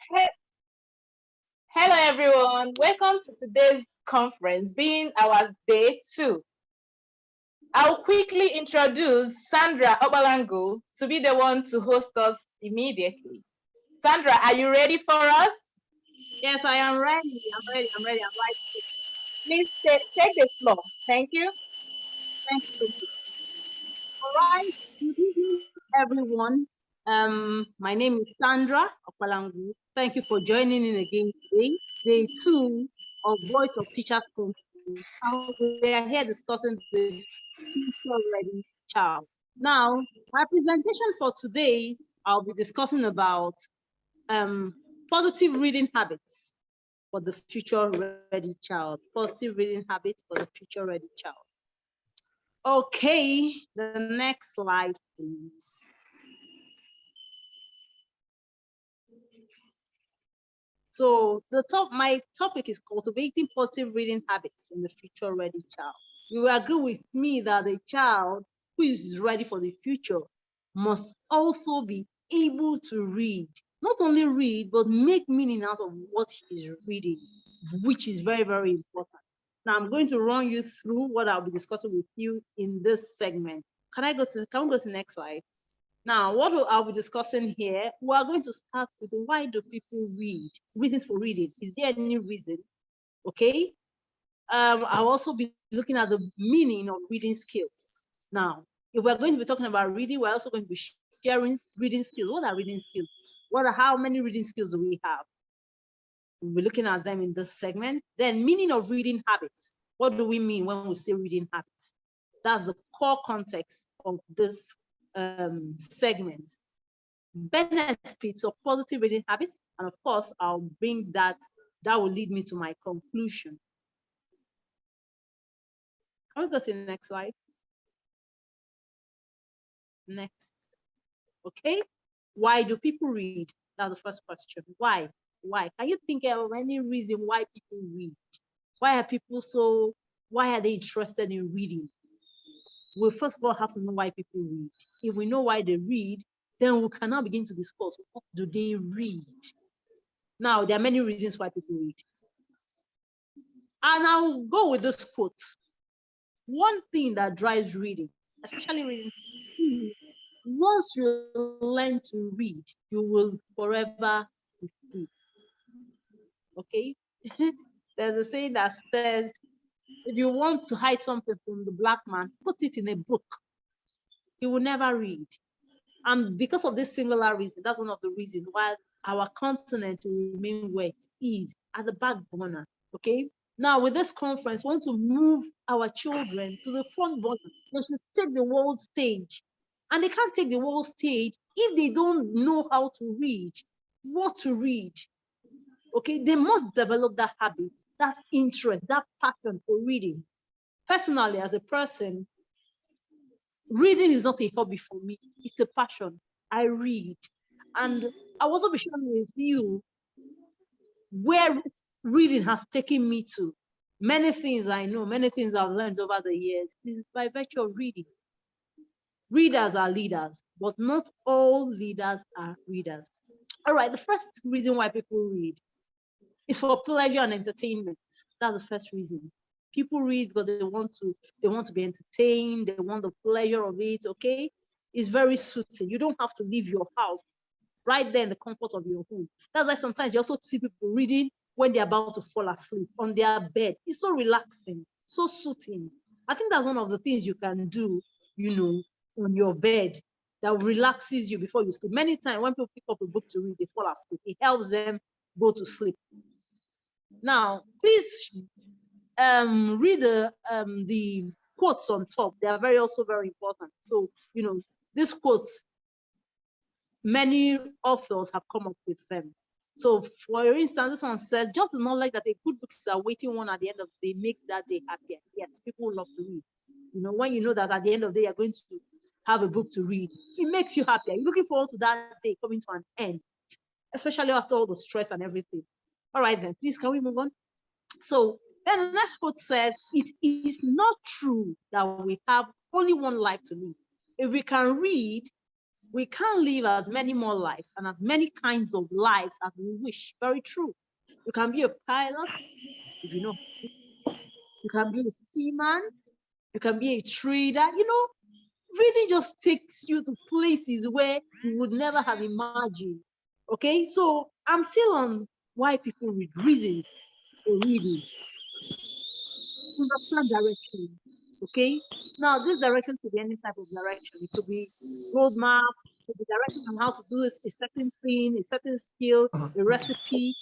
He- Hello, everyone. Welcome to today's conference, being our day 2. I'll quickly introduce Sandra Obalangu to be the one to host us immediately. Sandra, are you ready for us? Yes, I am ready. I'm ready. I'm ready. I'm ready. Please take the floor. Thank you. Thank you so much. All right. Good evening, everyone. My name is Sandra Opalangu. Thank you for joining in again today, day 2 of Voice of Teachers Conference. We are here discussing the future ready child. Now, my presentation for today, I'll be discussing about positive reading habits for the future ready child. Positive reading habits for the future ready child. Okay, the next slide, please. So my topic is cultivating positive reading habits in the future ready child. You will agree with me that the child who is ready for the future must also be able to read. Not only read, but make meaning out of what he's reading, which is very, very important. Now I'm going to run you through what I'll be discussing with you in this segment. Can we go to the next slide? Now, what I'll be discussing here, we are going to start with why do people read? Reasons for reading. Is there any reason? Okay. I'll also be looking at the meaning of reading skills. Now, if we're going to be talking about reading, we're also going to be sharing reading skills. What are reading skills? How many reading skills do we have? We'll be looking at them in this segment. Then meaning of reading habits. What do we mean when we say reading habits? That's the core context of this segment. Benefits of positive reading habits, and of course, I'll bring that will lead me to my conclusion. Can we go to the next slide? Next. Okay. Why do people read? That's the first question. Why? Why? Can you think of any reason why people read? Why are they interested in reading? We first of all have to know why people read. If we know why they read, then we can now begin to discuss what do they read. Now, there are many reasons why people read. And I'll go with this quote. One thing that drives reading, especially reading, once you learn to read, you will forever be free. Okay? There's a saying that says, if you want to hide something from the black man, put it in a book. He will never read. And because of this singular reason, that's one of the reasons why our continent will remain where it is, at the back burner. Okay? Now, with this conference, we want to move our children to the front burner. They should take the world stage. And they can't take the world stage if they don't know how to read, what to read. Okay? They must develop that habit, that interest, that passion for reading. Personally, as a person, reading is not a hobby for me. It's a passion. I read. And I will also be sharing with you where reading has taken me to. Many things I know, many things I've learned over the years is by virtue of reading. Readers are leaders, but not all leaders are readers. All right, the first reason why people read is for pleasure and entertainment. That's the first reason. People read because they want to be entertained, they want the pleasure of it, okay? It's very soothing. You don't have to leave your house right there in the comfort of your home. That's why sometimes you also see people reading when they're about to fall asleep on their bed. It's so relaxing, so soothing. I think that's one of the things you can do, on your bed that relaxes you before you sleep. Many times when people pick up a book to read, they fall asleep. It helps them go to sleep. Now, please read the quotes on top. They are also very important. So, these quotes, many authors have come up with them. So, for instance, this one says, just the knowledge that a good book is awaiting one at the end of the day make that day happier. Yes, people love to read. When you know that at the end of the day, you're going to have a book to read, it makes you happier. You're looking forward to that day coming to an end, especially after all the stress and everything. All right, then, please, can we move on? So then the next quote says, it is not true that we have only one life to live. If we can read, we can't live as many more lives and as many kinds of lives as we wish. Very true. You can be a pilot if you know. You can be a seaman. You can be a trader. Reading just takes you to places where you would never have imagined. Okay, so I'm still on why people read, reasons for reading. Understand direction. Okay, now this direction could be any type of direction. It could be roadmaps, it could be direction on how to do a certain thing, a certain skill, a recipe.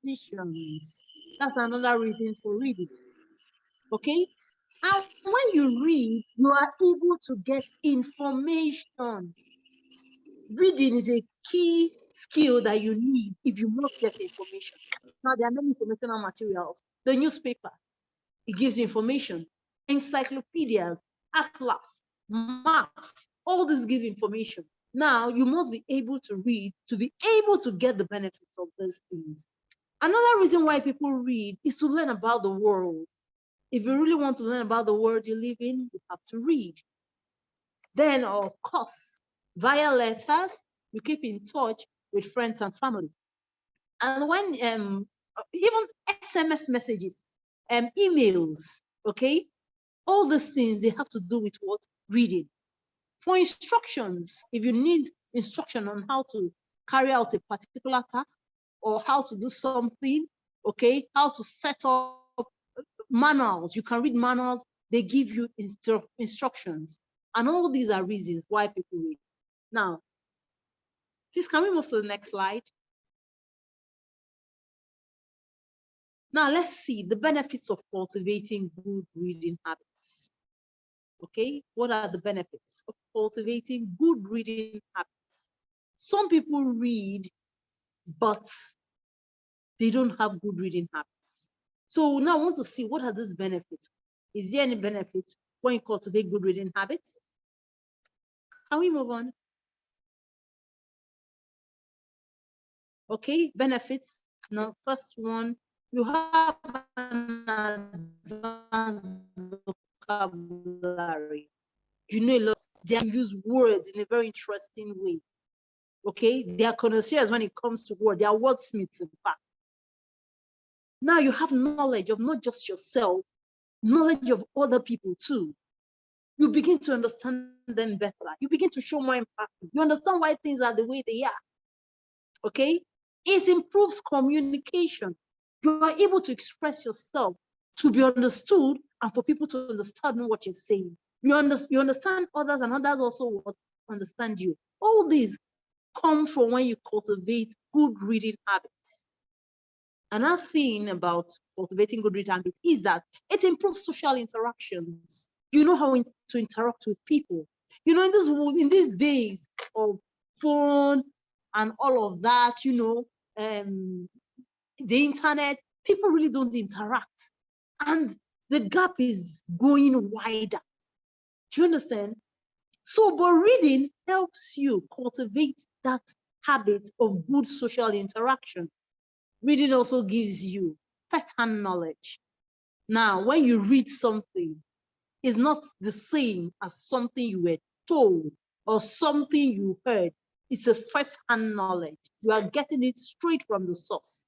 Decisions. That's another reason for reading. Okay, and when you read, you are able to get information. Reading is a key skill that you need if you must get information. Now, there are many informational materials. The newspaper, it gives you information. Encyclopedias, atlas, maps, all this give information. Now, you must be able to read to be able to get the benefits of these things. Another reason why people read is to learn about the world. If you really want to learn about the world you live in, you have to read. Then, of course, via letters, you keep in touch with friends and family. And when even SMS messages, emails, okay, all these things, they have to do with what? Reading. For instructions, if you need instruction on how to carry out a particular task or how to do something, okay, how to set up manuals, you can read manuals, they give you instructions. And all these are reasons why people read. Now, please can we move to the next slide? Now, let's see the benefits of cultivating good reading habits. Okay, what are the benefits of cultivating good reading habits? Some people read, but they don't have good reading habits. So now I want to see what are these benefits. Is there any benefit when you cultivate good reading habits? Can we move on? Okay, benefits. Now, first one, you have an advanced vocabulary. You know a lot. They use words in a very interesting way. Okay, they are connoisseurs when it comes to words. They are wordsmiths, in fact. Now you have knowledge of not just yourself, knowledge of other people too. You begin to understand them better. You begin to show more empathy. You understand why things are the way they are. Okay, it improves communication. You are able to express yourself to be understood and for people to understand what you're saying. You understand others and others also understand you. All these come from when you cultivate good reading habits. Another thing about cultivating good reading habits is that it improves social interactions. You know how to interact with people. You know, in these days of phone and all of that, the internet, people really don't interact. And the gap is going wider. Do you understand? So, but reading helps you cultivate that habit of good social interaction. Reading also gives you first-hand knowledge. Now, when you read something, it's not the same as something you were told or something you heard. It's a first-hand knowledge. You are getting it straight from the source.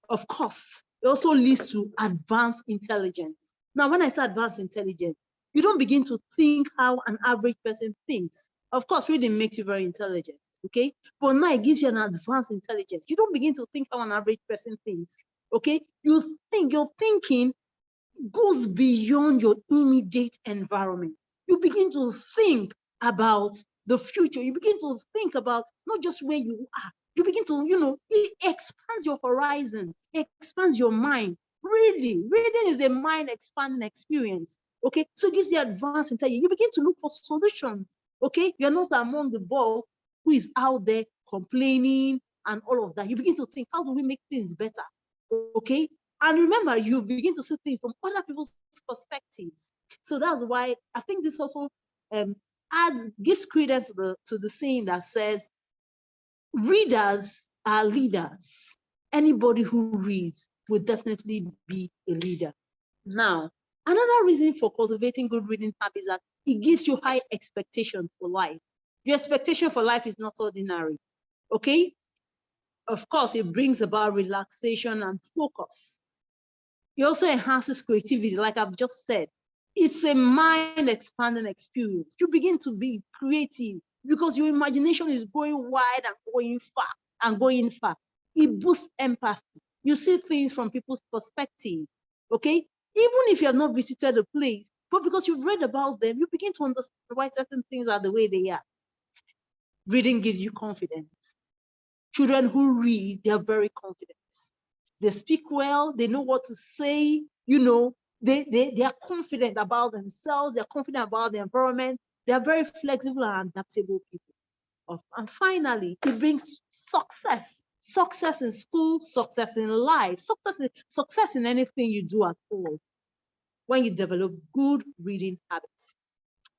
Of course, it also leads to advanced intelligence. Now, when I say advanced intelligence, you don't begin to think how an average person thinks. Of course, reading makes you very intelligent, okay? But now it gives you an advanced intelligence. You don't begin to think how an average person thinks, okay? Your thinking goes beyond your immediate environment. You begin to think about the future. You begin to think about not just where you are. You begin to, it expands your horizon, expands your mind. Really, reading is a mind expanding experience. Okay, so it gives you advanced intelligence. You begin to look for solutions. Okay, you're not among the bulk who is out there complaining and all of that. You begin to think, how do we make things better? Okay, and remember, you begin to see things from other people's perspectives. So that's why I think this also gives credence to the saying that says, readers are leaders. Anybody who reads will definitely be a leader. Now, another reason for cultivating good reading habits is that it gives you high expectation for life. Your expectation for life is not ordinary, okay? Of course, it brings about relaxation and focus. It also enhances creativity, like I've just said. It's a mind-expanding experience. You begin to be creative because your imagination is going wide and going far and going far. It boosts empathy. You see things from people's perspective, okay? Even if you have not visited a place, but because you've read about them, you begin to understand why certain things are the way they are. Reading gives you confidence. Children who read, they are very confident. They speak well, they know what to say, they are confident about themselves, they're confident about the environment, they are very flexible and adaptable people. And finally, it brings success. Success in school, success in life, success in anything you do at all when you develop good reading habits.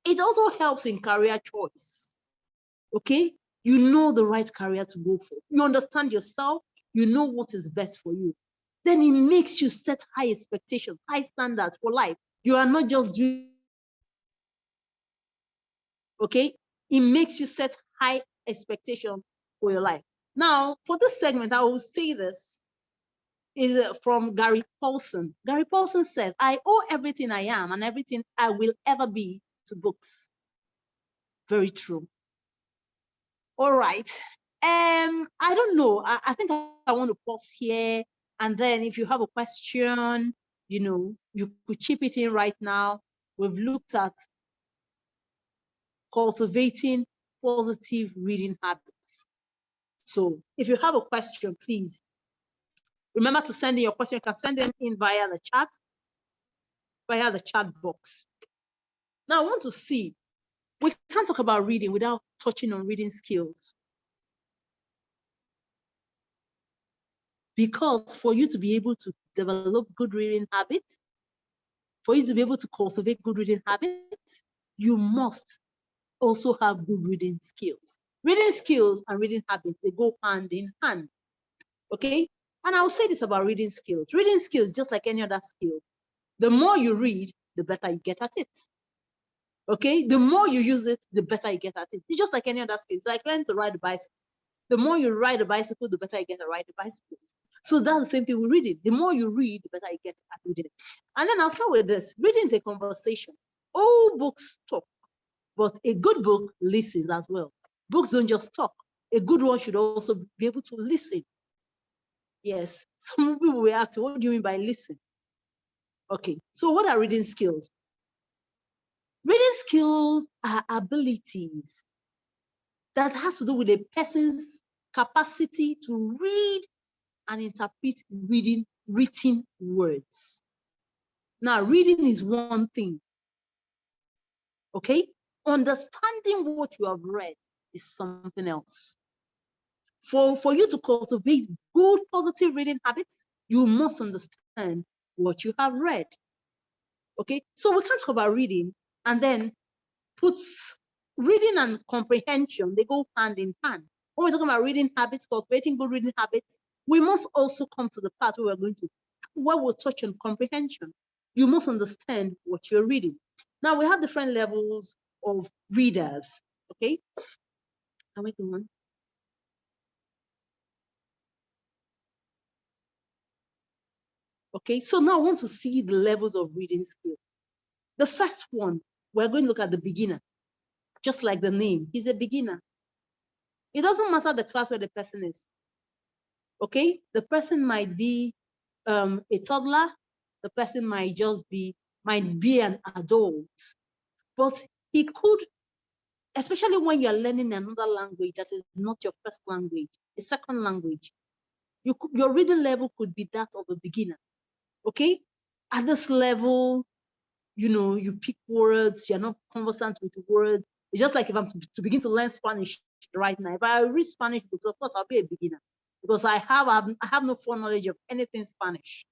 It also helps in career choice, okay? You know the right career to go for. You understand yourself, you know what is best for you. Then it makes you set high expectations, high standards for life. You are not just doing, okay? It makes you set high expectations for your life. Now, for this segment, I will say this is from Gary Paulson. Gary Paulson says, I owe everything I am and everything I will ever be to books. Very true. All right. I don't know. I think I want to pause here. And then if you have a question, you could chip it in right now. We've looked at cultivating positive reading habits. So if you have a question, please remember to send in your question. You can send them in via the chat box. Now I want to see, we can't talk about reading without touching on reading skills. Because for you to be able to develop good reading habits, for you to be able to cultivate good reading habits, you must also have good reading skills. Reading skills and reading habits, they go hand in hand, okay? And I'll say this about reading skills. Reading skills, just like any other skill, the more you read, the better you get at it, okay? The more you use it, the better you get at it. It's just like any other skill. It's like learning to ride a bicycle. The more you ride a bicycle, the better you get at riding bicycles. So that's the same thing with reading. The more you read, the better you get at reading. And then I'll start with this. Reading is a conversation. All books talk, but a good book listens as well. Books don't just talk. A good one should also be able to listen. Yes, some people will ask, what do you mean by listen? Okay, so what are reading skills? Reading skills are abilities that has to do with a person's capacity to read and interpret written words. Now, reading is one thing, okay? Understanding what you have read is something else. For you to cultivate good, positive reading habits, you must understand what you have read, okay? So we can't talk about reading and then put reading and comprehension, they go hand in hand. When we're talking about reading habits, cultivating good reading habits, we must also come to the part where we'll touch on comprehension. You must understand what you're reading. Now we have different levels of readers, okay? Can we go on? Okay, so now I want to see the levels of reading skill. The first one, we're going to look at the beginner, just like the name, he's a beginner. It doesn't matter the class where the person is. Okay, the person might be a toddler, the person might be an adult, but he could, especially when you're learning another language that is not your first language, a second language, your reading level could be that of a beginner. Okay, at this level, you pick words, you're not conversant with words. It's just like if I'm to begin to learn Spanish right now. If I read Spanish books, of course I'll be a beginner because I have no foreknowledge of anything Spanish.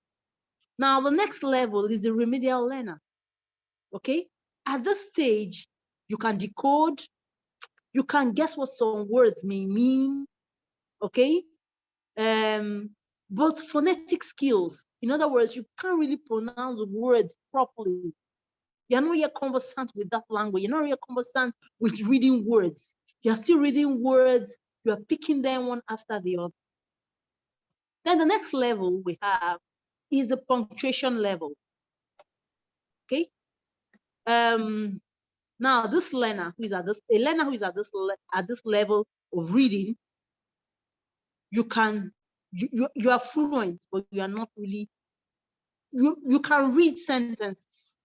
Now the next level is the remedial learner. Okay, at this stage you can decode, you can guess what some words may mean. Okay, But phonetic skills, in other words, you can't really pronounce words properly. You're not yet conversant with that language. You're not yet conversant with reading words. You're still reading words. You're picking them one after the other. Then the next level we have is the punctuation level. Okay. Now this learner who is at this, a learner who is at this level of reading, you are fluent, but you are not really, you can read sentences,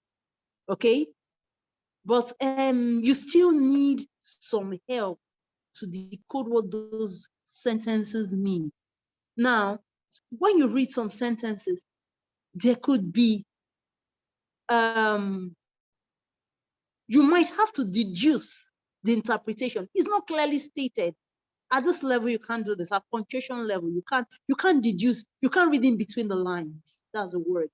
okay? But you still need some help to decode what those sentences mean. Now, when you read some sentences, there could be, you might have to deduce the interpretation. It's not clearly stated. At this level, you can't do this. At punctuation level, you can't deduce, you can't read in between the lines. That's a word.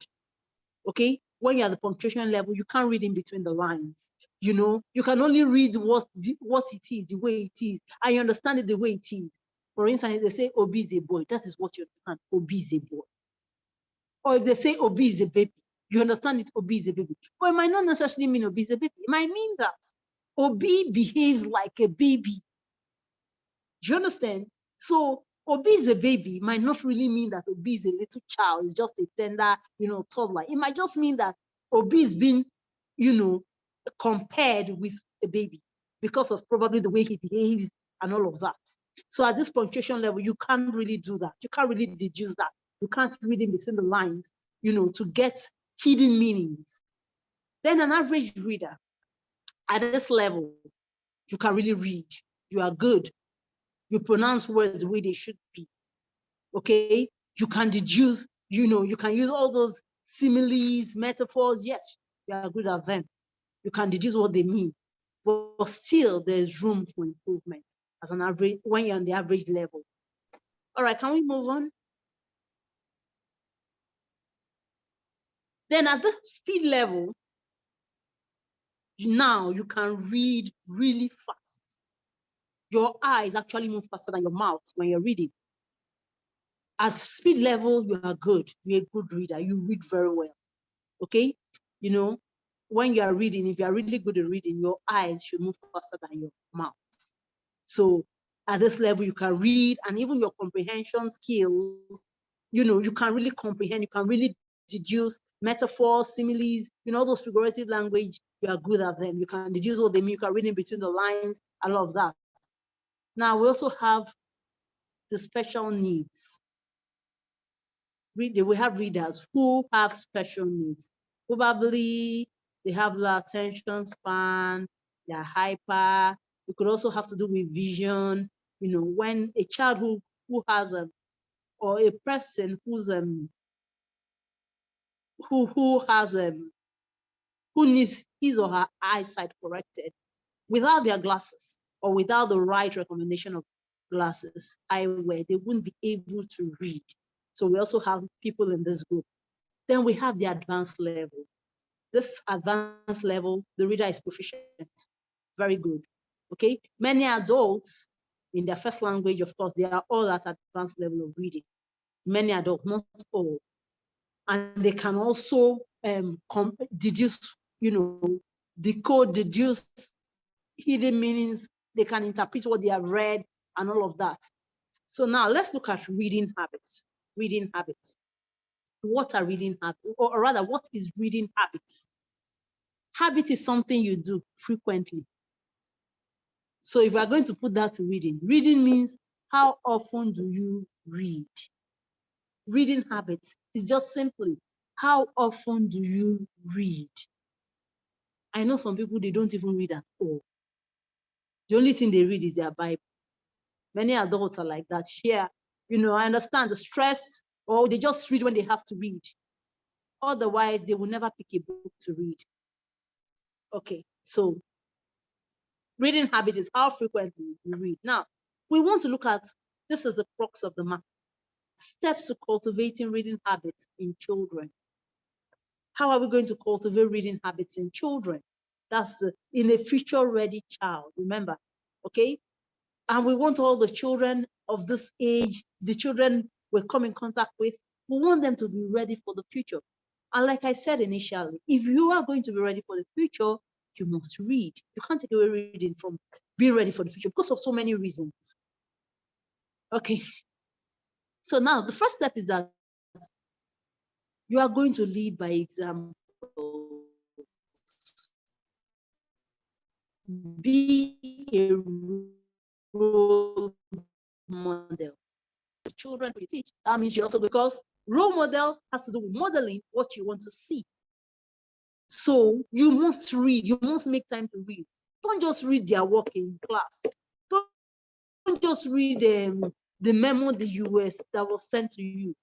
Okay? When you're at the punctuation level, you can't read in between the lines. You know, you can only read what it is, the way it is, and you understand it the way it is. For instance, if they say Obi is a boy, that is what you understand. Obi is a boy. Or if they say Obi is a baby, you understand it, Obi is a baby. But it might not necessarily mean Obi is a baby. It might mean that Obi behaves like a baby. Do you understand? So Obi is a baby might not really mean that Obi is a little child. It's just a tender, toddler. It might just mean that Obi is being, compared with a baby because of probably the way he behaves and all of that. So at this punctuation level, you can't really do that. You can't really deduce that. You can't read in between the lines, to get hidden meanings. Then an average reader at this level, you can really read. You are good. You pronounce words the way they should be. Okay? You can deduce, you can use all those similes, metaphors. Yes, you are good at them. You can deduce what they mean. But still, there's room for improvement as an average, when you're on the average level. All right, can we move on? Then at the speed level, now you can read really fast. Your eyes actually move faster than your mouth when you're reading. At speed level, you are good. You're a good reader. You read very well. Okay? When you are reading, if you are really good at reading, your eyes should move faster than your mouth. So at this level, you can read, and even your comprehension skills, you can really comprehend, you can really deduce metaphors, similes, those figurative language, you are good at them. You can deduce what they mean, you can read in between the lines, I love that. Now, we also have the special needs. We have readers who have special needs. Probably they have the attention span, they're hyper. It could also have to do with vision. When a child who has or a person who's who needs his or her eyesight corrected without their glasses or without the right recommendation of glasses, eyewear, they wouldn't be able to read. So we also have people in this group. Then we have the advanced level. This advanced level, the reader is proficient, very good. Okay, many adults in their first language, of course, they are all at advanced level of reading. Many adults, not all. And they can also deduce, decode, deduce hidden meanings. They can interpret what they have read and all of that. So now let's look at reading habits. Reading habits. What are reading habits? Or rather, what is reading habits? Habit is something you do frequently. So if we're going to put that to reading, reading means how often do you read? Reading habits is just simply how often do you read? I know some people, they don't even read at all. The only thing they read is their Bible. Many adults are like that here. I understand the stress, or they just read when they have to read. Otherwise, they will never pick a book to read. Okay, so reading habit is how frequently you read. Now, we want to look at, this is the crux of the matter, steps to cultivating reading habits in children. How are we going to cultivate reading habits in children? That's in a future-ready child, remember, okay? And we want all the children of this age, the children will come in contact with. We want them to be ready for the future. And like I said initially, if you are going to be ready for the future, you must read. You can't take away reading from being ready for the future because of so many reasons. Okay. So now the first step is that you are going to lead by example. Be a role model. The children you teach, that means you also, because role model has to do with modeling what you want to see. So you must read, you must make time to read. Don't just read their work in class. Don't just read the memo that was sent to you.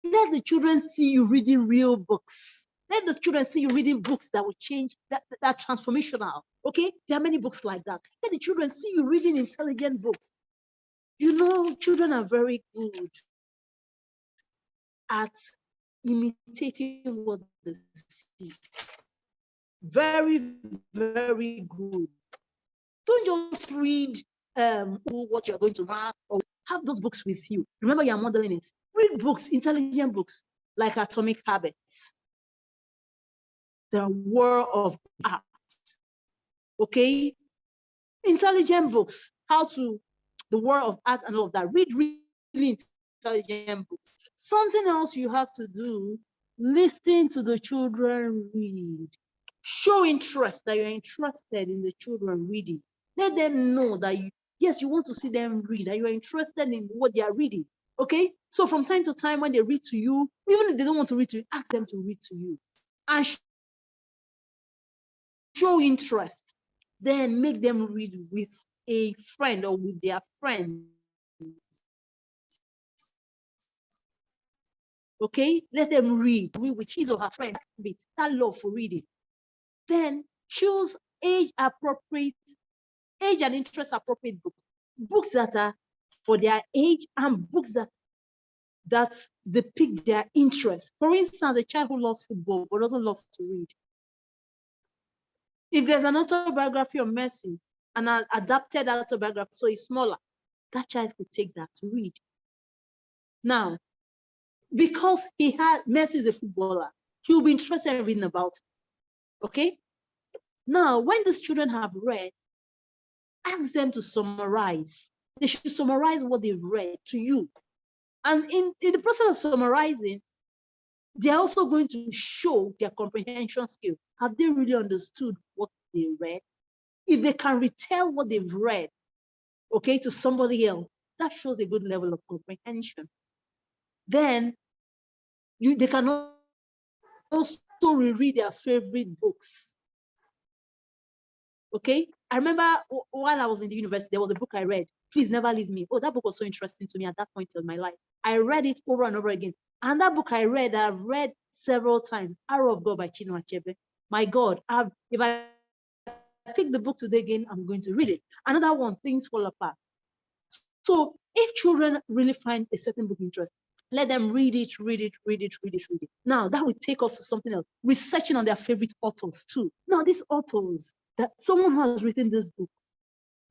Let the children see you reading real books. Let the children see you reading books that will change, that transformational. Okay, there are many books like that. Let the children see you reading intelligent books. You know, children are very good at imitating what they see. Very, very good. Don't just read what you're going to mark, or have those books with you. Remember, you're modeling it. Read books, intelligent books, like Atomic Habits, The War of Art. Okay? Intelligent books, the War of Art and all of that. Read really intelligent books. Something else you have to do, listen to the children read. Show interest, that you're interested in the children reading. Let them know that yes, you want to see them read, that you are interested in what they are reading. Okay? So from time to time, when they read to you, even if they don't want to read to you, ask them to read to you. And show interest. Then make them read with a friend or with their friends. Okay? Let them read with his or her friend. That love for reading. Then choose age and interest appropriate books. Books that are for their age and books that depict their interest. For instance, a child who loves football but doesn't love to read. If there's an autobiography of Messi, an adapted autobiography, so it's smaller, that child could take that to read. Now, because Messi is a footballer, he'll be interested in reading about it. Okay? Now, when these children have read, ask them to summarize. They should summarize what they've read to you. And in the process of summarizing, they're also going to show their comprehension skill. Have they really understood what they read? If they can retell what they've read, okay, to somebody else, that shows a good level of comprehension. Then they can also reread their favorite books. Okay, I remember while I was in the university, there was a book I read, Please Never Leave Me. Oh, that book was so interesting to me at that point in my life. I read it over and over again. And that book I've read several times, Arrow of God by Chinua Achebe. My God, if I pick the book today again, I'm going to read it. Another one, Things Fall Apart. So if children really find a certain book interesting, let them read it. Now, that will take us to something else. Researching on their favorite authors too. Now, these authors, that someone who has written this book,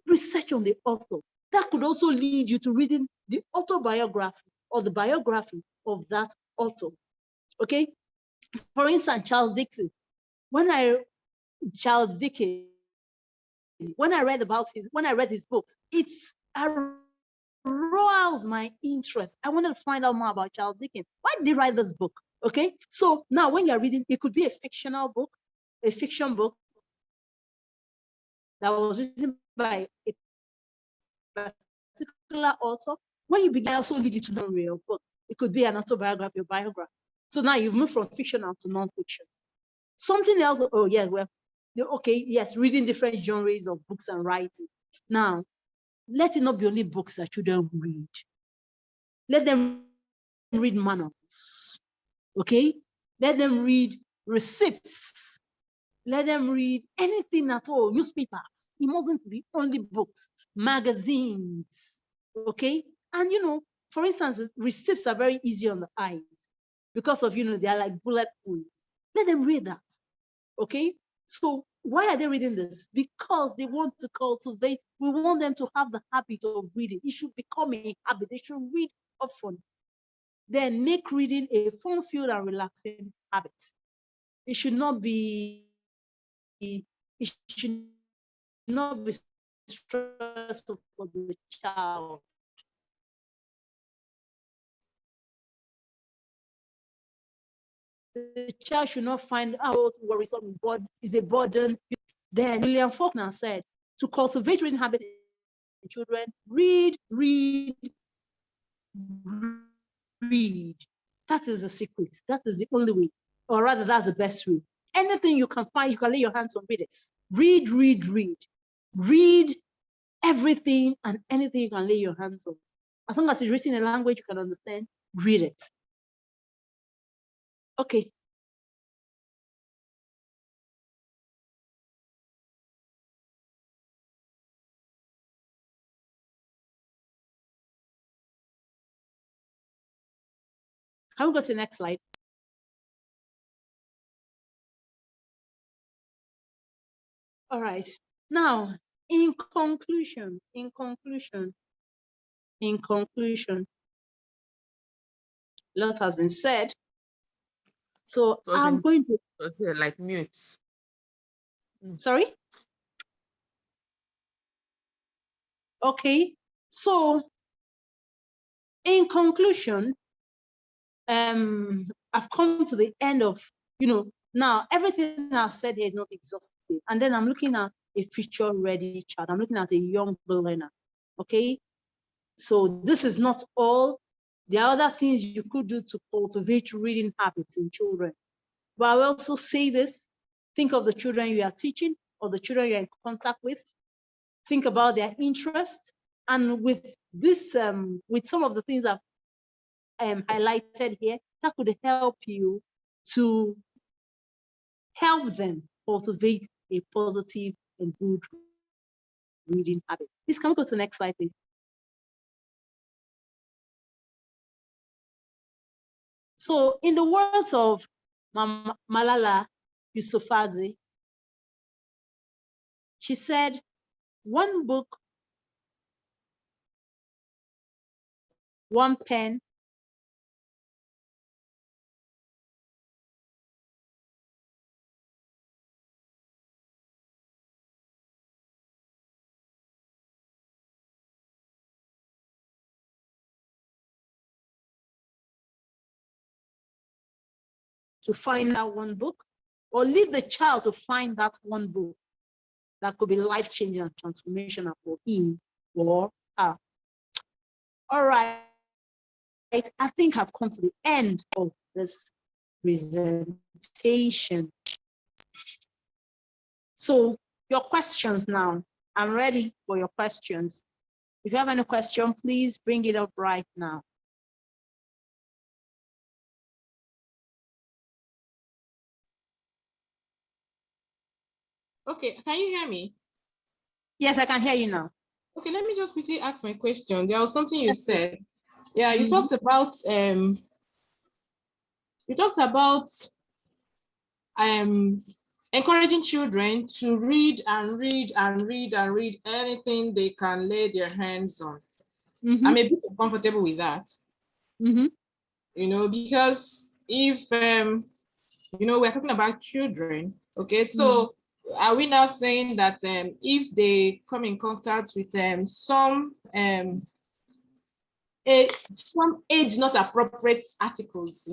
research on the author. That could also lead you to reading the autobiography or the biography of that author. Okay? For instance, Charles Dickens. When I read his books, it's aroused my interest. I wanted to find out more about Charles Dickens. Why did he write this book? Okay, so now when you're reading, it could be a fiction book that was written by a particular author. When you begin, also lead you to the real book. It could be an autobiography or biography. So now you've moved from fictional to non-fiction. Something else, oh yeah, well, okay, yes, reading different genres of books and writing. Now, let it not be only books that children read. Let them read manuals, okay? Let them read receipts. Let them read anything at all, newspapers. It mustn't be only books, magazines, okay? And for instance, receipts are very easy on the eyes because of, they are like bullet points. Let them read that, okay? So why are they reading this? Because they want to cultivate. We want them to have the habit of reading. It should become a habit. They should read often. Then make reading a fun-filled and relaxing habit. It should not be stressful for the child. The child should not find out worrisome is a burden. Then William Faulkner said, to cultivate reading habits in children, read. That is the secret. That is the only way, or rather, that's the best way. Anything you can find, you can lay your hands on, read it. Read. Read everything and anything you can lay your hands on. As long as it's written in a language you can understand, read it. Okay. Can we go to the next slide? All right. Now, in conclusion, a lot has been said. So I'm going to. Was it like mute? Sorry? Okay. So, in conclusion, I've come to the end of, now everything I've said here is not exhaustive. And then I'm looking at a future-ready child. I'm looking at a young learner. Okay. So this is not all. There are other things you could do to cultivate reading habits in children. But I will also say this: think of the children you are teaching or the children you're in contact with. Think about their interests. And with this, with some of the things I've highlighted here, that could help you to help them cultivate a positive and good reading habit. Please, can we go to the next slide, please? So, in the words of Malala Yousafzai, she said, one book, one pen, to find that one book, or lead the child to find that one book that could be life-changing and transformational for him or her. All right, I think I've come to the end of this presentation. So your questions now. I'm ready for your questions. If you have any question, please bring it up right now. Okay, can you hear me? Yes, I can hear you now. Okay, let me just quickly ask my question. There was something you said. Yeah, you talked about encouraging children to read and read and read and read anything they can lay their hands on. I'm a bit uncomfortable with that. Because if we're talking about children, okay, so are we now saying that if they come in contact with some age not appropriate articles,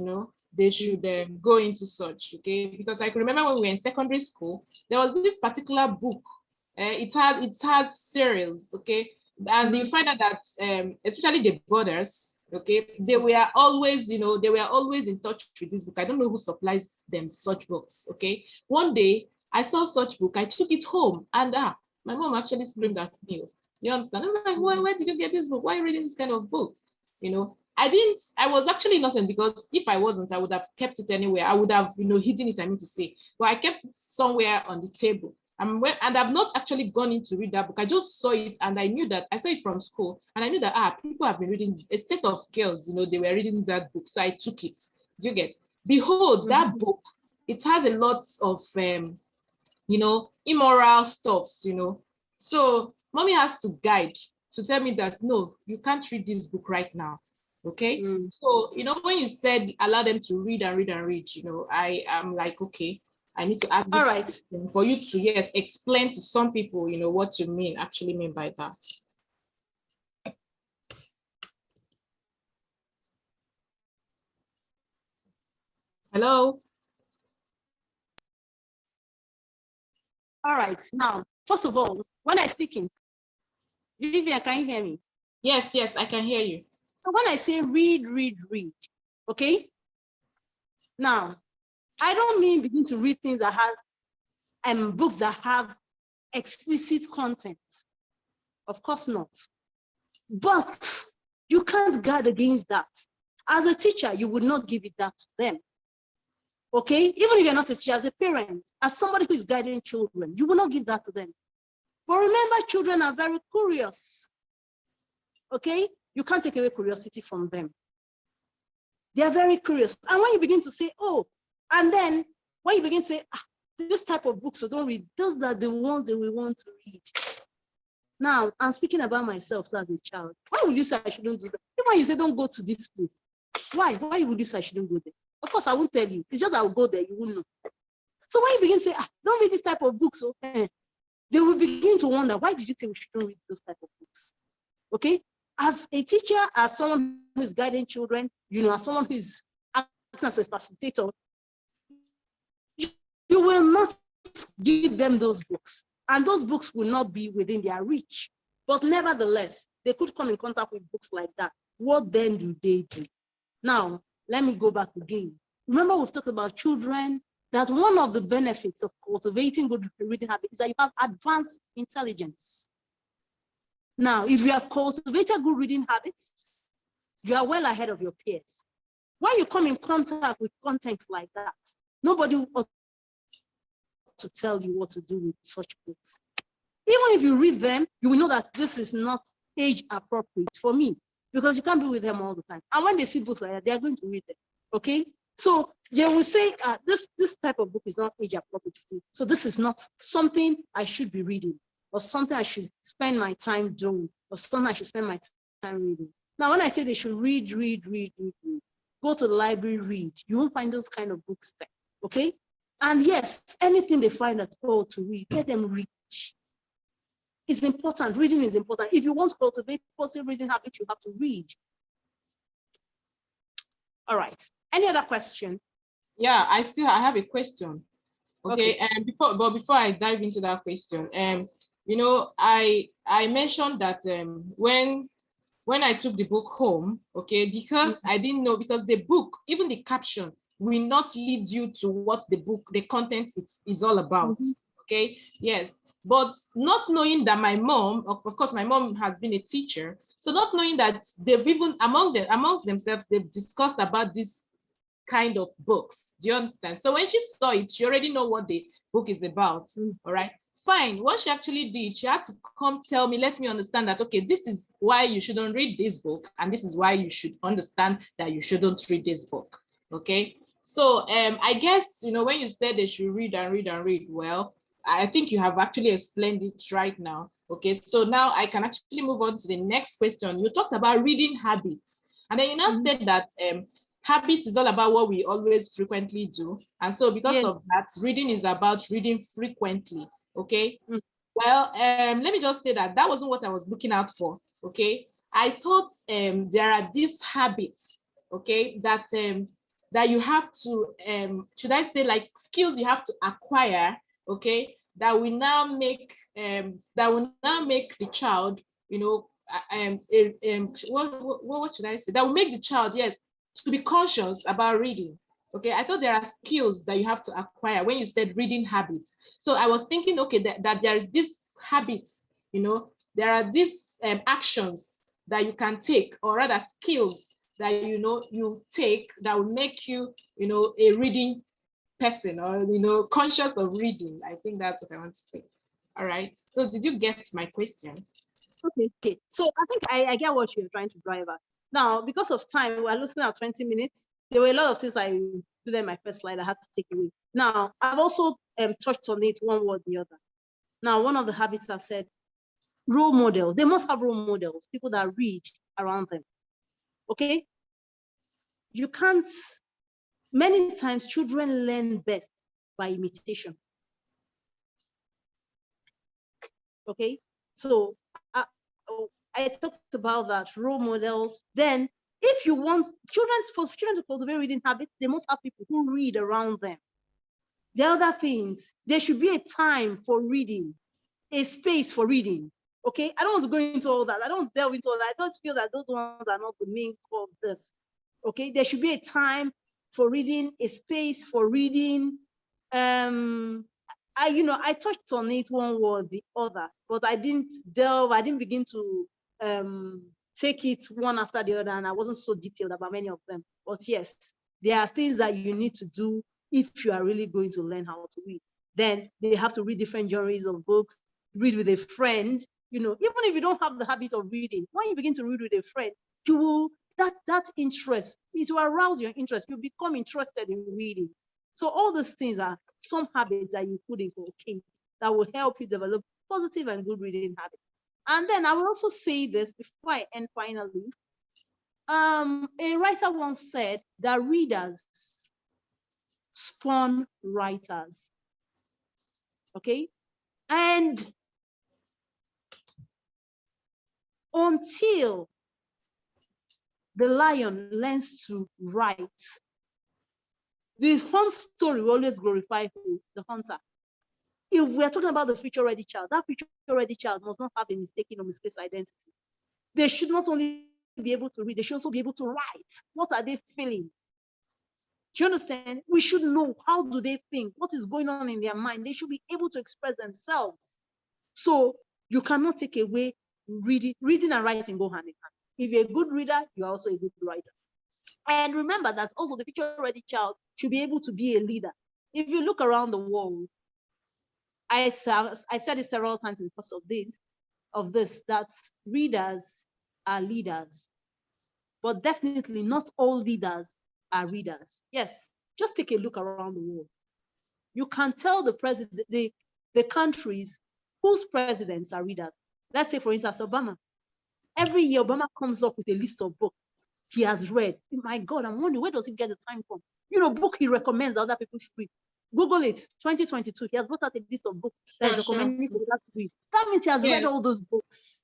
they should go into such, okay? Because I can remember when we were in secondary school, there was this particular book. It had serials, okay? And you find out that especially the brothers, okay, they were always in touch with this book. I don't know who supplies them such books, okay? One day I saw such book, I took it home, and my mom actually screamed at me. You understand? I'm like, where did you get this book? Why are you reading this kind of book? I was actually innocent, because if I wasn't, I would have kept it anywhere. I would have, hidden it, I mean to say. But I kept it somewhere on the table. And I've not actually gone in to read that book. I just saw it, and I saw it from school, and I knew that people have been reading, a set of girls, they were reading that book. So I took it. Do you get? Behold, that book, it has a lot of immoral stuffs, So mommy has to guide to tell me that no, you can't read this book right now. Okay. So, when you said allow them to read and read and read, I am like, okay, I need to ask this All right. question for you to, yes, explain to some people, what you actually mean by that. Hello? All right. Now, first of all, when I speak in, Vivian, can you hear me? Yes, I can hear you. So when I say read, okay? Now, I don't mean begin to read things that have books that have explicit content. Of course not. But you can't guard against that. As a teacher, you would not give it that to them. Okay? Even if you're not a teacher, as a parent, as somebody who is guiding children, you will not give that to them. But remember, children are very curious. Okay? You can't take away curiosity from them. They are very curious. And when you begin to say, oh, and then when you begin to say, this type of books, so don't read, those are the ones that we want to read. Now, I'm speaking about myself as a child. Why would you say I shouldn't do that? Even when you say, don't go to this place, why? Why would you say I shouldn't go there? Of course, I won't tell you. It's just I will go there, you won't know. So when you begin to say, don't read this type of books, they will begin to wonder, why did you say we shouldn't read those type of books? Okay? As a teacher, as someone who is guiding children, as someone who is acting as a facilitator, you will not give them those books. And those books will not be within their reach. But nevertheless, they could come in contact with books like that. What then do they do? Now, let me go back again. Remember, we've talked about children, that one of the benefits of cultivating good reading habits is that you have advanced intelligence. Now, if you have cultivated good reading habits, you are well ahead of your peers. When you come in contact with content like that, nobody ought to tell you what to do with such books. Even if you read them, you will know that this is not age appropriate for me, because you can't be with them all the time. And when they see books like that, they are going to read them. Okay? So they will say, this type of book is not age appropriate for me. So this is not something I should be reading, or something I should spend my time doing, or something I should spend my time reading. Now, when I say they should read, go to the library, read, you won't find those kind of books there. Okay? And yes, anything they find at all to read, let them read. It's important. Reading is important. If you want to cultivate positive reading habits, you have to read. All right. Any other question? Yeah, I have a question. Okay. And before I dive into that question, I mentioned that when I took the book home, okay, because I didn't know, because the book, even the caption, will not lead you to what the content is all about. Okay. Yes. But not knowing that my mom, of course, my mom has been a teacher. So not knowing that they've even amongst themselves, they've discussed about this kind of books. Do you understand? So when she saw it, she already know what the book is about. All right. Fine. What she actually did, she had to come tell me, let me understand that, okay, this is why you shouldn't read this book, and this is why you should understand that you shouldn't read this book. Okay. So I guess, when you said they should read and read and read, well, I think you have actually explained it right now. Okay, so now I can actually move on to the next question. You talked about reading habits, and then you now said that habit is all about what we always frequently do. And so because of that, reading is about reading frequently. Okay. Well, let me just say that wasn't what I was looking out for. Okay. I thought there are these habits, okay, that you have to, should I say, like skills you have to acquire, okay, that will now make the child, what should I say? That will make the child, yes, to be conscious about reading. Okay, I thought there are skills that you have to acquire when you said reading habits. So I was thinking, okay, that there is this habits, there are these actions that you can take, or rather skills that you take that will make you, a reading person, or conscious of reading. I think that's what I want to say. All right. So did you get my question? Okay. So I think I get what you're trying to drive at. Now, because of time, we're looking at 20 minutes. There were a lot of things I did in my first slide I had to take away. Now, I've also touched on it one way or the other. Now, one of the habits I've said, role models. They must have role models, people that read around them. Okay? you can't, many times children learn best by imitation. Okay, so I talked about that, role models. Then if you want for children to cultivate reading habits, they must have people who read around them. The other things, there should be a time for reading, a space for reading. Okay, I don't want to go into all that. I don't want to delve into all that. I just feel that those ones are not the main core of this. Okay, there should be a time for reading, a space for reading. I touched on it one way or the other, but I didn't begin to take it one after the other, and I wasn't so detailed about many of them. But yes, there are things that you need to do if you are really going to learn how to read. Then they have to read different genres of books, read with a friend. Even if you don't have the habit of reading, when you begin to read with a friend, you will, that interest, it will arouse your interest. You become interested in reading. So all those things are some habits that you could inculcate that will help you develop positive and good reading habits. And then I will also say this before I end finally. A writer once said that readers spawn writers. Okay? And until the lion learns to write, this hunt story will always glorify who? The hunter. If we're talking about the future-ready child, that future-ready child must not have a mistaken or misplaced identity. They should not only be able to read, they should also be able to write. What are they feeling? Do you understand? We should know, how do they think? What is going on in their mind? They should be able to express themselves. So you cannot take away reading. Reading and writing go hand in hand. If you're a good reader, you're also a good writer. And remember that also the future-ready child should be able to be a leader. If you look around the world, I said it several times in the course of this, that readers are leaders. But definitely not all leaders are readers. Yes, just take a look around the world. You can tell the president, the countries whose presidents are readers. Let's say, for instance, Obama. Every year, Obama comes up with a list of books he has read. My God, I'm wondering, where does he get the time from? Book he recommends that other people should read. Google it, 2022. He has brought out a list of books that is recommending for others to read. That means he has read all those books.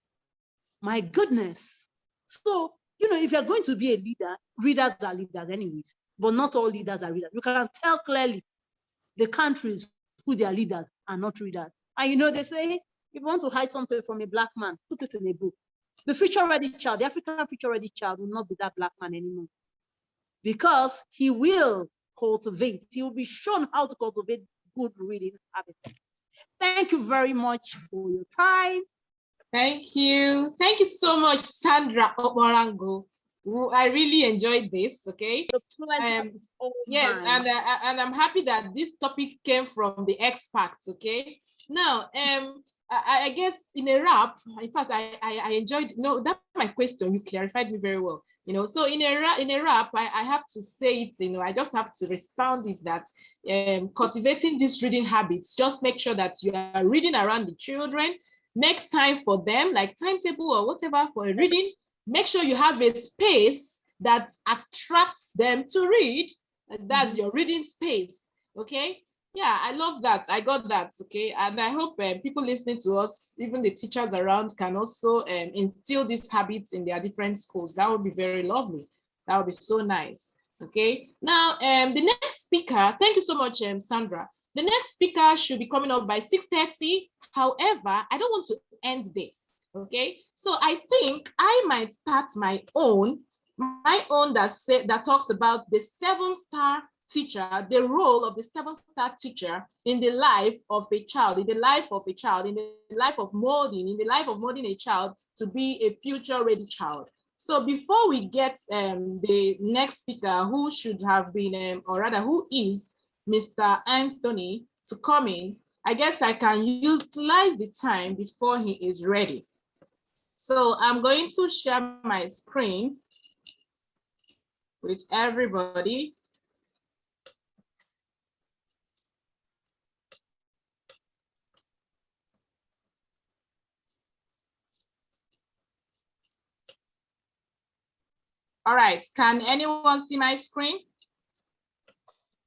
My goodness. So, if you're going to be a leader, readers are leaders anyways, but not all leaders are readers. You can tell clearly the countries who their leaders are not readers. And they say, if you want to hide something from a black man, put it in a book. The future-ready child, the African future-ready child will not be that black man anymore, because he will cultivate. He will be shown how to cultivate good reading habits. Thank you very much for your time. Thank you. Thank you so much, Sandra Omorango. I really enjoyed this. Okay. The pleasure is all yes, mine. and I'm happy that this topic came from the experts. Okay. Now, I guess in a wrap, in fact, I enjoyed. That my question, you clarified me very well. So in a wrap, I have to say it. I just have to resound it that cultivating these reading habits. Just make sure that you are reading around the children. Make time for them, like timetable or whatever for reading. Make sure you have a space that attracts them to read. That's your reading space. Okay. Yeah, I love that. I got that. Okay. And I hope people listening to us, even the teachers around, can also instill these habits in their different schools. That would be very lovely. That would be so nice. Okay. Now, the next speaker, thank you so much, Sandra. The next speaker should be coming up by 6:30. However, I don't want to end this. Okay. So I think I might start my own that talks about the 7-star teacher, the role of the 7-star teacher in the life of a child, in the life of molding a child to be a future-ready child. So before we get the next speaker, who should have been, or rather who is Mr. Anthony, to come in, I guess I can utilize the time before he is ready. So I'm going to share my screen with everybody. All right, can anyone see my screen?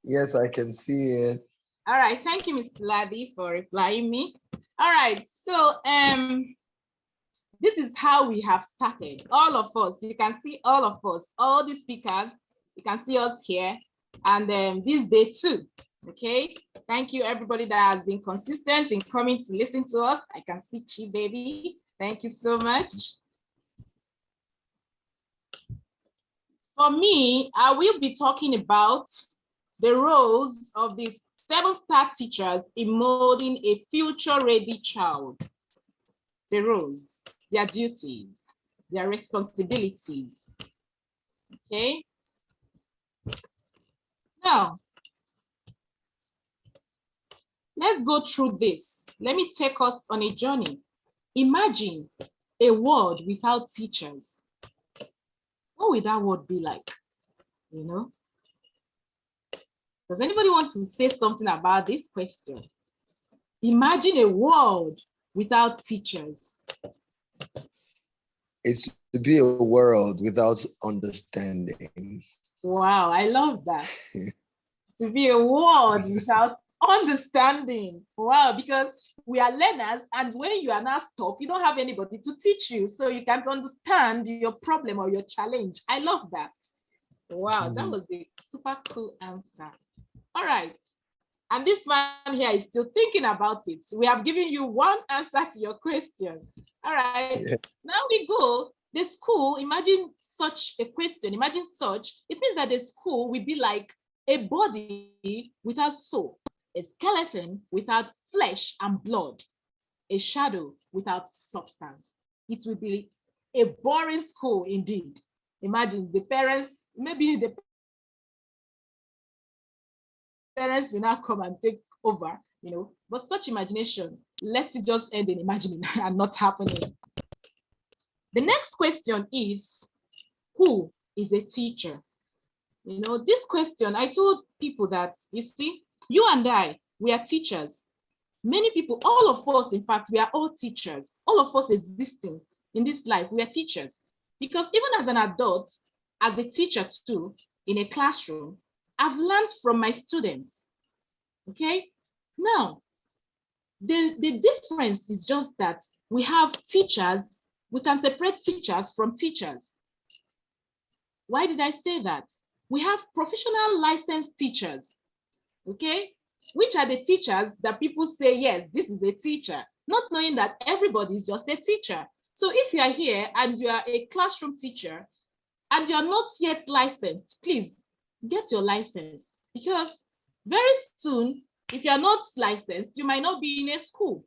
Yes, I can see it. All right, thank you, Mr. Laddie, for replying me. All right, so this is how we have started. All of us, you can see all of us, all the speakers, you can see us here, and this day too. Okay, thank you everybody that has been consistent in coming to listen to us. I can see Chi Baby. Thank you so much. For me, I will be talking about the roles of these 7-star teachers in molding a future-ready child. The roles, their duties, their responsibilities. Okay. Now, let's go through this. Let me take us on a journey. Imagine a world without teachers. What would that world be like? You know? Does anybody want to say something about this question? Imagine a world without teachers. It's to be a world without understanding. Wow, I love that. To be a world without understanding. Wow, because we are learners, and when you are now stuck, you don't have anybody to teach you, so you can't understand your problem or your challenge. I love that. Wow, that was a super cool answer. All right. And this man here is still thinking about it. We have given you one answer to your question. All right. Yeah. Now we go. The school, imagine such a question. Imagine such. It means that the school will be like a body without soul, a skeleton without flesh and blood, a shadow without substance. It will be a boring school indeed. Imagine the parents, maybe the parents will now come and take over, you know, but such imagination, let it just end in imagining and not happening. The next question is, who is a teacher? You know, this question, I told people that, you see, you and I, we are teachers. Many people, all of us, in fact, we are all teachers. All of us existing in this life, we are teachers. Because even as an adult, as a teacher too, in a classroom, I've learned from my students. Okay, now the difference is just that we have teachers, we can separate teachers from teachers. Why did I say that? We have professional licensed teachers, okay, which are the teachers that people say, yes, this is a teacher, not knowing that everybody is just a teacher. So if you are here and you are a classroom teacher and you are not yet licensed, please get your license, because very soon, if you're not licensed, you might not be in a school,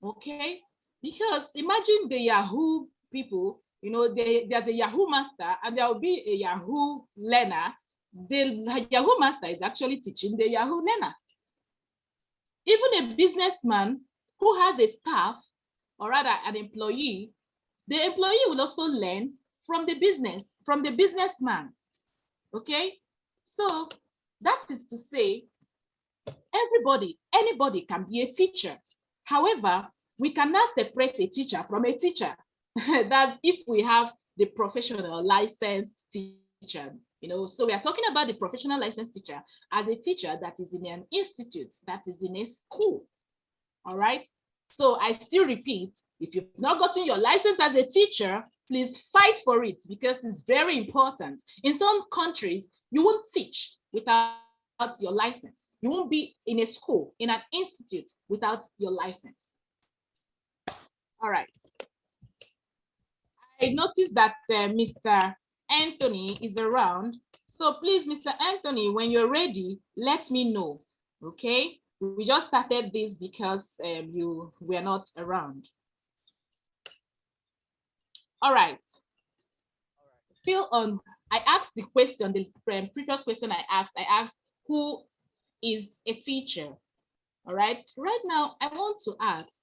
okay? Because imagine the Yahoo people, you know, there's a Yahoo master and there will be a Yahoo learner. The Yahoo master is actually teaching the Yahoo learner. Even a businessman who has a staff, or rather an employee, the employee will also learn from the businessman, okay? So that is to say, anybody can be a teacher. However, we cannot separate a teacher from a teacher. That's if we have the professional licensed teacher, you know. So we are talking about the professional licensed teacher as a teacher that is in an institute, that is in a school. All right. So I still repeat, if you've not gotten your license as a teacher, please fight for it, because it's very important. In some countries, you won't teach without your license. You won't be in a school, in an institute without your license. All right. I noticed that Mr. Anthony is around. So please, Mr. Anthony, when you're ready, let me know, okay? We just started this because you were not around. All right. Still on, I asked the question, the previous question I asked, who is a teacher? All right. Right now, I want to ask,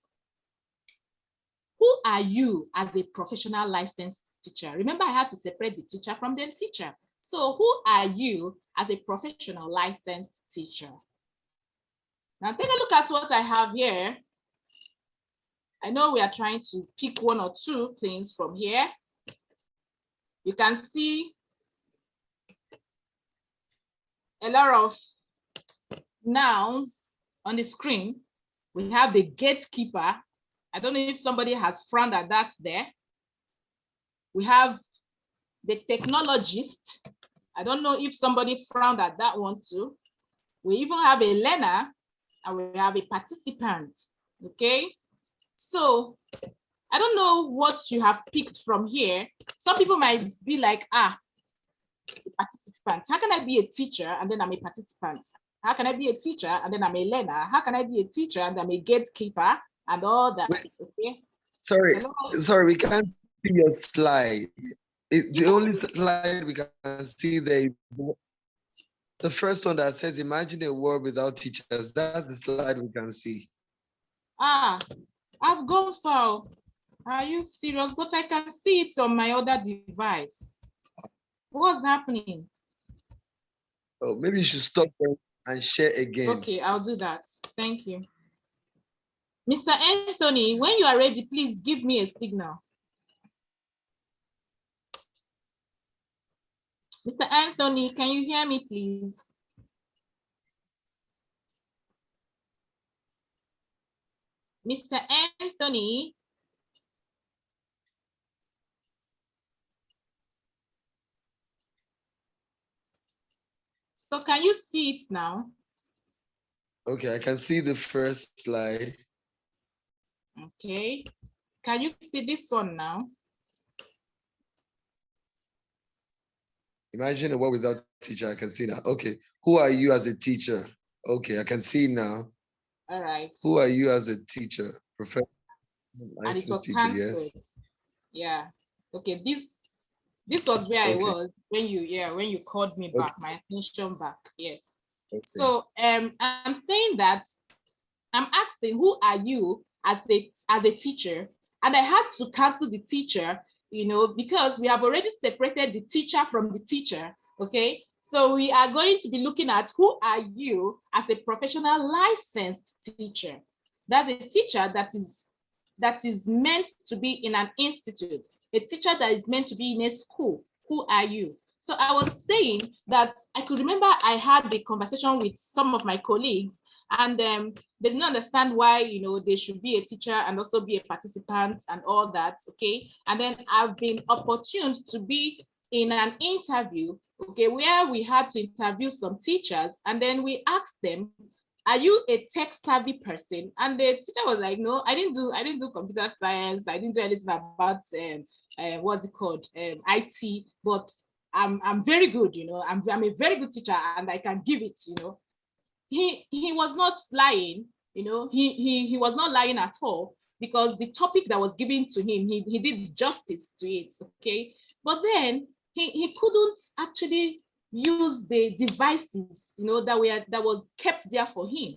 who are you as a professional licensed teacher? Remember, I had to separate the teacher from the teacher. So who are you as a professional licensed teacher? Now take a look at what I have here. I know we are trying to pick one or two things from here. You can see a lot of nouns on the screen. We have the gatekeeper. I don't know if somebody has frowned at that there. We have the technologist. I don't know if somebody frowned at that one too. We even have a learner and we have a participant, okay? So I don't know what you have picked from here. Some people might be like, a participant. How can I be a teacher and then I'm a participant? How can I be a teacher and then I'm a learner? How can I be a teacher and I'm a gatekeeper and all that, okay? Sorry, we can't see your slide. The only slide we can see there is the first one that says, imagine a world without teachers. That's the slide we can see. I've gone far. Are you serious? But I can see it on my other device. What's happening? Oh, maybe you should stop there and share again. Okay, I'll do that. Thank you. Mr. Anthony, when you are ready, please give me a signal. Mr. Anthony, can you hear me, please? Mr. Anthony. So can you see it now? Okay, I can see the first slide. Okay. Can you see this one now? Imagine a world without teacher. I can see now. Okay, who are you as a teacher? Okay, I can see now. All right. Who are you as a teacher? Professional And it was teacher, cancelled. yes. Yeah. Okay, this was where I was when you called me back, my attention back. Yes. Okay. So I'm saying that I'm asking, who are you as a teacher? And I had to cancel the teacher, because we have already separated the teacher from the teacher. Okay. So we are going to be looking at, who are you as a professional licensed teacher? That's a teacher that is meant to be in an institute, a teacher that is meant to be in a school. Who are you? So I was saying that I could remember I had the conversation with some of my colleagues, and they didn't understand why they should be a teacher and also be a participant and all that. Okay. And then I've been opportuned to be in an interview, okay, where we had to interview some teachers, and then we asked them, are you a tech savvy person? And the teacher was like, no, I didn't do computer science. I didn't do anything about what's it called, IT, but I'm very good, I'm a very good teacher and I can give it. He was not lying, he was not lying at all, because the topic that was given to him, he did justice to it. Okay. But then he couldn't actually use the devices, that was kept there for him.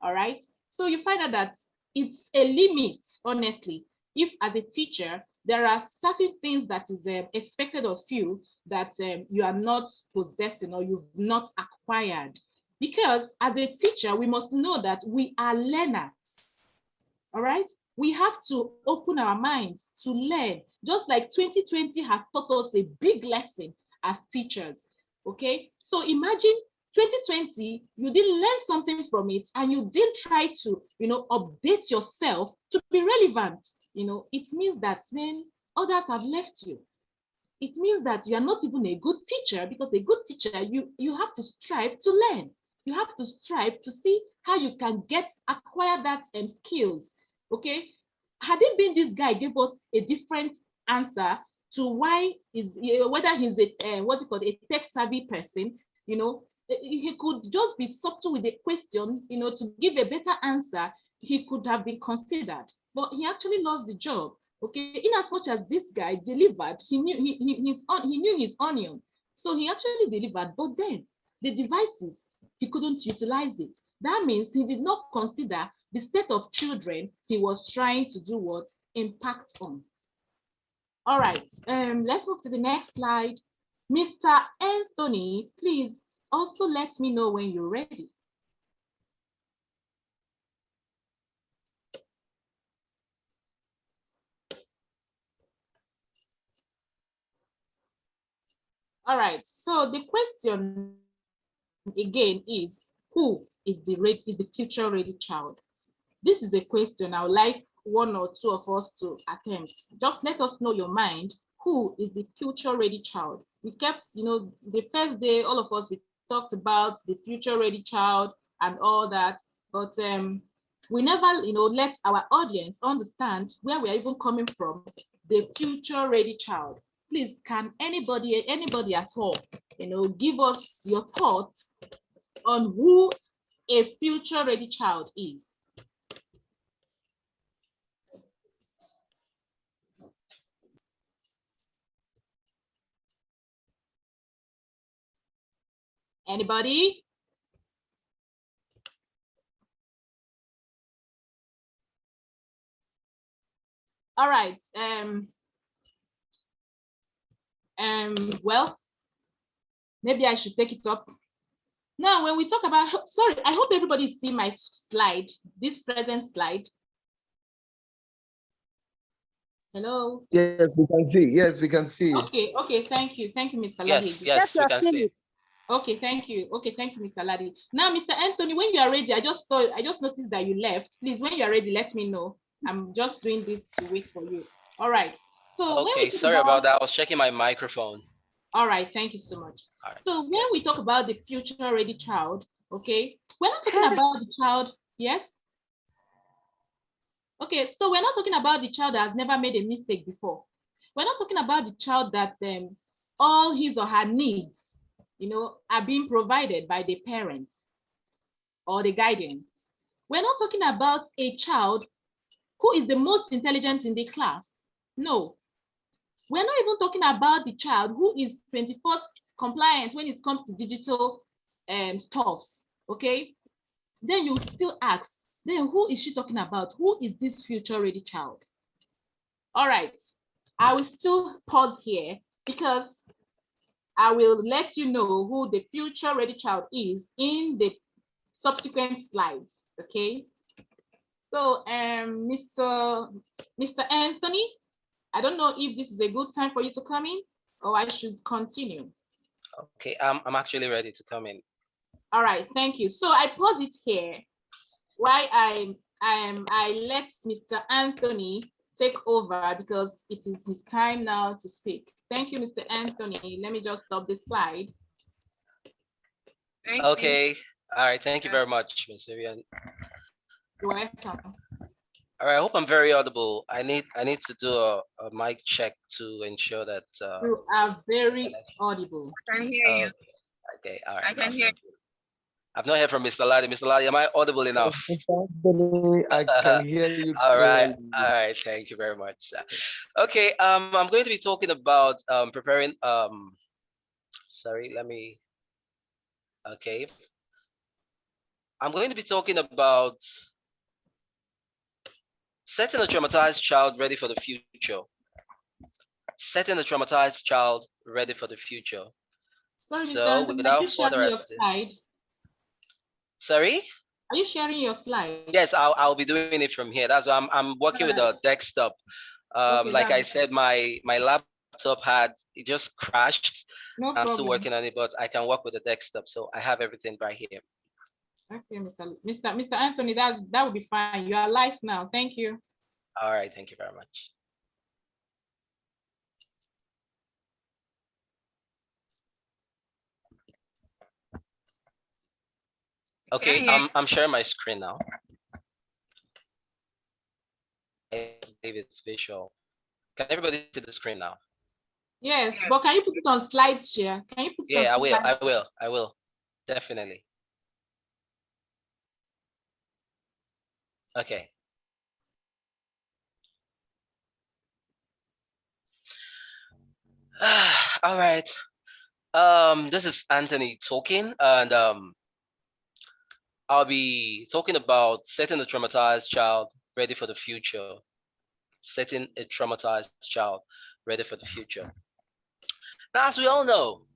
All right. So you find out that it's a limit, honestly. If as a teacher, there are certain things that is expected of you that you are not possessing or you've not acquired. Because as a teacher, we must know that we are learners. All right. We have to open our minds to learn, just like 2020 has taught us a big lesson as teachers. Okay. So imagine 2020, you didn't learn something from it and you didn't try to, update yourself to be relevant. It means that then others have left you. It means that you are not even a good teacher, because a good teacher, you have to strive to learn. You have to strive to see how you can acquire that skills. Okay. Had it been this guy gave us a different answer to why is whether he's a what's it called, a tech savvy person, he could just be subtle with the question, to give a better answer. He could have been considered, but he actually lost the job. Okay, in as much as this guy delivered, he knew his onion, so he actually delivered. But then the devices, he couldn't utilize it. That means he did not consider the set of children he was trying to do what impact on. All right, let's move to the next slide. Mr. Anthony, please also let me know when you're ready. All right, so the question again is, who is the future ready child? This is a question I would like one or two of us to attempt. Just let us know your mind. Who is the future ready child? We kept, the first day, all of us, we talked about the future ready child and all that, but we never, let our audience understand where we are even coming from, the future ready child. Please, can anybody at all, give us your thoughts on who a future ready child is? Anybody? All right. Well, maybe I should take it up. Now, when we talk about, sorry, I hope everybody see my slide, this present slide. Hello? Yes, we can see. Yes, we can see. Okay, thank you. Thank you, Mr. Yes, Ladi. yes, we can see. Okay, thank you. Okay, thank you, Mr. Ladi. Now, Mr. Anthony, when you are ready, I just noticed that you left. Please, when you are ready, let me know. I'm just doing this to wait for you. All right. So Okay, sorry about that. I was checking my microphone. All right, thank you so much. Right. So when we talk about the future ready child, okay, we're not talking about the child, yes? Okay, so we're not talking about the child that has never made a mistake before. We're not talking about the child that all his or her needs, are being provided by the parents or the guidance. We're not talking about a child who is the most intelligent in the class. No, we're not even talking about the child who is 21st compliant when it comes to digital stuffs, okay? Then you still ask, then who is she talking about? Who is this future ready child? All right, I will still pause here because I will let you know who the future ready child is in the subsequent slides, okay? So Mr. Anthony, I don't know if this is a good time for you to come in or I should continue. Okay, I'm actually ready to come in. All right, thank you. So I pause it here while I let Mr. Anthony take over because it is his time now to speak. Thank you, Mr. Anthony. Let me just stop the slide. Okay. All right. Thank you very much, Ms. Vivian. You're welcome. All right. I hope I'm very audible. I need to do a mic check to ensure that you are very audible. I can hear you. Okay. All right. I can hear you. I've not heard from Mr. Ladi. Mr. Ladi, am I audible enough? I can hear you. All right. All right. Thank you very much. Okay. I'm going to be talking about preparing. Sorry. Let me. Okay. I'm going to be talking about setting a traumatized child ready for the future. Setting a traumatized child ready for the future. Sorry, so Mr. Anthony, without are you sharing further your ado, slide? Sorry? Are you sharing your slide? Yes, I'll be doing it from here. That's why I'm working with a desktop. Okay, like I said, my laptop it just crashed. No I'm problem. still working on it, but I can work with the desktop, so I have everything right here. Okay, Mr. Anthony, that would be fine. You are live now. Thank you. All right, thank you very much. Okay, I'm sharing my screen now. I believe it's visual. Can everybody see the screen now? Yes, but can you put it on slide share? Can you put it Yeah, on I will. Definitely. Okay. All right. This is Anthony talking, and I'll be talking about setting a traumatized child ready for the future. Setting a traumatized child ready for the future. Now, as we all know,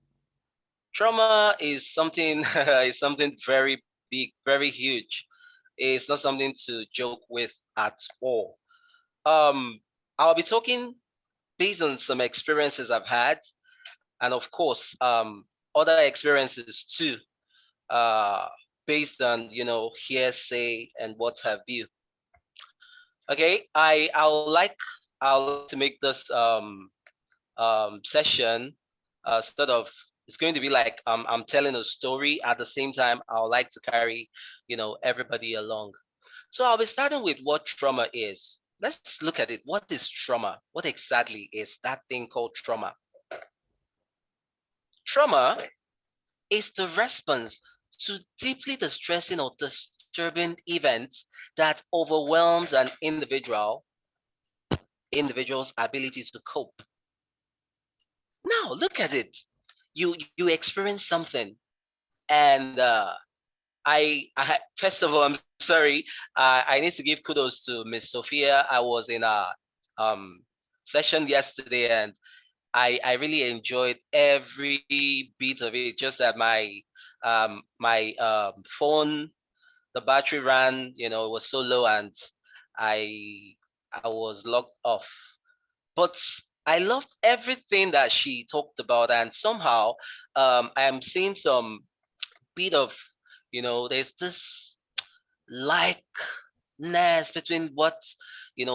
trauma is something is something very big, very huge. It's not something to joke with at all. I'll be talking based on some experiences I've had, and of course, other experiences too. based on hearsay and what have you. Okay, I would like to make this session sort of, it's going to be like I'm telling a story. At the same time, I would like to carry everybody along. So I'll be starting with what trauma is. Let's look at it. What is trauma? What exactly is that thing called trauma? Trauma is the response to deeply distressing or disturbing events that overwhelms an individual's ability to cope. Now look at it. You experience something, and first of all, I'm sorry. I need to give kudos to Miss Sophia. I was in a um session yesterday, and I really enjoyed every bit of it. Just that my phone, the battery ran, it was so low, and I I was locked off. But I loved everything that she talked about, and somehow I am seeing some bit of, there's this likeness between what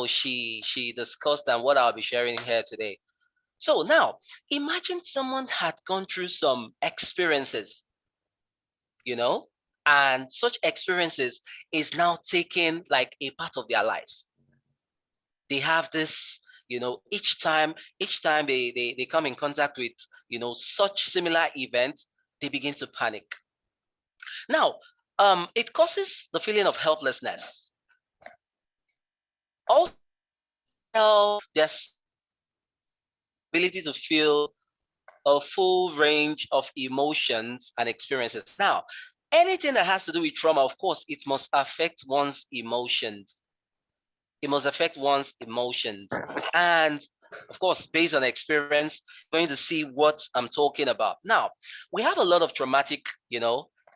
she discussed and what I'll be sharing here today. So now imagine someone had gone through some experiences, you know, and such experiences is now taking like a part of their lives. They have this, each time they come in contact with, such similar events, they begin to panic. Now, it causes the feeling of helplessness. Also, there's ability to feel a full range of emotions and experiences. Now, anything that has to do with trauma, of course, it must affect one's emotions. It must affect one's emotions. And of course, based on experience, going to see what I'm talking about. Now, we have a lot of traumatic,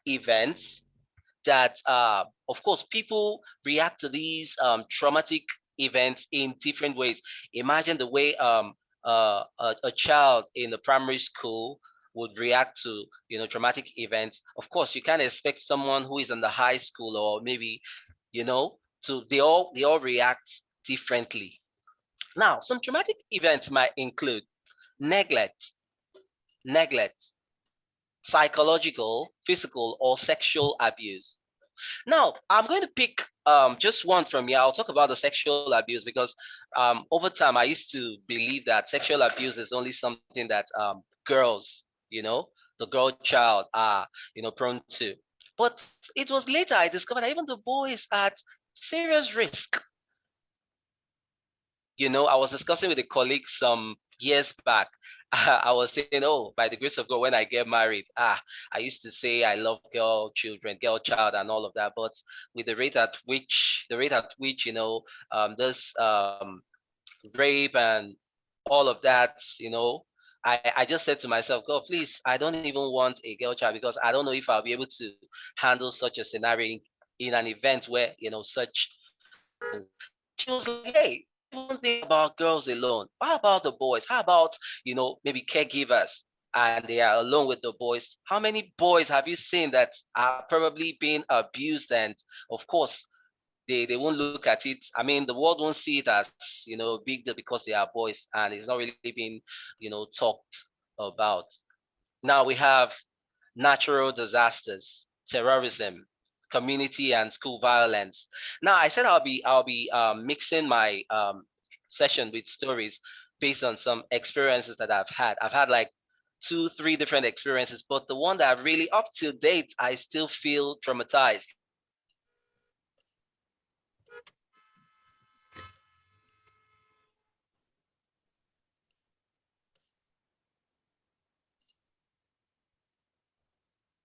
events that, of course, people react to these traumatic events in different ways. Imagine the way a child in the primary school would react to traumatic events. Of course, you can't expect someone who is in the high school, or maybe you know to they all react differently. Now, some traumatic events might include neglect, neglect, psychological, physical, or sexual abuse. Now, I'm going to pick just one from here. I'll talk about the sexual abuse because over time I used to believe that sexual abuse is only something that girls, the girl child are, prone to. But it was later I discovered that even the boys are at serious risk. I was discussing with a colleague some years back. I was saying, oh, by the grace of God, when I get married, I used to say I love girl children, girl child, and all of that. But with the rate at which, this rape and all of that, I just said to myself, God, please, I don't even want a girl child, because I don't know if I'll be able to handle such a scenario in an event where, such happens. And she was like, hey, don't even think about girls alone. How about the boys? How about, maybe caregivers? And they are alone with the boys. How many boys have you seen that are probably being abused? And of course, they won't look at it. I mean, the world won't see it as, big deal because they are boys, and it's not really being, talked about. Now we have natural disasters, terrorism, community and school violence. Now I said I'll be mixing my session with stories based on some experiences that I've had. I've had like 2, 3 different experiences, but the one that really up to date, I still feel traumatized.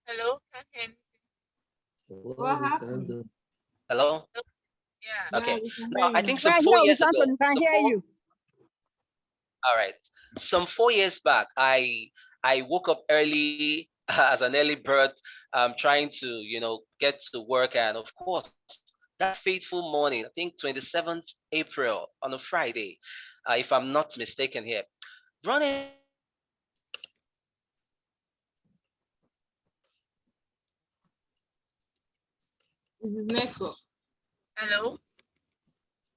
Hello, can you hear me? Hello, What Mr. happened? Anthony. Hello? Yeah. Yeah, Okay. we can Now hear I you. think We some can four hear you, years Mr. ago, Anthony. We can hear you. all right. Some 4 years back, I woke up early as an early bird, trying to get to work, and of course that fateful morning, I think 27th April on a Friday, if I'm not mistaken here, running Is his network? Hello?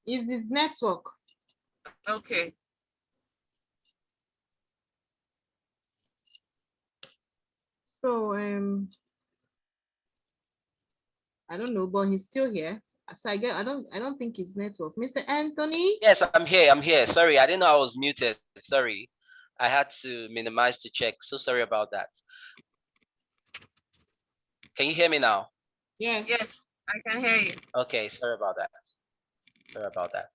Is his network? Okay. So I don't know, but he's still here. So I don't think it's network. Mr. Anthony? Yes, I'm here. I'm here. Sorry, I didn't know I was muted. Sorry. I had to minimize to check. So sorry about that. Can you hear me now? Yes. Yes, I can hear you. Okay, sorry about that. Sorry about that.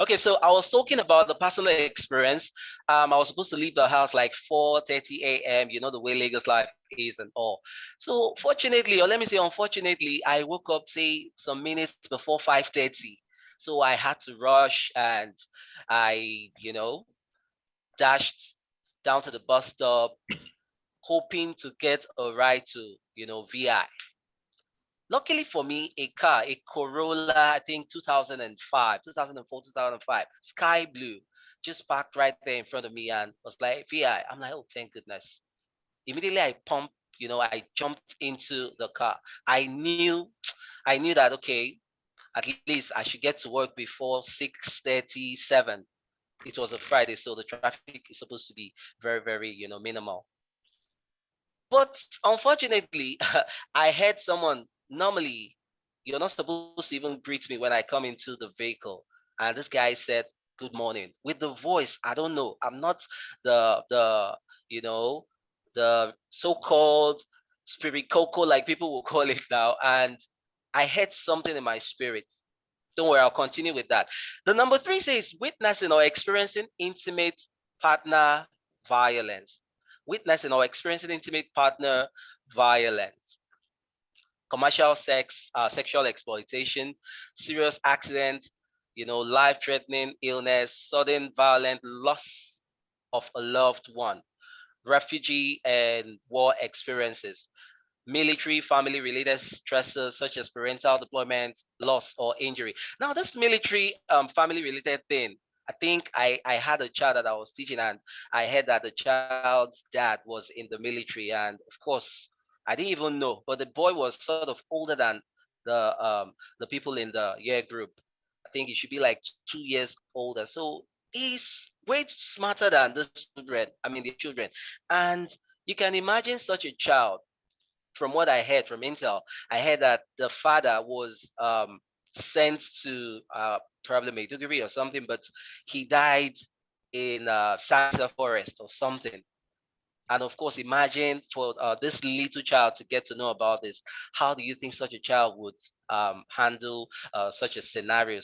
Okay, so I was talking about the personal experience. I was supposed to leave the house like 4:30 a.m. You know the way Lagos life is and all. So fortunately, or let me say unfortunately, I woke up say some minutes before 5:30. So I had to rush and I, dashed down to the bus stop, hoping to get a ride to, VI. Luckily for me, a car, a Corolla, I think 2005, 2004, 2005, sky blue, just parked right there in front of me and was like, VI. I'm like, oh, thank goodness. Immediately I pumped, I jumped into the car. I knew that, okay, at least I should get to work before 6:37. It was a Friday, so the traffic is supposed to be very, very, minimal. But unfortunately, I heard someone normally, you're not supposed to even greet me when I come into the vehicle. And this guy said, good morning. With the voice, I don't know. I'm not the you know, the so-called spirit coco, like people will call it now. And I heard something in my spirit. Don't worry, I'll continue with that. The number 3 says witnessing or experiencing intimate partner violence. Witnessing or experiencing intimate partner violence, commercial sex, sexual exploitation, serious accident, life-threatening illness, sudden violent loss of a loved one, refugee and war experiences, military family related stresses such as parental deployment, loss, or injury. Now, this military family related thing, I think I had a child that I was teaching, and I heard that the child's dad was in the military. And of course, I didn't even know, but the boy was sort of older than the people in the year group. I think he should be like 2 years older. So he's way smarter than the children. I mean, the children. And you can imagine such a child. From what I heard from Intel, I heard that the father was sent to probably Maiduguri or something, but he died in Sambisa Forest or something. And of course, imagine for this little child to get to know about this. How do you think such a child would handle such a scenario?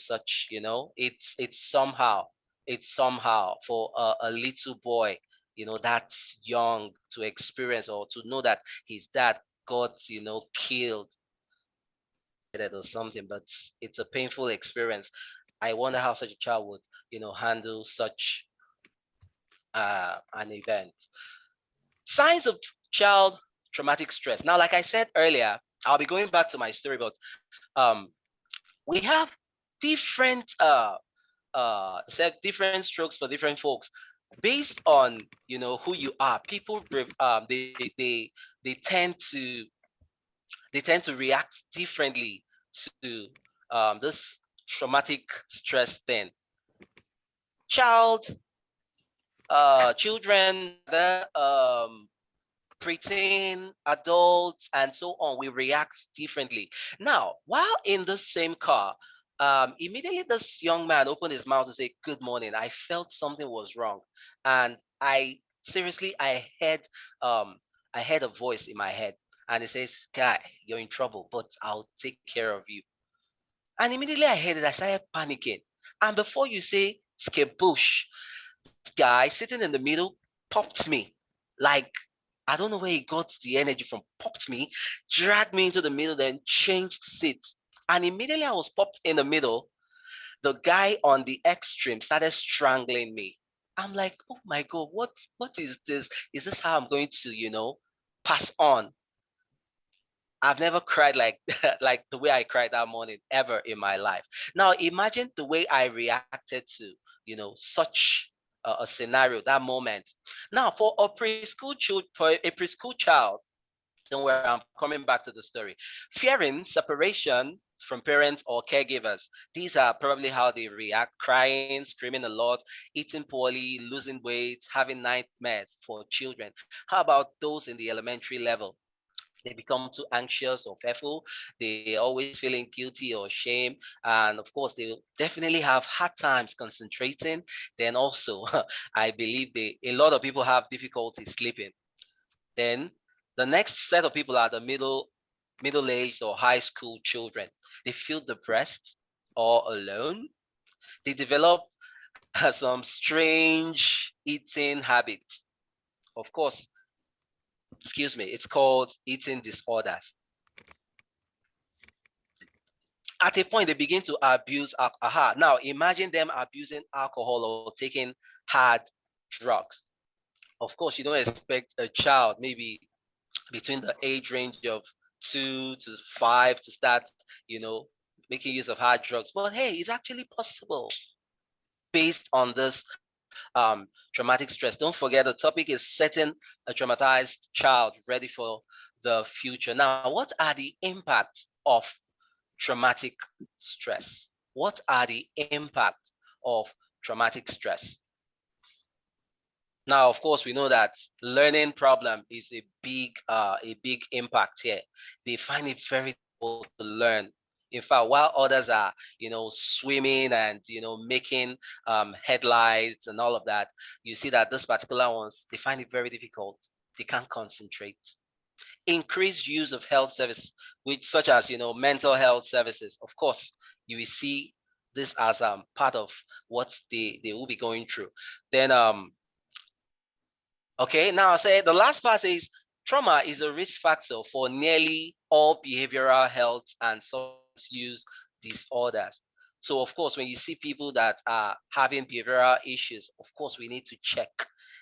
It's somehow for a little boy, that's young to experience or to know that his dad got, killed or something. But it's a painful experience. I wonder how such a child would, handle such an event. Signs of child traumatic stress. Now, like I said earlier, I'll be going back to my story, but we have different different strokes for different folks based on who you are. People they tend to react differently to this traumatic stress thing. Children rather, preteen, adults, and so on, we react differently. Now, while in the same car, immediately this young man opened his mouth to say, good morning. I felt something was wrong. And seriously, I heard a voice in my head, and it says, guy, you're in trouble, but I'll take care of you. And immediately I heard it, I started panicking. And before you say, skabush, this guy sitting in the middle popped me. Like, I don't know where he got the energy from, popped me, dragged me into the middle, then changed seats. And immediately I was popped in the middle, the guy on the extreme started strangling me. I'm like, oh my God, what is this? Is this how I'm going to, pass on? I've never cried like like the way I cried that morning ever in my life. Now imagine the way I reacted to, such a scenario, that moment. Now for a preschool child, Don't worry, I'm coming back to the story. Fearing separation from parents or caregivers. These are probably how they react: crying, screaming a lot, eating poorly, losing weight, having nightmares for children. How about those in the elementary level? They become too anxious or fearful. They always feeling guilty or shame. And of course, they will definitely have hard times concentrating. Then also, I believe a lot of people have difficulty sleeping. Then the next set of people are the middle-aged or high school children. They feel depressed or alone. They develop some strange eating habits. Of course, excuse me, it's called eating disorders. At a point, they begin to abuse alcohol. Now, imagine them abusing alcohol or taking hard drugs. Of course, you don't expect a child, maybe between the age range of 2 to 5, to start, making use of hard drugs. But hey, it's actually possible based on this traumatic stress. Don't forget, the topic is setting a traumatized child ready for the future. Now, what are the impacts of traumatic stress? What are the impacts of traumatic stress? Now, of course, we know that learning problem is a big impact here. They find it very difficult to learn. In fact, while others are, swimming and, making headlights and all of that, you see that this particular ones, they find it very difficult. They can't concentrate. Increased use of health services, which such as, mental health services. Of course, you will see this as part of what they will be going through. Then okay, now I'll say the last part is trauma is a risk factor for nearly all behavioral health and substance use disorders. So of course, when you see people that are having behavioral issues, of course, we need to check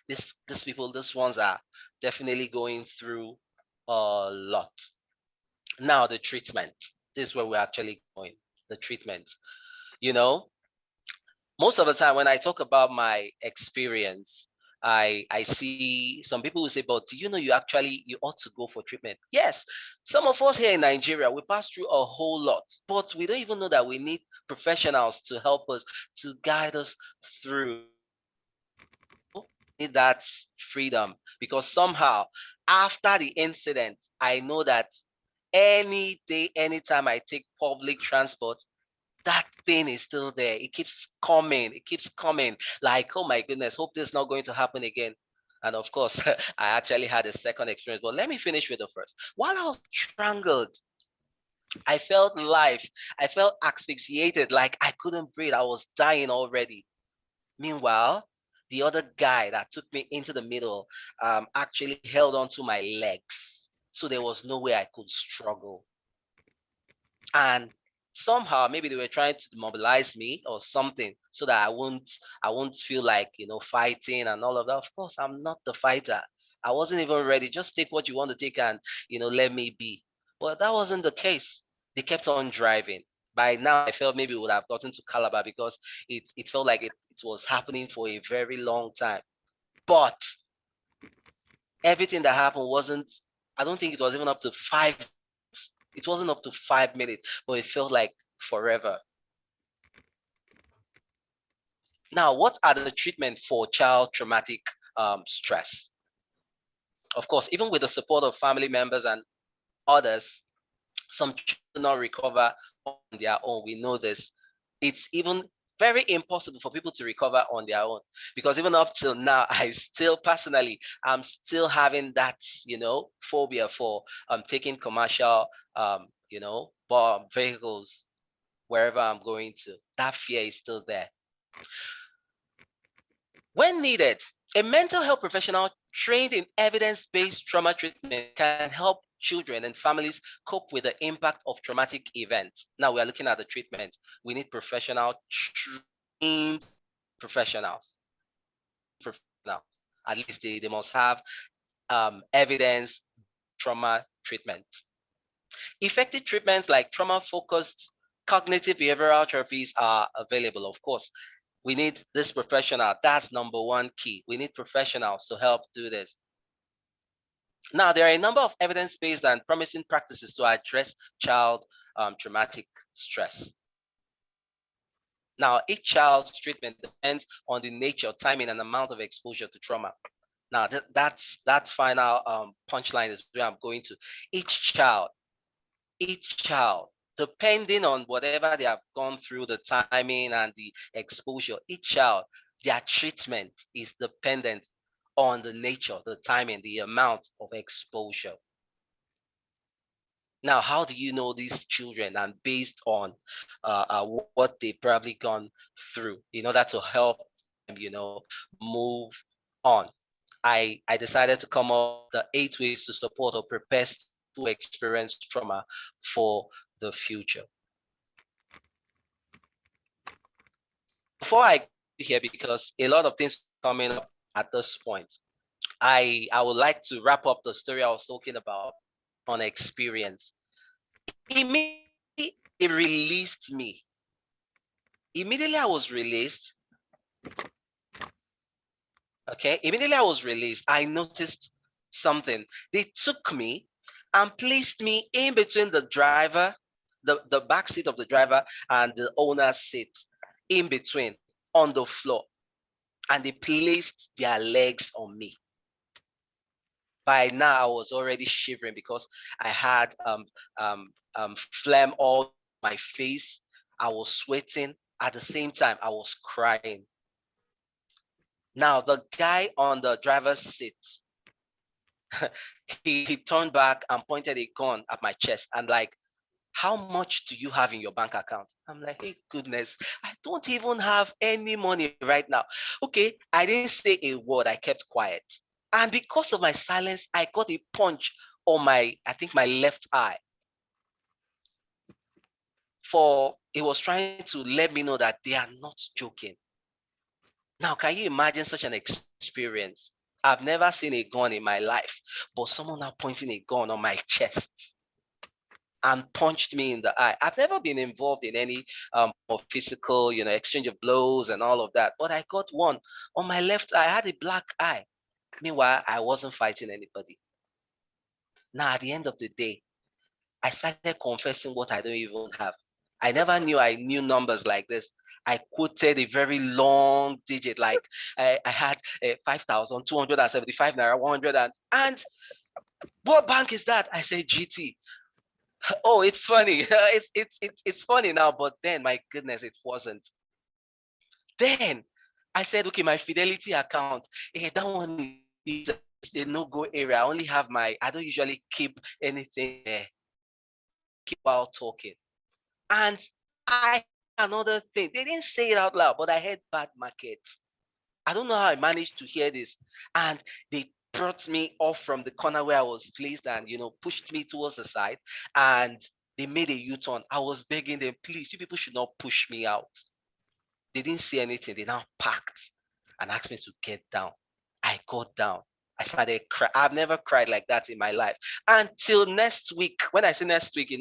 these people. These ones are definitely going through a lot. Now the treatment. This is where we're actually going. The treatment. Most of the time when I talk about my experience, I see some people will say, but do you know you ought to go for treatment? Yes, some of us here in Nigeria, we pass through a whole lot, but we don't even know that we need professionals to help us, to guide us through. Need that freedom, because somehow after the incident, I know that any day, anytime I take public transport, that thing is still there. It keeps coming. It keeps coming. Like, oh my goodness, hope this is not going to happen again. And of course, I actually had a second experience. But let me finish with the first. While I was strangled, I felt life. I felt asphyxiated, like I couldn't breathe. I was dying already. Meanwhile, the other guy that took me into the middle actually held onto my legs. So there was no way I could struggle. And somehow maybe they were trying to mobilize me or something so that I won't feel like fighting and all of that. Of course, I'm not the fighter. I wasn't even ready. Just take what you want to take and let me be. But that wasn't the case. They kept on driving. By now I felt maybe we would have gotten to Calabar, because it felt like it was happening for a very long time. But everything that happened wasn't, I don't think it was even up to 5. It wasn't up to 5 minutes, but it felt like forever. Now, what are the treatment for child traumatic stress? Of course, even with the support of family members and others, some children do not recover on their own. We know this. It's even very impossible for people to recover on their own, because even up till now, I'm still having that, phobia for taking commercial, vehicles wherever I'm going to. That fear is still there. When needed, a mental health professional trained in evidence-based trauma treatment can help children and families cope with the impact of traumatic events. Now we are looking at the treatment. We need trained professionals. At least they must have evidence trauma treatment. Effective treatments like trauma-focused cognitive behavioral therapies are available. Of course, we need this professional. That's number one key. We need professionals to help do this. Now, there are a number of evidence-based and promising practices to address child traumatic stress. Now, each child's treatment depends on the nature, timing, and amount of exposure to trauma. Now, that final punchline is where I'm going to. Each child, depending on whatever they have gone through, the timing and the exposure, each child, their treatment is dependent on the nature, the timing, the amount of exposure. Now, how do you know these children? And based on what they've probably gone through in order to help them, move on. I decided to come up with the 8 ways to support or prepare students who experience trauma for the future. Before I go here, because a lot of things are coming up at this point, I would like to wrap up the story I was talking about on experience. Immediately, it released me. Immediately I was released. Okay, immediately I was released, I noticed something. They took me and placed me in between the driver, the back seat of the driver, and the owner's seat, in between, on the floor. And they placed their legs on me. By now, I was already shivering because I had phlegm all my face. I was sweating. At the same time, I was crying. Now, the guy on the driver's seat, he turned back and pointed a gun at my chest and like, how much do you have in your bank account? I'm like, hey, goodness, I don't even have any money right now. Okay, I didn't say a word. I kept quiet. And because of my silence, I got a punch on my left eye. For it was trying to let me know that they are not joking. Now, can you imagine such an experience? I've never seen a gun in my life, but someone now pointing a gun on my chest and punched me in the eye. I've never been involved in any more physical, exchange of blows and all of that, but I got one on my left eye. I had a black eye. Meanwhile, I wasn't fighting anybody. Now, at the end of the day, I started confessing what I don't even have. I never knew I knew numbers like this. I quoted a very long digit, like I had 5,275 naira, 100, and what bank is that? I said GT. Oh, it's funny. It's funny now, but then, my goodness, it wasn't. Then I said, okay, my Fidelity account, that one is a no-go area. I only have I don't usually keep anything there. Keep while talking. And I another thing. They didn't say it out loud, but I heard bad market. I don't know how I managed to hear this. And they brought me off from the corner where I was placed and, pushed me towards the side. And they made a U-turn. I was begging them, please, you people should not push me out. They didn't say anything. They now packed and asked me to get down. I got down. I started crying. I've never cried like that in my life until next week. When I say next week,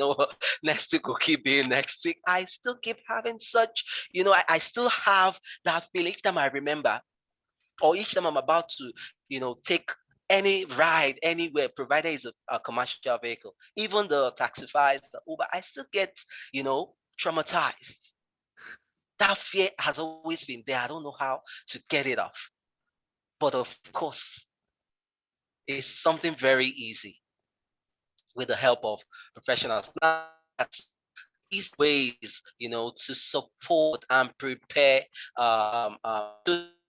next week will keep being next week. I still keep having such, I still have that feeling each time I remember, or each time I'm about to, take any ride anywhere, provided it's a commercial vehicle, even the taxifies, the Uber, I still get, traumatized. That fear has always been there. I don't know how to get it off. But of course, it's something very easy with the help of professionals. Now, these ways, to support and prepare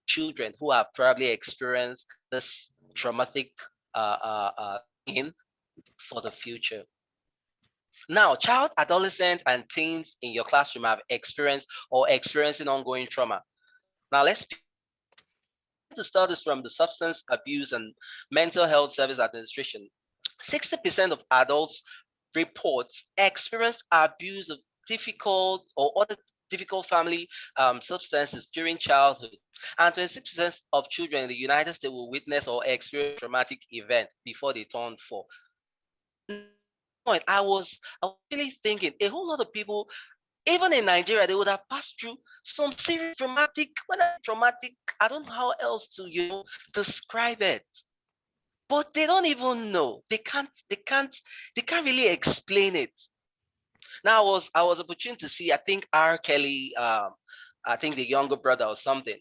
children who have probably experienced this traumatic thing for the future. Now, child, adolescent, and teens in your classroom have experienced or experiencing ongoing trauma. Now, let's to start this from the Substance Abuse and Mental Health Service Administration. 60% of adults report experience abuse of difficult or other difficult family substances during childhood, and 26% of children in the United States will witness or experience traumatic event before they turn 4. I was really thinking a whole lot of people, even in Nigeria, they would have passed through some serious traumatic. When I traumatic, I don't know how else to describe it. but they don't even know. They can't really explain it. Now I was opportune to see, I think R. Kelly, I think the younger brother or something,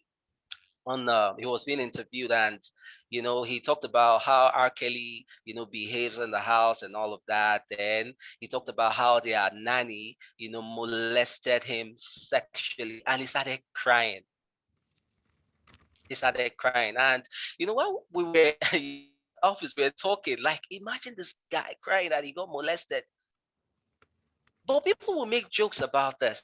on he was being interviewed, and he talked about how R. Kelly behaves in the house and all of that. Then he talked about how their nanny molested him sexually, and he started crying. And while we were office, we were talking, like, imagine this guy crying that he got molested. But people will make jokes about this,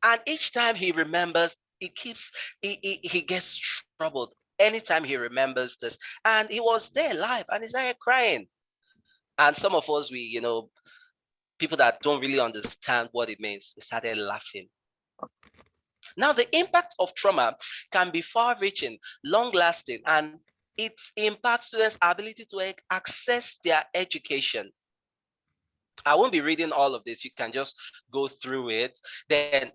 and each time he remembers, he gets troubled anytime he remembers this. And he was there live, and he started crying. And some of us, people that don't really understand what it means, we started laughing. Now, the impact of trauma can be far-reaching, long-lasting, and it impacts students' ability to access their education. I won't be reading all of this. You can just go through it. Then,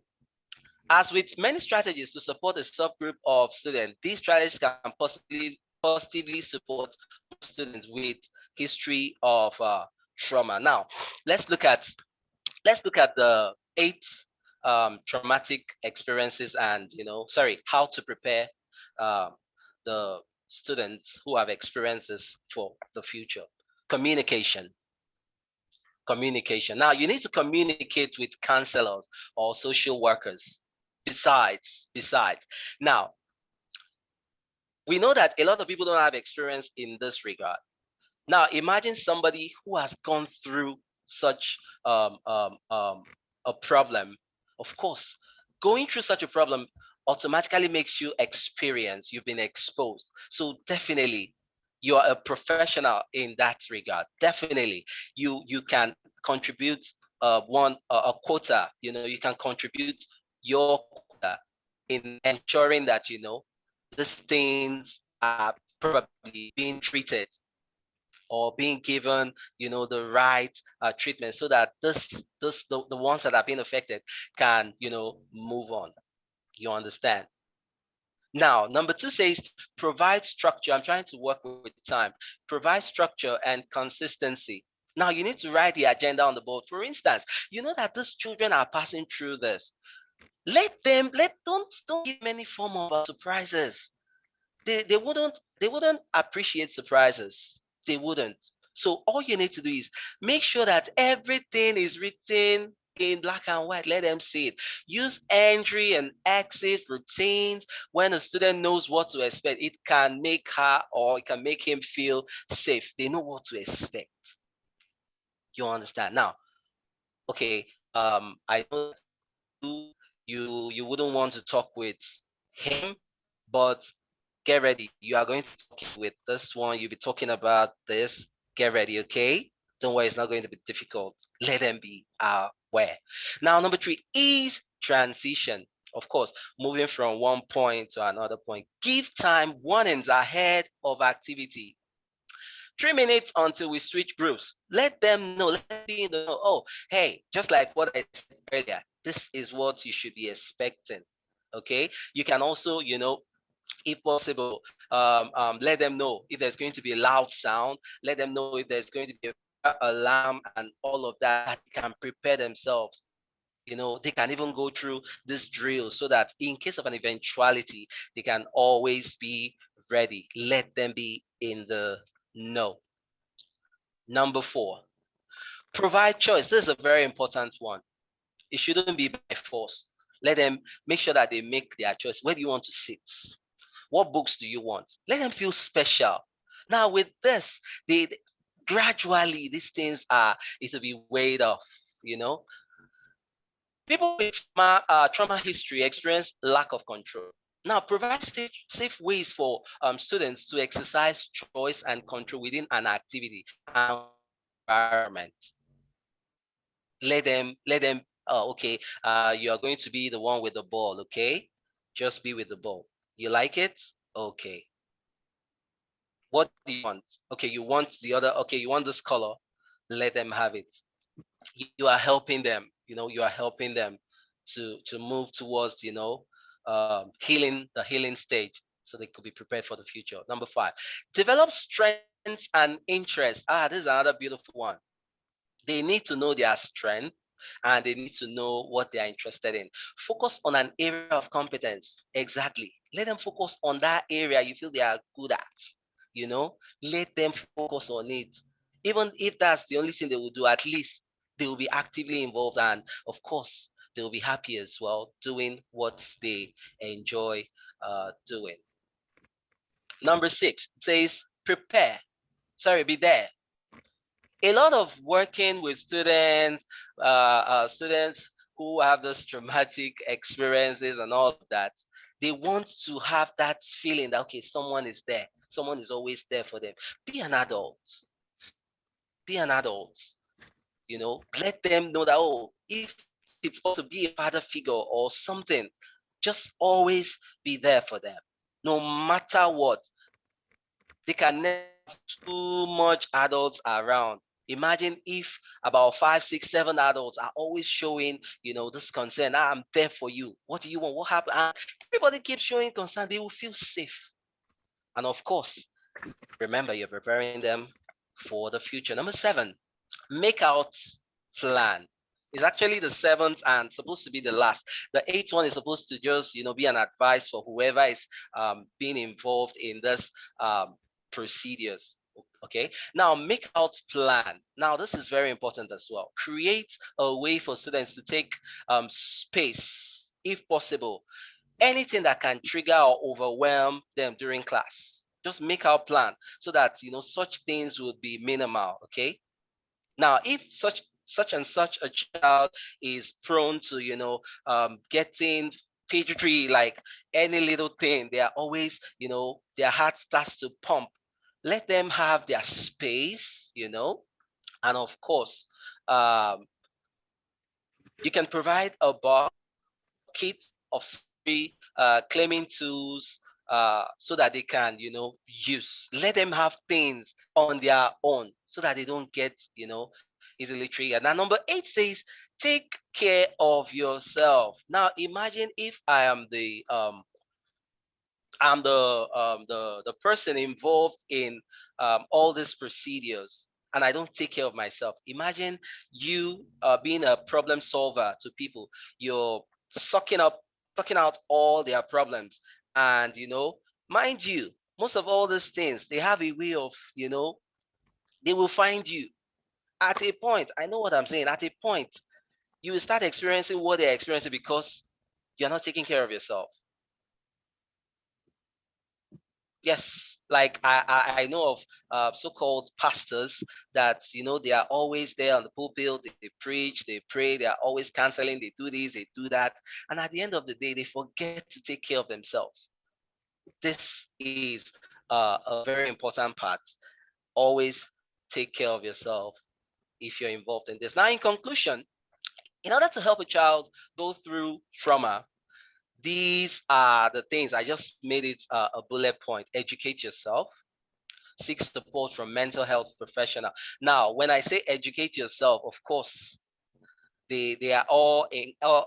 as with many strategies to support a subgroup of students, these strategies can positively support students with history of trauma. Now, let's look at the 8 traumatic experiences, and how to prepare the students who have experiences for the future. Communication. Now, you need to communicate with counselors or social workers. Besides, now, we know that a lot of people don't have experience in this regard. Now, imagine somebody who has gone through such a problem. Of course, going through such a problem automatically makes you experience. You've been exposed. So definitely, you are a professional in that regard. Definitely, you can contribute a quota. You can contribute your quota in ensuring that these things are probably being treated or being given the right treatment, so that the ones that are being affected can move on. You understand? Now, number 2 says provide structure. I'm trying to work with time. Provide structure and consistency. Now, you need to write the agenda on the board. For instance, you know that these children are passing through this. Don't give them any form of surprises. They wouldn't appreciate surprises. They wouldn't. So all you need to do is make sure that everything is written in black and white. Let them see it. Use entry and exit routines. When a student knows what to expect, it can make her or it can make him feel safe. They know what to expect. You understand? Now, okay, I know you wouldn't want to talk with him, but get ready. You are going to talk with this one. You'll be talking about this. Get ready, okay? Don't worry, it's not going to be difficult. Let them be aware. Now, number 3, ease transition. Of course, moving from one point to another point. Give time warnings ahead of activity. 3 minutes until we switch groups. Let them know. Let them be in the know. Oh, hey, just like what I said earlier, this is what you should be expecting. Okay. You can also, if possible, let them know if there's going to be a loud sound. Let them know if there's going to be a fire alarm and all of that. They can prepare themselves. They can even go through this drill so that in case of an eventuality, they can always be ready. Let them be in the know. Number 4, provide choice. This is a very important one. It shouldn't be by force. Let them make sure that they make their choice. Where do you want to sit? What books do you want? Let them feel special. Now, with this, they gradually these things it will be weighed off. People with trauma history experience lack of control. Now, provide safe ways for students to exercise choice and control within an activity and environment. Let them. Okay, you are going to be the one with the ball. Okay, just be with the ball. You like it? Okay. What do you want? Okay, you want the other. Okay, you want this color. Let them have it. You are helping them. You are helping them to move towards the healing stage. so they could be prepared for the future. Number 5, develop strengths and interests. This is another beautiful one. They need to know their strength and they need to know what they are interested in. Focus on an area of competence. Exactly. Let them focus on that area you feel they are good at. Let them focus on it. Even if that's the only thing they will do, at least they will be actively involved. And of course, they will be happy as well doing what they enjoy doing. Number 6 says prepare. Sorry, be there. A lot of working with students who have those traumatic experiences and all of that, they want to have that feeling that, okay, someone is there. Someone is always there for them. Be an adult. Be an adult. Let them know that, oh, if it's possible to be a father figure or something, just always be there for them. No matter what. They can never have too much adults around. Imagine if about 5, 6, 7 adults are always showing, this concern. I'm there for you. What do you want? What happened? And everybody keeps showing concern. They will feel safe. And of course, remember, you're preparing them for the future. Number 7, make out plan. It's actually the 7th and supposed to be the last. The 8th one is supposed to just, be an advice for whoever is being involved in this procedures. Okay, now make out plan. Now this is very important as well. Create a way for students to take space if possible. Anything that can trigger or overwhelm them during class, just make out plan so that such things would be minimal. Okay, now if such and such a child is prone to getting pituitary, like any little thing, they are always their heart starts to pump. Let them have their space, and of course, you can provide a box or kit of sundry claiming tools so that they can, use. Let them have things on their own so that they don't get, easily triggered. Now, number 8 says, take care of yourself. Now, imagine if I'm the person involved in all these procedures and I don't take care of myself. Imagine you being a problem solver to people. You're sucking out all their problems. And, mind you, most of all these things, they have a way of, they will find you. At a point, I know what I'm saying, at a point, you will start experiencing what they're experiencing because you're not taking care of yourself. Yes, like I know of so-called pastors that they are always there on the pulpit. They preach, they pray, they are always canceling. They do this, they do that, and at the end of the day, they forget to take care of themselves. This is a very important part. Always take care of yourself if you're involved in this. Now, in conclusion, in order to help a child go through trauma, these are the things. I just made it a bullet point. Educate yourself. Seek support from mental health professional. Now, when I say educate yourself, of course, they are all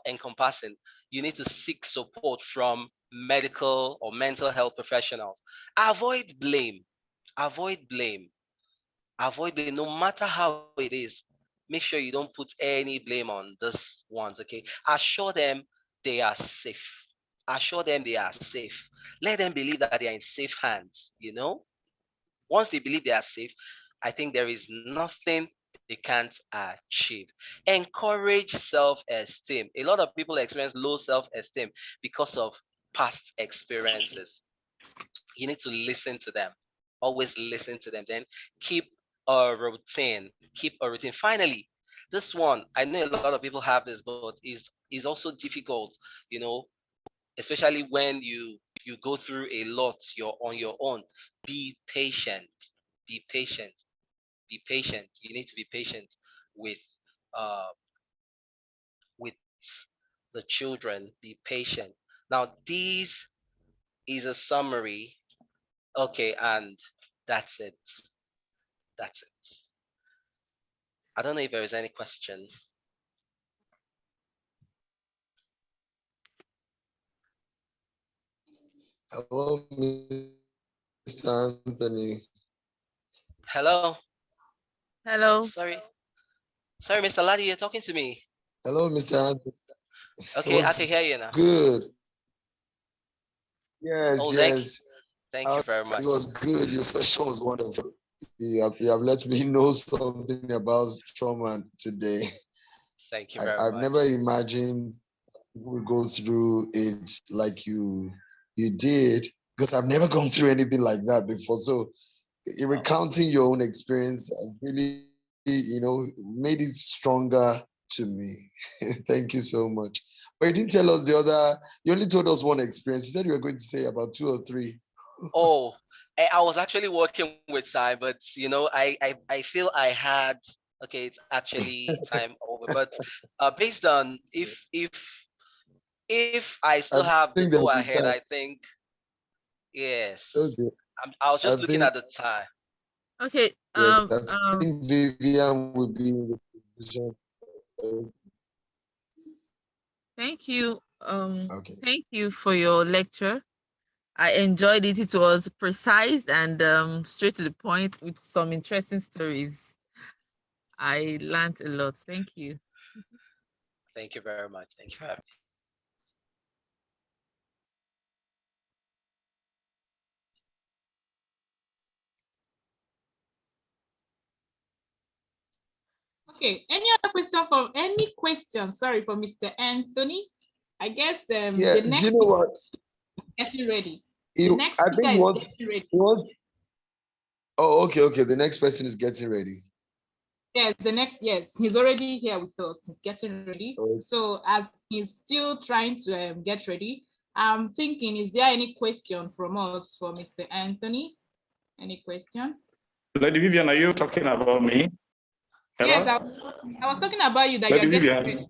encompassing. You need to seek support from medical or mental health professionals. Avoid blame. Avoid blame. Avoid blame, no matter how it is. Make sure you don't put any blame on these ones. Okay, assure them they are safe. Assure them they are safe. Let them believe that they are in safe hands. Once they believe they are safe, I think there is nothing they can't achieve. Encourage self-esteem. A lot of people experience low self-esteem because of past experiences. You need to listen to them. Always listen to them. Then keep a routine. Keep a routine. Finally, this one, I know a lot of people have this, but is also difficult, you know, especially when you go through a lot, you're on your own. Be patient. Be patient. Be patient. You need to be patient with uh with the children. Be patient. Now, this is a summary. Okay, and that's it. That's it. I don't know if there is any question. Hello, Mr. Anthony. Hello. Hello. Sorry, Mr. Laddie, you're talking to me. Hello, Mr. Anthony. Okay, I can hear you now. Good. Yes, Oh, yes. thank you very It much. was good. Your session was wonderful. You have let me know something about trauma today. Thank you very I've much. never imagined people would go through it like you did, because I've never gone through anything like that before. So recounting your own experience has really, made it stronger to me. Thank you so much. But you didn't tell us you only told us one experience. You said you were going to say about 2 or 3. Oh, I was actually working with time, but I feel I had. Okay, it's actually time over. But based on if I still I have the think there'll go be ahead, time. I think yes. Okay. I was I just looking think, at the time. Okay. yes, I think Vivian will be in the position. Thank you. Okay. Thank you for your lecture. I enjoyed it. It was precise and straight to the point with some interesting stories. I learned a lot. Thank you. Thank you very much. Thank you for having me. Okay, any question, sorry, for Mr. Anthony? I guess Yeah, the do you next know what? getting ready. I The next think speaker he is wants, getting ready. oh, okay. The next person is getting ready. Yes, he's already here with us. He's getting ready. Oh. So as he's still trying to get ready, I'm thinking, is there any question from us for Mr. Anthony? Any question? Lady Vivian, are you talking about me? Hello? Yes, I was talking about you, that Lady you're getting Vivian. ready.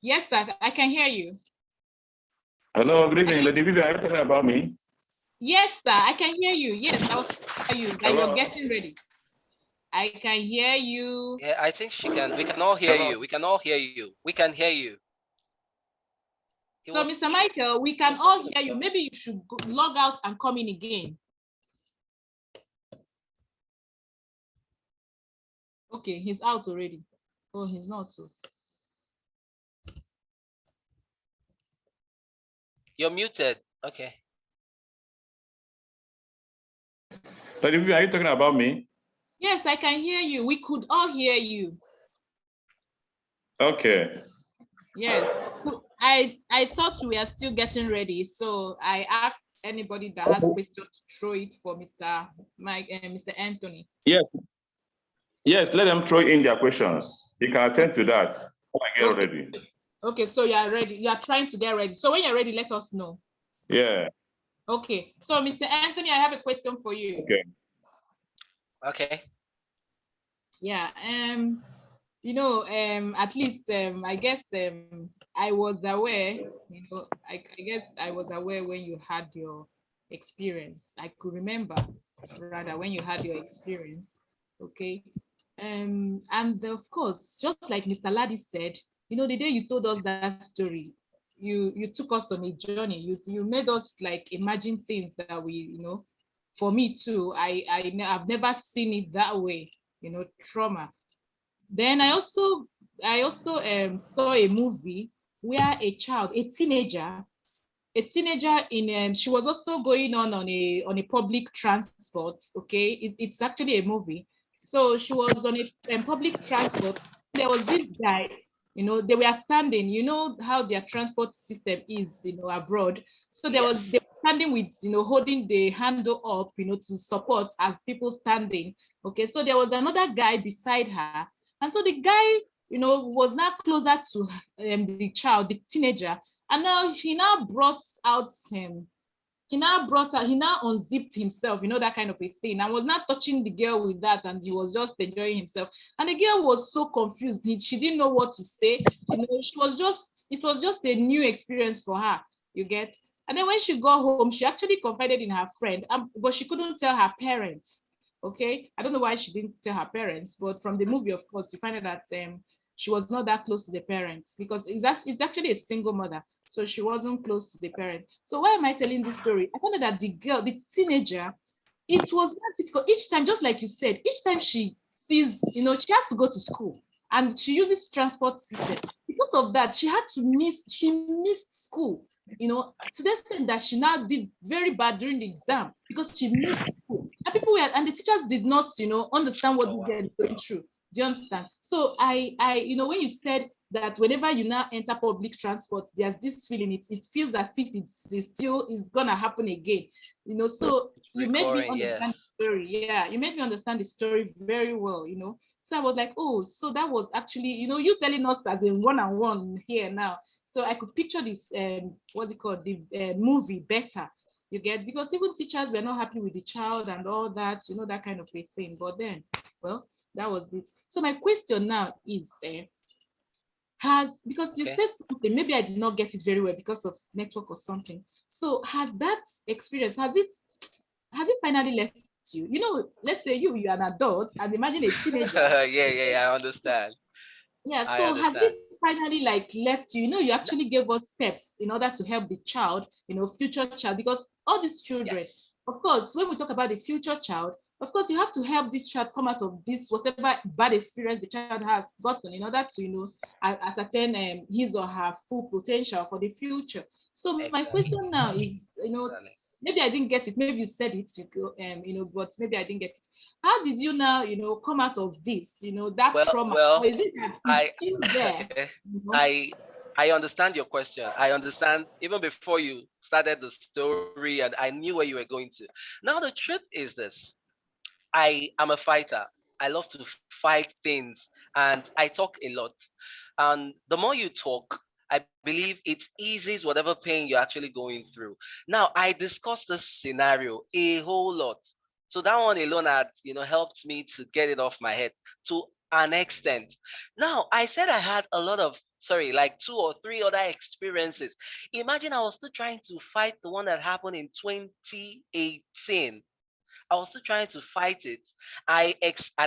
Yes, sir, I can hear you. Hello, good evening. Lady Vivian, are you talking about me? Yes, sir, I can hear you. Yes, I was talking about you, that Hello? you're getting ready. I can hear you. Yeah, I think she can. We can all hear you. We can all hear you. We can hear you. So, Mr. Michael, we can all hear you. Maybe you should log out and come in again. Okay, he's out already. Oh, he's not too. You're muted. Okay. Lady Vivian, are you talking about me? Yes, I can hear you. We could all hear you. Okay. Yes, I thought we are still getting ready, so I asked anybody that has questions to throw it for Mr. Mike and Mr. Anthony. Yes, let them throw in their questions. You can attend to that when I get ready. Okay, so you are ready. You are trying to get ready. So when you're ready, let us know. Yeah. Okay, so Mr. Anthony, I have a question for you. Okay. Yeah, at least I guess I was aware, I guess I was aware when you had your experience. I could remember rather when you had your experience. Okay. And of course, just like Mr. Laddie said, the day you told us that story, you took us on a journey. You made us like imagine things that for me too, I've never seen it that way, trauma. Then I also saw a movie where a teenager in she was also going on a public transport. Okay, it's actually a movie. So she was on a public transport. There was this guy. They were standing. You know how their transport system is, abroad. So they were standing with, holding the handle up, to support as people standing. Okay, so there was another guy beside her, and so the guy, was now closer to the child, the teenager, and now he now brought out he now unzipped himself, that kind of a thing, and was not touching the girl with that, and he was just enjoying himself. And the girl was so confused. She didn't know what to say. It was just a new experience for her, you get. And then when she got home, she actually confided in her friend, but she couldn't tell her parents. Okay, I don't know why she didn't tell her parents, but from the movie, of course, you find out that she was not that close to the parents because it's actually a single mother. So she wasn't close to the parent. So why am I telling this story? I found out that the teenager, it was not difficult each time, just like you said, each time she sees, she has to go to school and she uses transport system. Because of that, she missed school, to the extent that she now did very bad during the exam because she missed school. And and the teachers did not, understand what Oh, this wow. girl is going through. Do you understand? So when you said that whenever you now enter public transport, there's this feeling, it feels as if it's still is gonna happen again. So you made me Recurring, understand yes. the story. Yeah, you made me understand the story very well. So I was like, oh, so that was actually, you telling us as a one-on-one here now. So I could picture this, what's it called, the movie better. You get, because even teachers were not happy with the child and all that, that kind of a thing. But then, well, that was it. So my question now is, because you Okay. said something, maybe I did not get it very well because of network or something. So has that experience, has it finally left you? Let's say you're an adult and imagine a teenager. Yeah, yeah, yeah, I understand. Yeah, I so has understand. it finally like left you? You No, actually gave us steps in order to help the child, future child, because all these children, yes. of course, when we talk about the future child, of course, you have to help this child come out of this whatever bad experience the child has gotten in order to, ascertain his or her full potential for the future. So my Exactly. question now is, Exactly. maybe I didn't get it. Maybe you said it, but maybe I didn't get it. How did you now, come out of this, that Well, trauma? Or well, is it that it's I still there? You know? I I understand your question. I understand even before you started the story, and I knew where you were going to. Now the truth is this. I am a fighter. I love to fight things and I talk a lot. And the more you talk, I believe it eases whatever pain you're actually going through. Now, I discussed this scenario a whole lot. So that one alone had, helped me to get it off my head to an extent. Now, I said I had a lot of, sorry, like 2 or 3 other experiences. Imagine I was still trying to fight the one that happened in 2018. I was still trying to fight it. I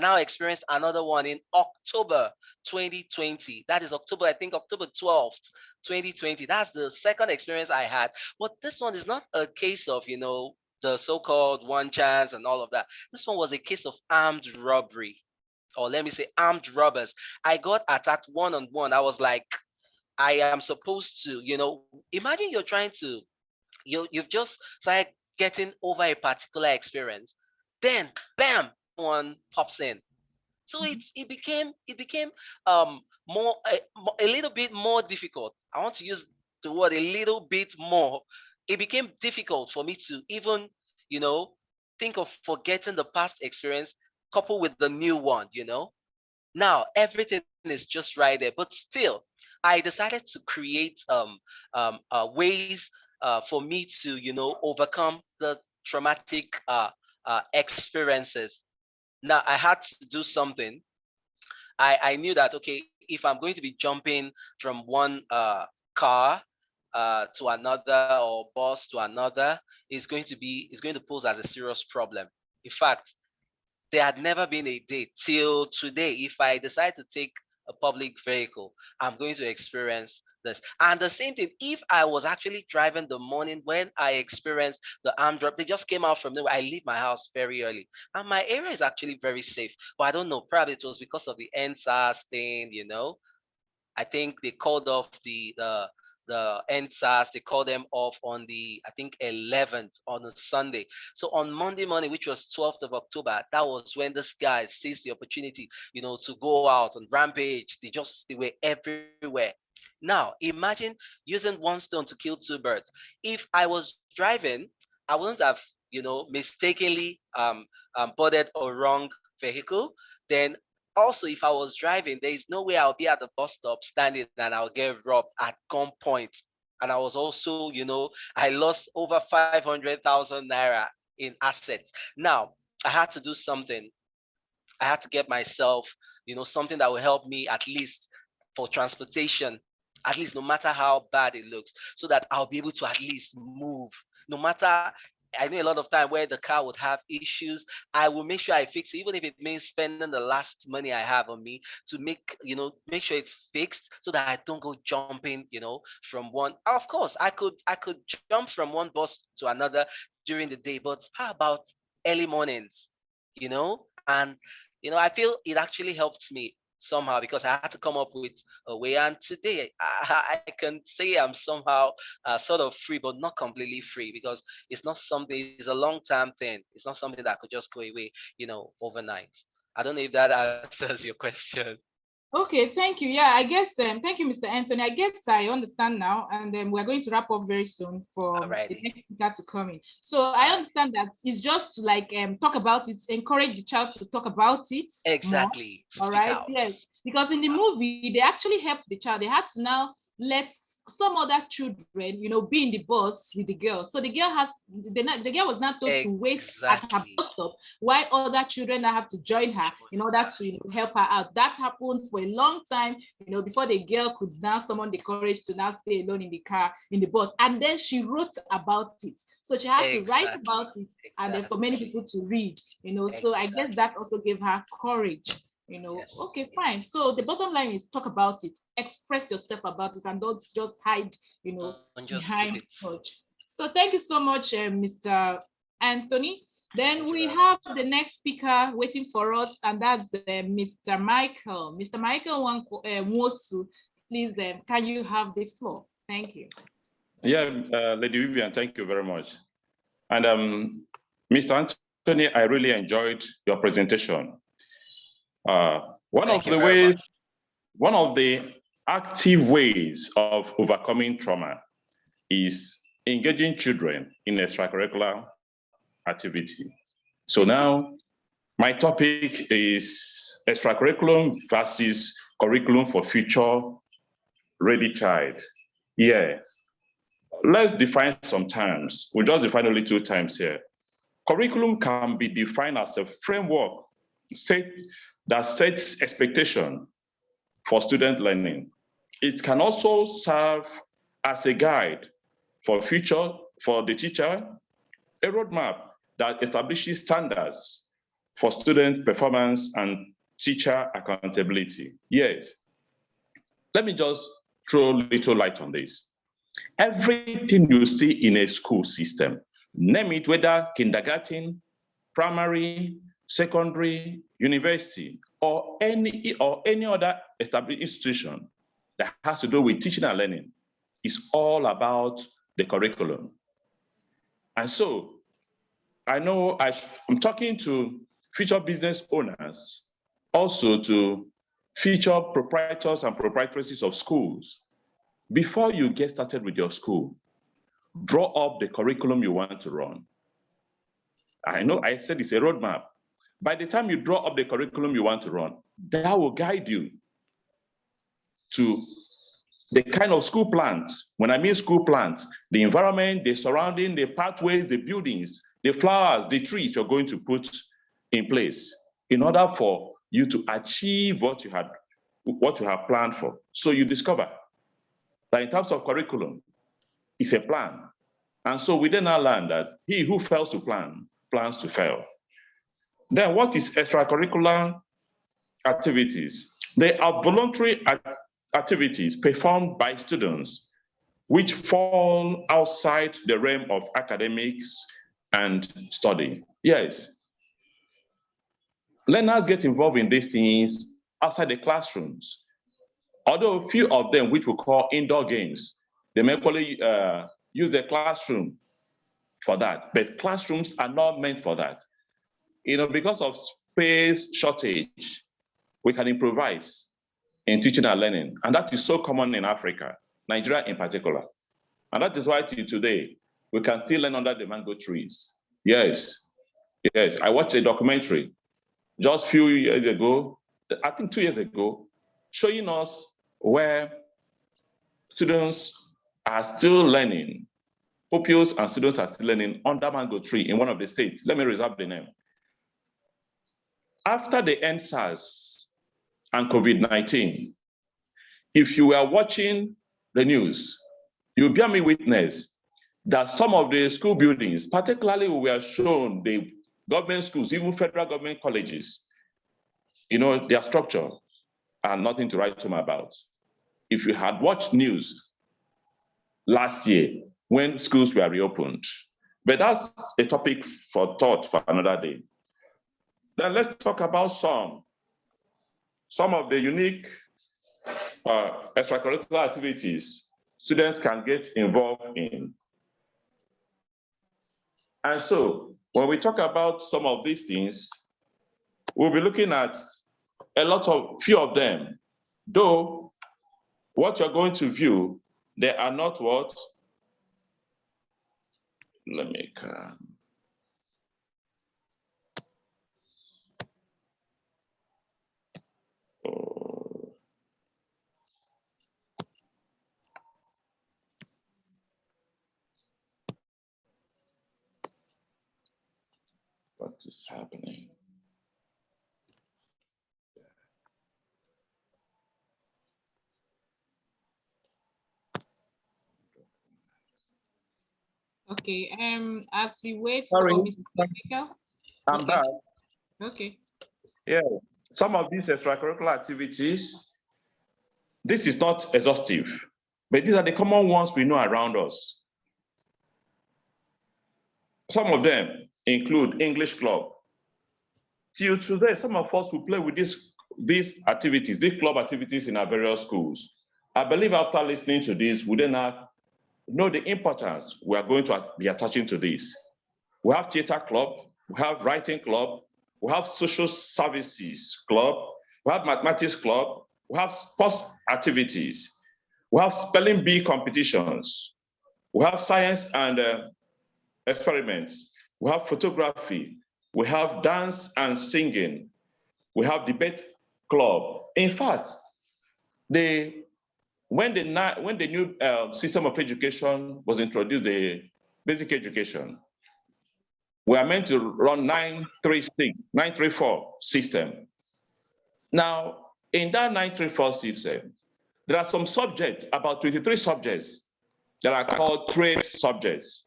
now experienced another one in October 2020. That is October, I think October 12th, 2020. That's the second experience I had. But this one is not a case of, the so-called one chance and all of that. This one was a case of armed robbery. Or let me say armed robbers. I got attacked one-on-one. I was like, I am supposed to, imagine you're trying to you've just started getting over a particular experience, then bam, one pops in. So it became more a little bit more difficult. I want to use the word a little bit more. It became difficult for me to even think of forgetting the past experience coupled with the new one. Now everything is just right there, but still I decided to create ways for me to overcome the traumatic experiences. Now I had to do something. I knew that, okay, if I'm going to be jumping from one car to another, or bus to another, it's going to pose as a serious problem. In fact, there had never been a day till today. If I decide to take a public vehicle, I'm going to experience this. And the same thing, if I was actually driving the morning when I experienced the armed drop, they just came out from nowhere. I leave my house very early. And my area is actually very safe. But I don't know, probably it was because of the NSAS thing. I think they called off the NSAS. They called them off on the, I think, 11th on a Sunday. So on Monday morning, which was 12th of October, that was when this guy seized the opportunity, to go out on rampage. They were everywhere. Now imagine using one stone to kill two birds. If I was driving, I wouldn't have, mistakenly boarded a wrong vehicle. Then also, if I was driving, there is no way I'll be at the bus stop standing and I'll get robbed at gunpoint. And I was also, I lost over 500,000 naira in assets. Now, I had to do something. I had to get myself, something that will help me at least for transportation, at least no matter how bad it looks, so that I'll be able to at least move, no matter I know a lot of time where the car would have issues. I will make sure I fix it, even if it means spending the last money I have on me to make sure it's fixed so that I don't go jumping, from one. Of course, I could jump from one bus to another during the day, but how about early mornings? And I feel it actually helped me somehow because I had to come up with a way. And today I can say I'm somehow sort of free, but not completely free because it's not something, it's a long-term thing. It's not something that could just go away, overnight. I don't know if that answers your question. Okay, thank you. Yeah, I guess thank you, Mr. Anthony. I guess I understand now, and then we're going to wrap up very soon for the Alrighty. next speaker to come in. So I understand that it's just to like talk about it, encourage the child to talk about it more. Exactly. All Speak right, out. yes, because in the movie they actually helped the child. They had to now let some other children, be in the bus with the girl. So the girl was not told to wait at her Exactly. bus stop while other children now have to join her in order to help her out. That happened for a long time, before the girl could now summon the courage to now stay alone in the car, in the bus. And then she wrote about it. So she had to write about it and then for many people to read, So I guess that also gave her courage. Yes. Okay, fine. So the bottom line is talk about it, express yourself about it, and don't just hide, Don't just keep behind it. such. So thank you so much, Mr. Anthony. Then Thank you we very have the next speaker waiting for us, and that's Mr. Michael. Mr. Michael Nwosu, please, can you have the floor? Thank you. Yeah, Lady Vivian, thank you very much. And Mr. Anthony, I really enjoyed your presentation. One Thank of you the very ways, much. one of the active ways of overcoming trauma is engaging children in extracurricular activity. So now my topic is extracurriculum versus curriculum for future ready child. Yes. Let's define some terms. We'll just define only 2 times here. Curriculum can be defined as a framework that sets expectation for student learning. It can also serve as a guide for the teacher, a roadmap that establishes standards for student performance and teacher accountability. Yes. Let me just throw a little light on this. Everything you see in a school system, name it whether kindergarten, primary, secondary, university, or any other established institution that has to do with teaching and learning, is all about the curriculum. And so I know I'm talking to future business owners, also to future proprietors and proprietaresses of schools. Before you get started with your school, draw up the curriculum you want to run. I know I said it's a roadmap. By the time you draw up the curriculum you want to run, that will guide you to the kind of school plans. When I mean school plans, the environment, the surrounding, the pathways, the buildings, the flowers, the trees you're going to put in place in order for you to achieve what you have planned for. So you discover that in terms of curriculum, it's a plan. And so we then now learn that he who fails to plan, plans to fail. Then what is extracurricular activities? They are voluntary activities performed by students which fall outside the realm of academics and study. Yes. Learners get involved in these things outside the classrooms. Although a few of them, which we call indoor games, they may probably use the classroom for that, but classrooms are not meant for that. Because of space shortage, we can improvise in teaching and learning, and that is so common in Africa, Nigeria in particular. And that is why till today, we can still learn under the mango trees. Yes, yes. I watched a documentary just a few years ago, I think 2 years ago, showing us where students are still learning, pupils and students are still learning under mango tree in one of the states. Let me reserve the name. After the end SARS and COVID-19, if you were watching the news, you bear me witness that some of the school buildings, particularly we were shown the government schools, even federal government colleges, their structure are nothing to write home about. If you had watched news last year when schools were reopened, but that's a topic for thought for another day. Then let's talk about some of the unique extracurricular activities students can get involved in. And so when we talk about some of these things, we'll be looking at few of them, though what you're going to view, they are not what? Let me come. What is happening? Okay. As we wait Sorry, for Mr. Michael. I'm Okay. back. Okay. Yeah, some of these extracurricular activities, this is not exhaustive, but these are the common ones we know around us. Some of them include English club. Till today, some of us will play with these activities, these club activities in our various schools. I believe after listening to this, we then know the importance we are going to be attaching to this. We have theater club, we have writing club, we have social services club, we have mathematics club, we have sports activities, we have spelling bee competitions, we have science and experiments, we have photography, we have dance and singing, we have debate club. In fact, when the new system of education was introduced, the basic education, we are meant to run 934 system. Now, in that 934 system, there are some subjects, about 23 subjects, that are called trade subjects,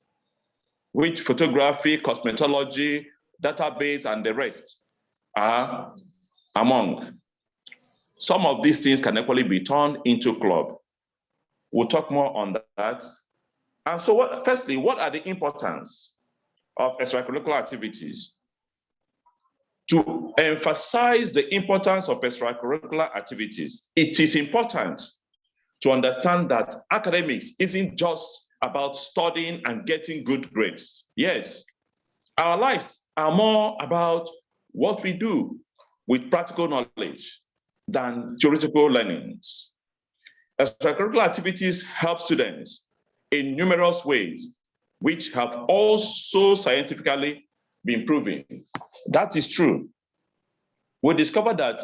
which photography, cosmetology, database, and the rest are among. Some of these things can equally be turned into club. We'll talk more on that. And so, firstly, what are the importance of extracurricular activities? To emphasize the importance of extracurricular activities, it is important to understand that academics isn't just about studying and getting good grades. Yes, our lives are more about what we do with practical knowledge than theoretical learnings. Extracurricular activities help students in numerous ways, which have also scientifically been proven. That is true. We discovered that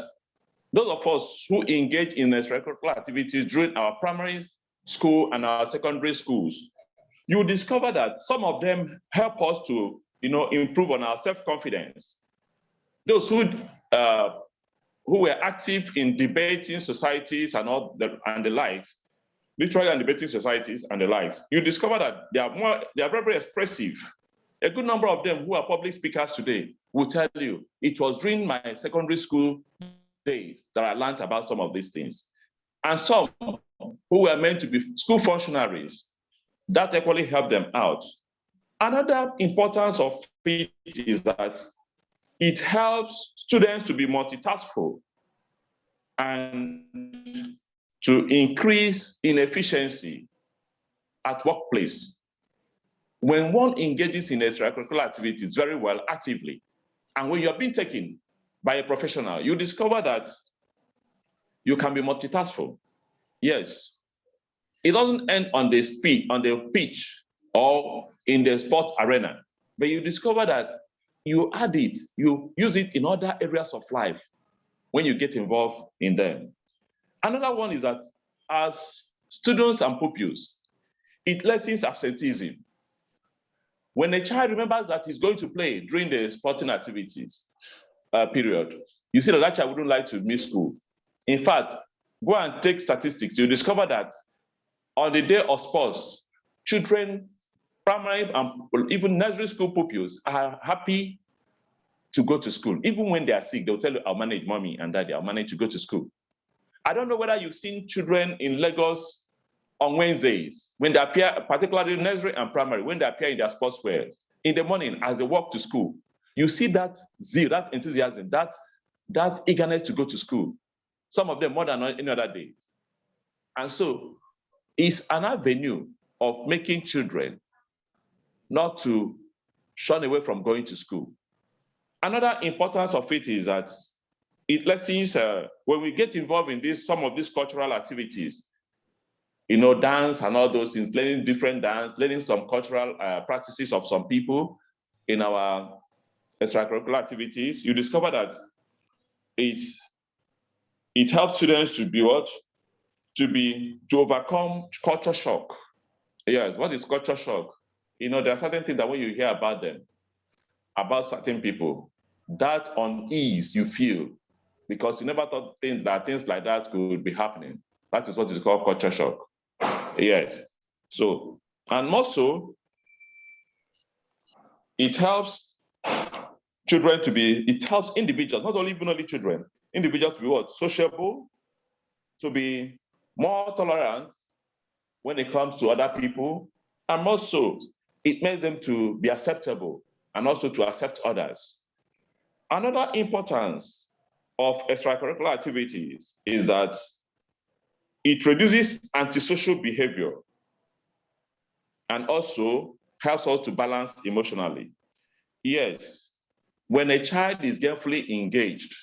those of us who engage in extracurricular activities during our primary school and our secondary schools, you will discover that some of them help us to improve on our self-confidence. Those who were active in debating societies and the likes, literary and debating societies and the likes, you discover that they are very, very expressive. A good number of them who are public speakers today will tell you, it was during my secondary school days that I learned about some of these things. And some who were meant to be school functionaries, that equally helped them out. Another importance of it is that it helps students to be multitaskful and to increase in efficiency at workplace. When one engages in extracurricular activities very well, actively, and when you're being taken by a professional, you discover that you can be multitaskful. Yes, it doesn't end on the pitch or in the sport arena, but you discover that you add it, you use it in other areas of life when you get involved in them. Another one is that as students and pupils, it lessens absenteeism. When a child remembers that he's going to play during the sporting activities period, you see that child wouldn't like to miss school. In fact, go and take statistics. You discover that on the day of sports, children primary and even nursery school pupils are happy to go to school. Even when they are sick, they'll tell you, I'll manage, mommy and daddy, I'll manage to go to school. I don't know whether you've seen children in Lagos on Wednesdays, when they appear, particularly nursery and primary, when they appear in their sportswear, in the morning as they walk to school, you see that zeal, that enthusiasm, that eagerness to go to school. Some of them more than any other day. And so it's an avenue of making children not to shun away from going to school. Another importance of it is that it lessens, when we get involved in some of these cultural activities, dance and all those things, learning different dance, learning some cultural practices of some people in our extracurricular activities, you discover that it helps students to be what? To overcome culture shock. Yes, what is culture shock? There are certain things that when you hear about them, about certain people, that unease you feel because you never thought that things like that could be happening. That is what is called culture shock. Yes. So, and also, it helps children it helps individuals, not only children, individuals to be what? Sociable, to be more tolerant when it comes to other people, and also it makes them to be acceptable and also to accept others. Another importance of extracurricular activities is that it reduces antisocial behavior and also helps us to balance emotionally. Yes, when a child is carefully engaged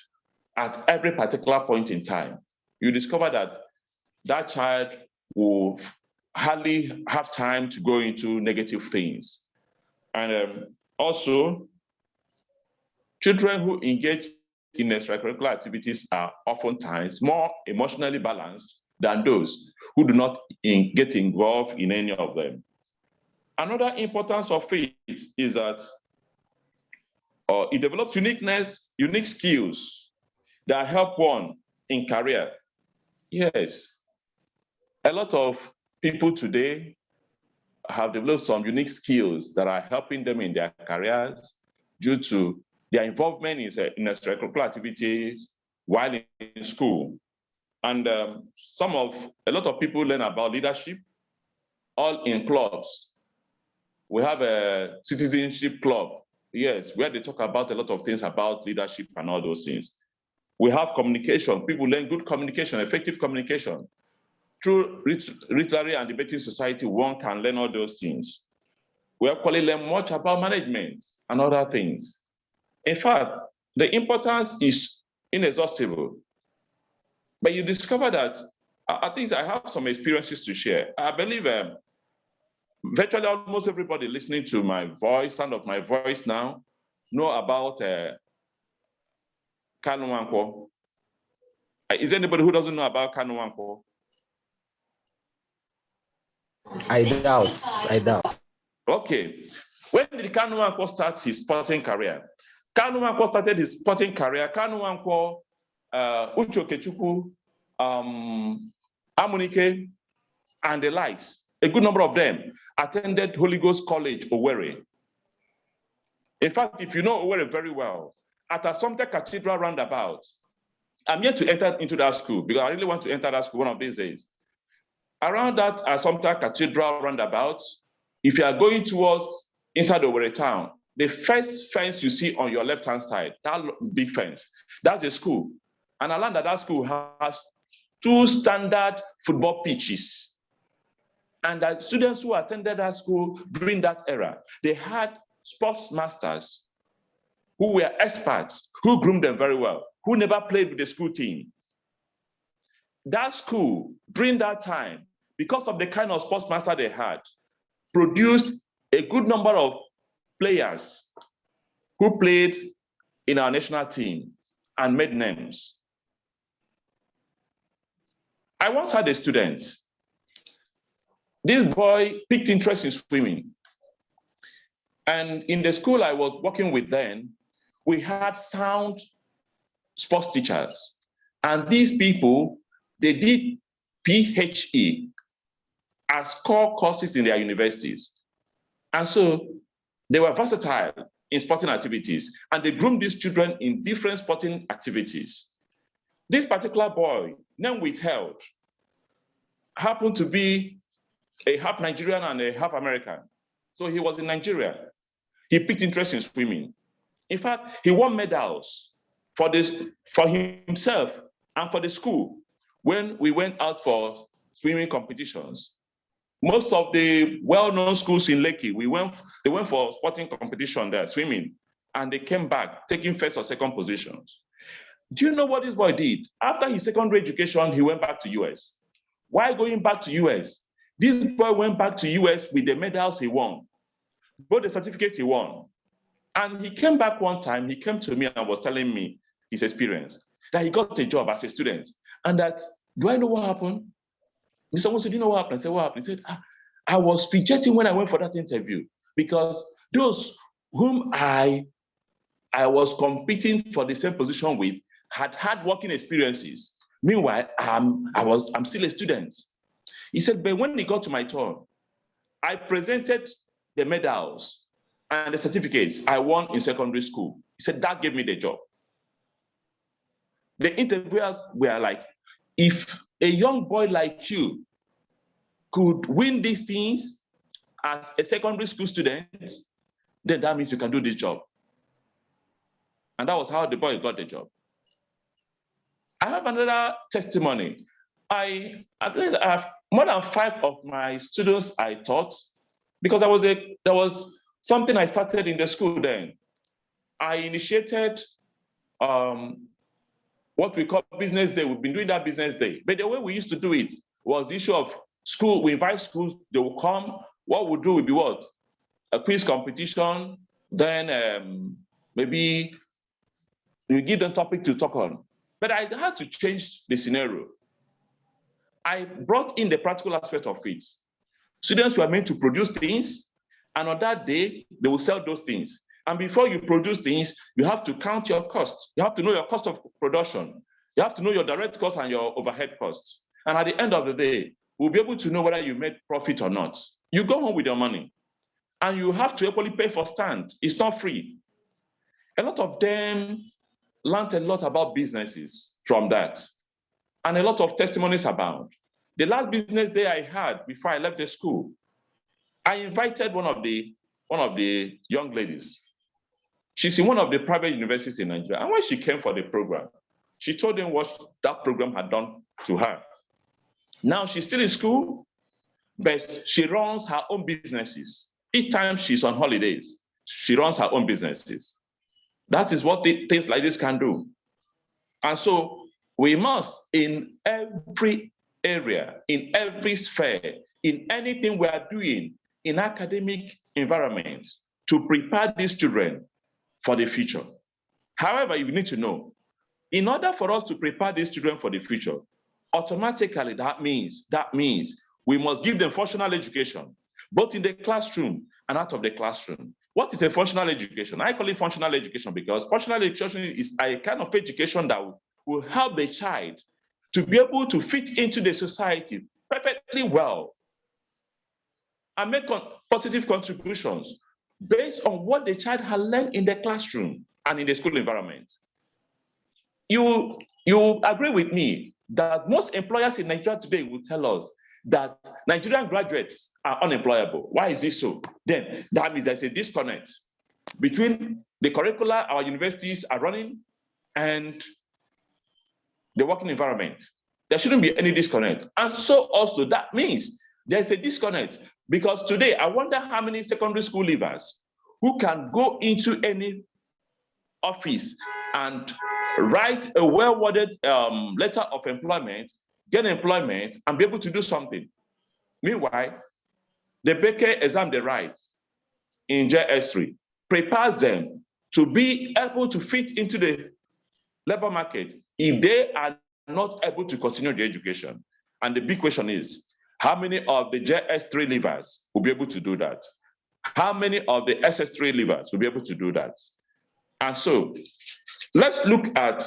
at every particular point in time, you discover that child will hardly have time to go into negative things. And also, children who engage in extracurricular activities are oftentimes more emotionally balanced than those who do not get involved in any of them. Another importance of it is that it develops unique skills that help one in career. Yes, a lot of people today have developed some unique skills that are helping them in their careers due to their involvement in extracurricular activities while in school. And a lot of people learn about leadership all in clubs. We have a citizenship club, yes, where they talk about a lot of things about leadership and all those things. We have communication. People learn good communication, effective communication. Through literary and debating society, one can learn all those things. We actually learn much about management and other things. In fact, the importance is inexhaustible. But you discover that, I think I have some experiences to share. I believe virtually almost everybody listening to my voice, sound of my voice now, know about Kanu Nwankwo. Is there anybody who doesn't know about Kanu Nwankwo? I doubt. Okay. When did Kanu Nwankwo start his sporting career? Kanu Nwankwo started his sporting career. Kanu Nwankwo, Uche Okechukwu, Amunike, and the likes, a good number of them attended Holy Ghost College, Owerri. In fact, if you know Owerri very well, at Assumpta Cathedral roundabout, I'm yet to enter into that school because I really want to enter that school one of these days. Around that Assumpta Cathedral roundabout, if you are going towards inside Owerri town, the first fence you see on your left-hand side, that big fence, that's a school. And around that school has 2 standard football pitches. And the students who attended that school during that era, they had sports masters who were experts, who groomed them very well, who never played with the school team. That school, during that time, because of the kind of sports master they had, produced a good number of players who played in our national team and made names. I once had a student. This boy picked interest in swimming. And in the school I was working with then, we had sound sports teachers. And these people, they did PHE as core courses in their universities. And so they were versatile in sporting activities, and they groomed these children in different sporting activities. This particular boy, name withheld, happened to be a half Nigerian and a half American. So he was in Nigeria. He picked interest in swimming. In fact, he won medals for himself and for the school when we went out for swimming competitions. Most of the well-known schools in Lekki, they went for sporting competition there, swimming, and they came back taking first or second positions. Do you know what this boy did? After his secondary education, he went back to US. Why going back to US? This boy went back to US with the medals he won, both the certificates he won. And he came back one time, he came to me and was telling me his experience, that he got a job as a student. And that, do I know what happened? Mr. Wilson, do you know what happened? I said, what happened? He said, I was fidgeting when I went for that interview because those whom I was competing for the same position with had working experiences. Meanwhile, I'm still a student. He said, but when it got to my turn, I presented the medals and the certificates I won in secondary school. He said, that gave me the job. The interviewers were like, if a young boy like you could win these things as a secondary school student, then that means you can do this job. And that was how the boy got the job. I have another testimony. At least I have more than 5 of my students I taught, because there was something I started in the school then. I initiated what we call business day. We've been doing that business day. But the way we used to do it was the issue of school. We invite schools, they will come. What we'll do will be what? A quiz competition, then maybe we give them topic to talk on. But I had to change the scenario. I brought in the practical aspect of it. Students were meant to produce things, and on that day, they will sell those things. And before you produce things, you have to count your costs. You have to know your cost of production. You have to know your direct costs and your overhead costs. And at the end of the day, we'll be able to know whether you made profit or not. You go home with your money, and you have to equally pay for stand. It's not free. A lot of them learned a lot about businesses from that, and a lot of testimonies abound. The last business day I had before I left the school, I invited one of the young ladies. She's in one of the private universities in Nigeria. And when she came for the program, she told them what that program had done to her. Now she's still in school, but she runs her own businesses. Each time she's on holidays, she runs her own businesses. That is what things like this can do. And so we must, in every area, in every sphere, in anything we are doing in academic environment, to prepare these children for the future. However, you need to know, in order for us to prepare these children for the future, automatically that means we must give them functional education, both in the classroom and out of the classroom. What is a functional education? I call it functional education because functional education is a kind of education that will help the child to be able to fit into the society perfectly well and make positive contributions based on what the child has learned in the classroom and in the school environment. You agree with me that most employers in Nigeria today will tell us that Nigerian graduates are unemployable. Why is this so? Then that means there's a disconnect between the curricula our universities are running and the working environment. There shouldn't be any disconnect. And so also that means there's a disconnect, because today I wonder how many secondary school leavers who can go into any office and write a well-worded letter of employment, get employment, and be able to do something. Meanwhile, the Becker exam they write in JS3 prepares them to be able to fit into the labor market if they are not able to continue their education. And the big question is, how many of the JS3 leavers will be able to do that? How many of the SS3 leavers will be able to do that? And so let's look at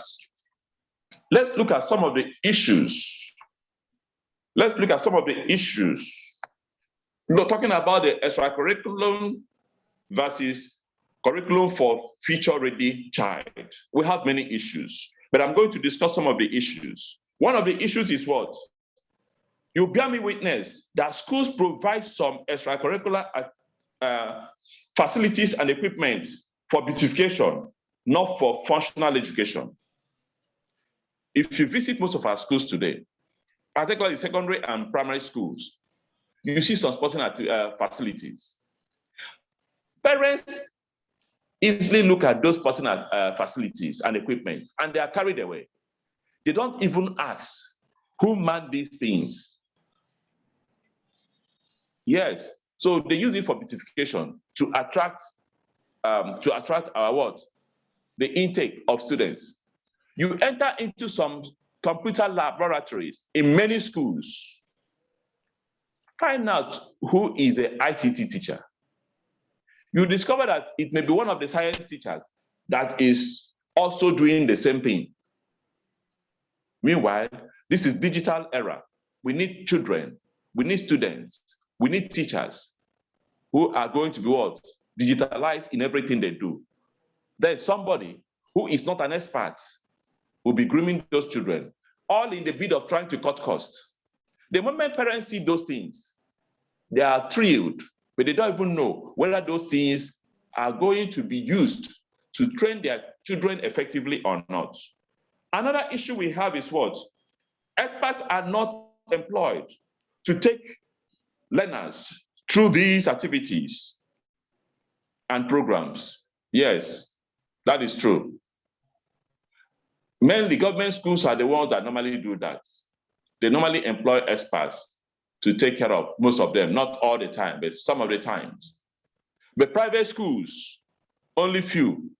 some of the issues. Let's look at some of the issues We're talking about the extracurriculum versus curriculum for future-ready child. We have many issues, but I'm going to discuss some of the issues. One of the issues is what? You bear me witness that schools provide some extracurricular facilities and equipment for beautification, not for functional education. If you visit most of our schools today, particularly secondary and primary schools, you see some sporting facilities. Parents easily look at those sporting facilities and equipment, and they are carried away. They don't even ask who manned these things. Yes, so they use it for beautification to attract our what? The intake of students. You enter into some computer laboratories in many schools. Find out who is an ICT teacher. You discover that it may be one of the science teachers that is also doing the same thing. Meanwhile, this is digital era. We need children, we need students, we need teachers who are going to be what? Digitalized in everything they do. There's somebody who is not an expert will be grooming those children, all in the bid of trying to cut costs. The moment parents see those things, they are thrilled, but they don't even know whether those things are going to be used to train their children effectively or not. Another issue we have is what? Experts are not employed to take learners through these activities and programs. Yes, that is true. Mainly government schools are the ones that normally do that. They normally employ experts to take care of most of them, not all the time, but some of the times. But private schools, only few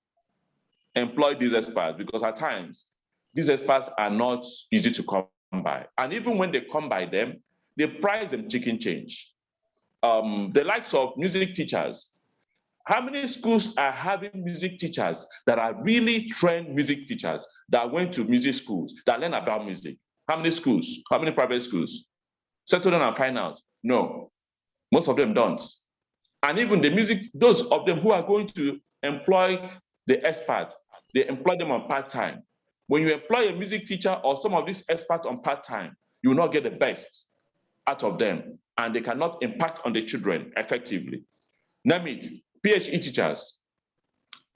employ these experts because at times, these experts are not easy to come by. And even when they come by them, they price them chicken change. The likes of music teachers. How many schools are having music teachers that are really trained music teachers that went to music schools, that learn about music? How many schools? How many private schools? Settle down and find out. No, most of them don't. And even the music, those of them who are going to employ the expert, they employ them on part-time. When you employ a music teacher or some of these experts on part-time, you will not get the best out of them, and they cannot impact on the children effectively. Name it, PhD teachers,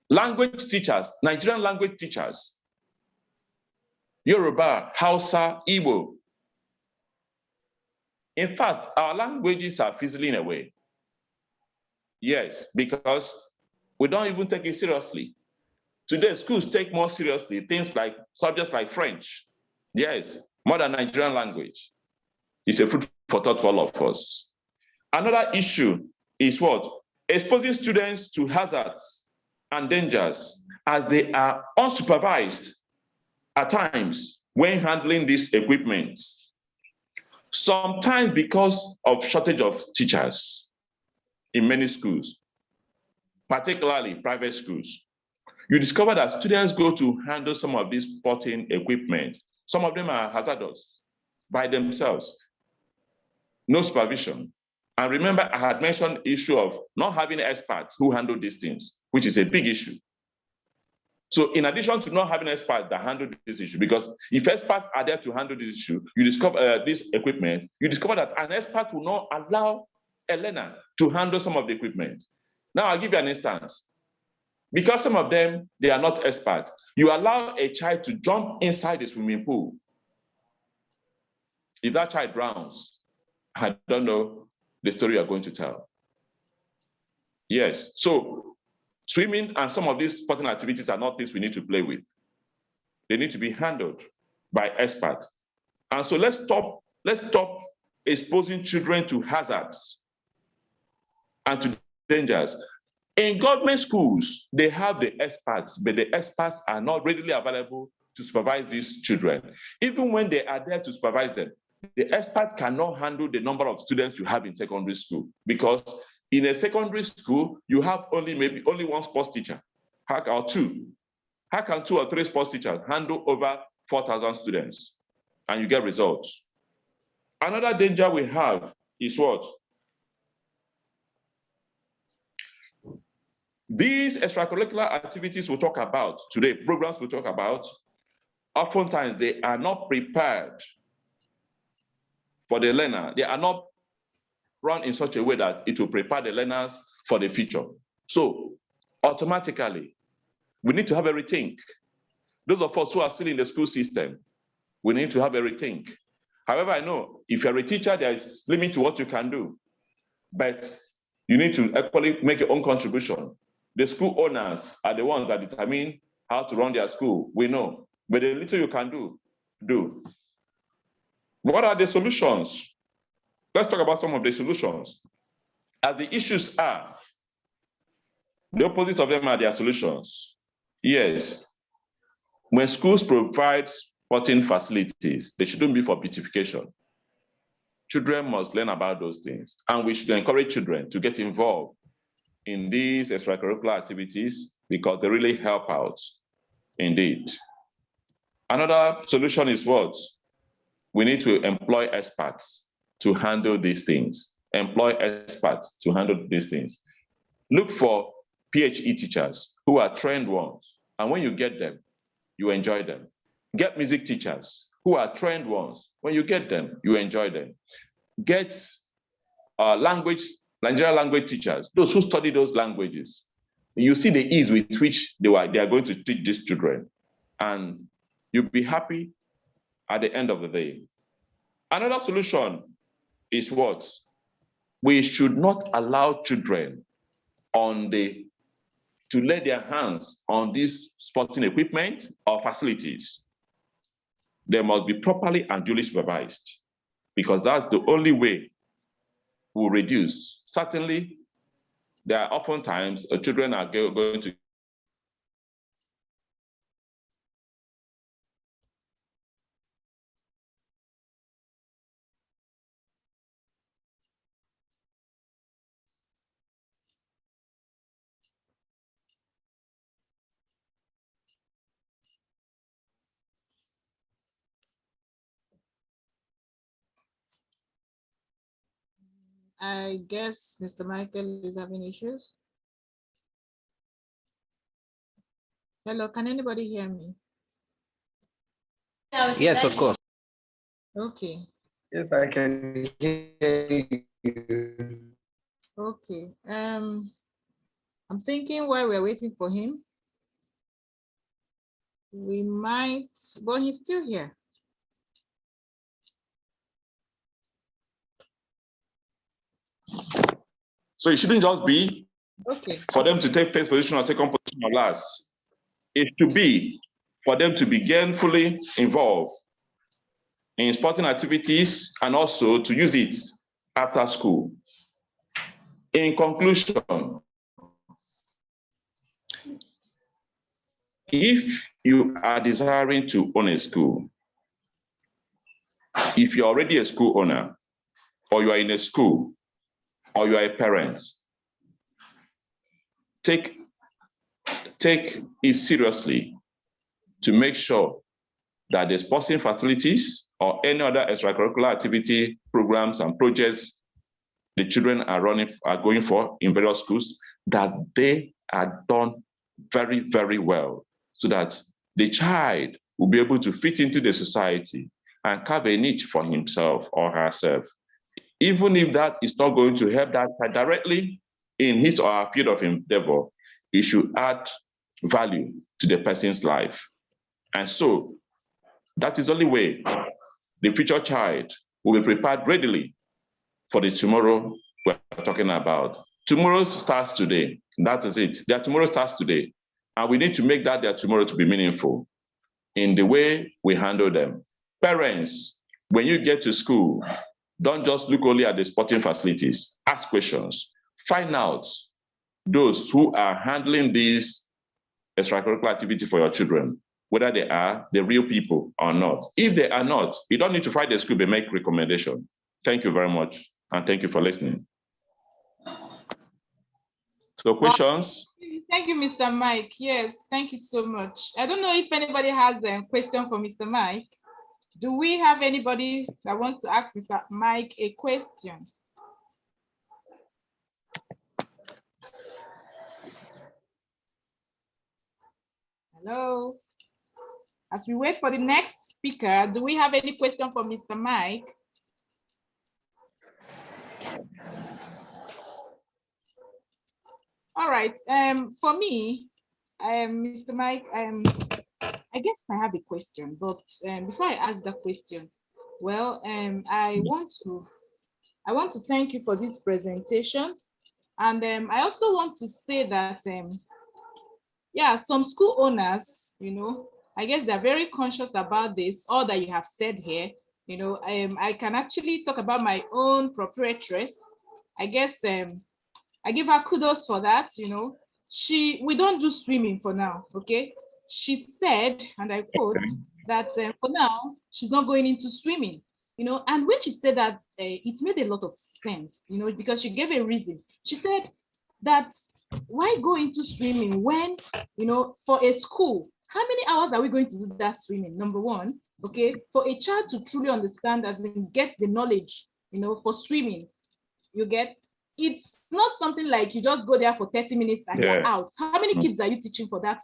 language teachers, Nigerian language teachers, Yoruba, Hausa, Igbo. In fact, our languages are fizzling away. Yes, because we don't even take it seriously. Today, schools take more seriously things like subjects like French. Yes, more than Nigerian language. It's a food for thought for all of us. Another issue is what? Exposing students to hazards and dangers as they are unsupervised at times when handling this equipment. Sometimes because of shortage of teachers in many schools, particularly private schools, you discover that students go to handle some of these sporting equipment. Some of them are hazardous by themselves, no supervision. And remember, I had mentioned the issue of not having experts who handle these things, which is a big issue. So in addition to not having experts that handle this issue, because if experts are there to handle this issue, you discover this equipment, you discover that an expert will not allow a learner to handle some of the equipment. Now I'll give you an instance. Because some of them, they are not experts, you allow a child to jump inside the swimming pool. If that child drowns, I don't know the story you're going to tell. Yes, so swimming and some of these sporting activities are not things we need to play with. They need to be handled by experts. And so let's stop exposing children to hazards and to dangers. In government schools, they have the experts, but the experts are not readily available to supervise these children. Even when they are there to supervise them, the experts cannot handle the number of students you have in secondary school, because in a secondary school, you have maybe only one sports teacher, or two. How can 2 or 3 sports teachers handle over 4,000 students and you get results? Another danger we have is what? These extracurricular activities we'll talk about today, programs we'll talk about, oftentimes they are not prepared for the learner. They are not run in such a way that it will prepare the learners for the future. So automatically, we need to have a rethink. Those of us who are still in the school system, we need to have a rethink. However, I know if you're a teacher, there is limit to what you can do, but you need to equally make your own contribution. The school owners are the ones that determine how to run their school. We know, but the little you can do. What are the solutions? Let's talk about some of the solutions. As the issues are, the opposite of them are their solutions. Yes, when schools provide sporting facilities, they shouldn't be for beautification. Children must learn about those things, and we should encourage children to get involved in these extracurricular activities because they really help out, indeed. Another solution is what? We need to employ experts to handle these things. Employ experts to handle these things. Look for PhD teachers who are trained ones, and when you get them, you enjoy them. Get music teachers who are trained ones. When you get them, you enjoy them. Get Nigerian language teachers, those who study those languages. You see the ease with which they are going to teach these children, and you'll be happy at the end of the day. Another solution is what? We should not allow children to lay their hands on this sporting equipment or facilities. They must be properly and duly supervised, because that's the only way we'll reduce. Certainly, there are often times children are going to I guess Mr. Michael is having issues. Hello, can anybody hear me? Yes, of course. Okay. Yes, I can hear you. Okay. I'm thinking while we're waiting for him, we might, but he's still here. So it shouldn't just be Okay. for them to take first position or second position or last. It should be for them to be gainfully involved in sporting activities and also to use it after school. In conclusion, if you are desiring to own a school, if you're already a school owner, or you are in a school, or you are a parent, take it seriously to make sure that the sporting facilities or any other extracurricular activity programs and projects the children are going for in various schools, that they are done very, very well, so that the child will be able to fit into the society and carve a niche for himself or herself. Even if that is not going to help that child directly in his or her field of endeavor, it should add value to the person's life. And so that is the only way the future child will be prepared readily for the tomorrow we're talking about. Tomorrow starts today. That is it. Their tomorrow starts today. And we need to make that their tomorrow to be meaningful in the way we handle them. Parents, when you get to school, don't just look only at the sporting facilities. Ask questions. Find out those who are handling these extracurricular activity for your children, whether they are the real people or not. If they are not, you don't need to fight the school, but make recommendation. Thank you very much, and thank you for listening. So questions? Thank you, Mr. Mike. Yes, thank you so much. I don't know if anybody has a question for Mr. Mike. Do we have anybody that wants to ask Mr. Mike a question? Hello. As we wait for the next speaker, do we have any question for Mr. Mike? All right. For me, Mr. Mike, I guess I have a question, but before I ask that question, well, I want to thank you for this presentation, and I also want to say that yeah, some school owners, I guess they're very conscious about this, all that you have said here. I can actually talk about my own proprietress. I guess I give her kudos for that. We don't do swimming for now, okay? She said, and I quote, that for now, she's not going into swimming, and when she said that, it made a lot of sense, because she gave a reason. She said that why go into swimming when, for a school, how many hours are we going to do that swimming? Number one, okay, for a child to truly understand, as in get the knowledge, for swimming, you get, it's not something like you just go there for 30 minutes and you're out. How many kids are you teaching for that?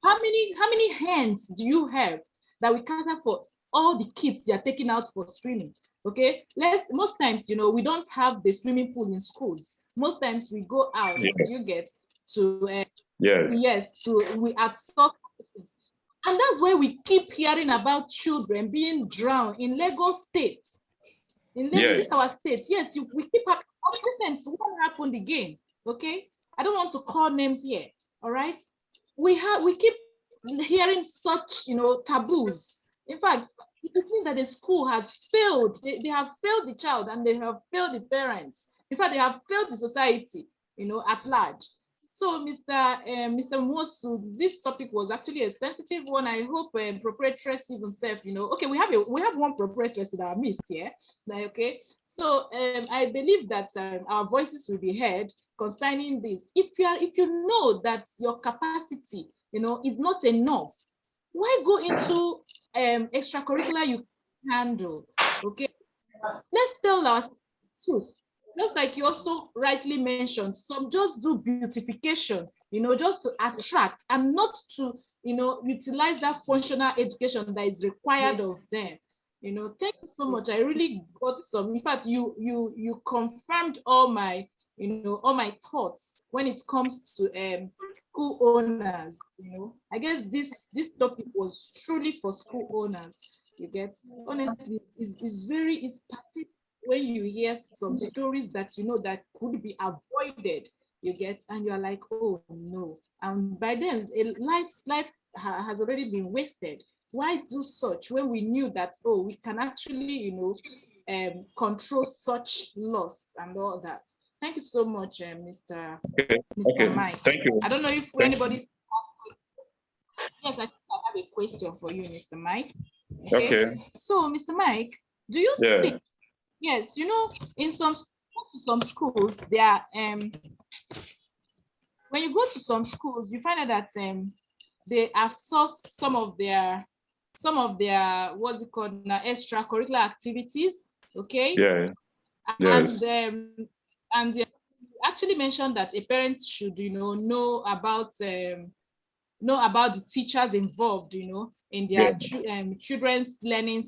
How many hands do you have that we cater for all the kids you're taking out for swimming? Okay, most times, we don't have the swimming pool in schools. Most times we go out, you get to yes, we outsource, and that's why we keep hearing about children being drowned in Lagos State. In this our state, yes, we keep having what happened again. Okay, I don't want to call names here. All right, we keep hearing such taboos. In fact, it means that the school has failed. They have failed the child, and they have failed the parents. In fact, they have failed the society, at large. So, Mr. Mosu, this topic was actually a sensitive one. I hope proprietress even self, okay, we have one proprietress in our midst here. Okay, so I believe that our voices will be heard concerning this. If you know that your capacity, is not enough, why go into extracurricular you handle? Okay, let's tell our truth. Just like you also rightly mentioned, some just do beautification, just to attract and not to, utilize that functional education that is required of them. Thank you so much. I really got some. In fact, you confirmed all my, all my thoughts when it comes to school owners. I guess this topic was truly for school owners. You get, honestly, it's pathetic when you hear some stories that that could be avoided, you get, and you're like, oh no, and by then life has already been wasted. Why do such when we knew that, oh, we can actually control such loss and all that? Thank you so much, Mr. Mike. Thank you. I don't know if anybody's yes, I think I have a question for you, Mr. Mike. Okay. So, Mr. Mike, do you think, yes, in some schools, there are when you go to some schools, you find out that they outsource some of their what's it called now, extracurricular activities. Okay. Yeah. Yes. And they actually mentioned that a parent should know about the teachers involved, in their children's learning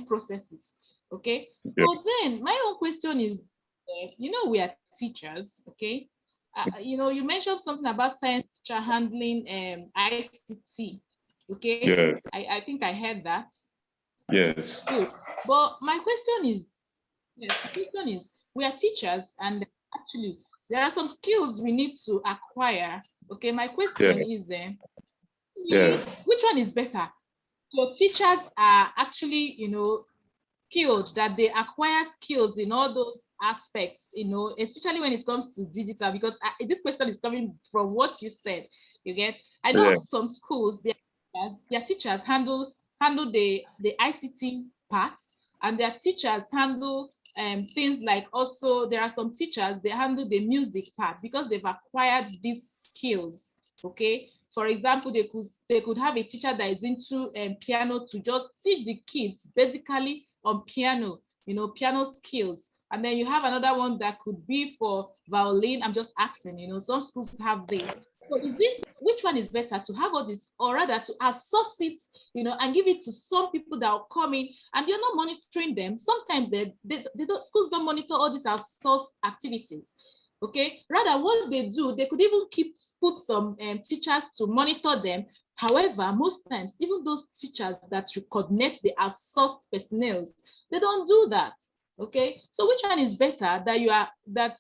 processes. Okay. But then my own question is, we are teachers, okay? You mentioned something about science teacher handling ICT, okay? Yes. I think I heard that. Yes. Good. But my question is, we are teachers, and actually there are some skills we need to acquire. Okay, my question is, which one is better? So teachers are actually, skilled, that they acquire skills in all those aspects, especially when it comes to digital, because this question is coming from what you said, you get. I know some schools, their teachers handle the ICT part, and their teachers handle things like, also there are some teachers, they handle the music part because they've acquired these skills. Okay, for example, they could have a teacher that is into piano to just teach the kids basically on piano, piano skills. And then you have another one that could be for violin. I'm just asking, some schools have this. So is it, which one is better, to have all this, or rather to outsource it, and give it to some people that will come in and you're not monitoring them? Sometimes they don't, schools don't monitor all these outsourced activities. Okay, rather what they do, they could even put some teachers to monitor them. However, most times, even those teachers that should coordinate the outsourced personnel, they don't do that. Okay, so which one is better, that you are that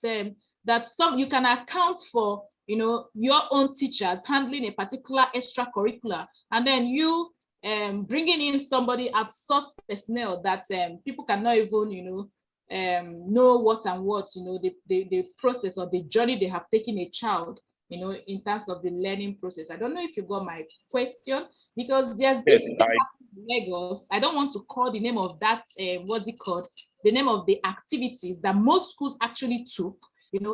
some you can account for your own teachers handling a particular extracurricular, and then you bringing in somebody at source personnel that people cannot even know what and what the process or the journey they have taken a child in terms of the learning process. I don't know if you got my question, because there's this Yes, thing happening in Lagos. I don't want to call the name of that what's it called, the name of the activities that most schools actually took,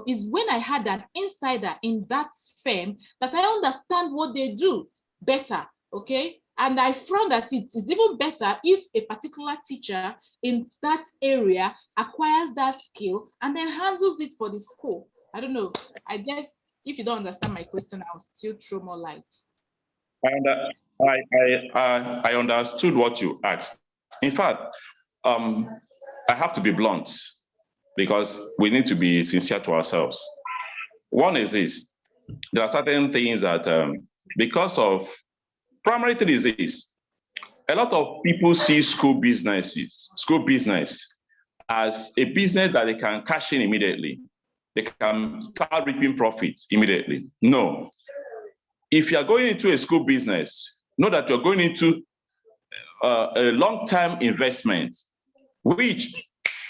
is when I had an insider in that firm that I understand what they do better, okay? And I found that it is even better if a particular teacher in that area acquires that skill and then handles it for the school. I don't know. I guess if you don't understand my question, I'll still throw more light. I understood what you asked. In fact, I have to be blunt because we need to be sincere to ourselves. One is this: there are certain things that, because of primary thing is this, a lot of people see school business as a business that they can cash in immediately. They can start reaping profits immediately. No. If you're going into a school business, know that you're going into a long-term investment, which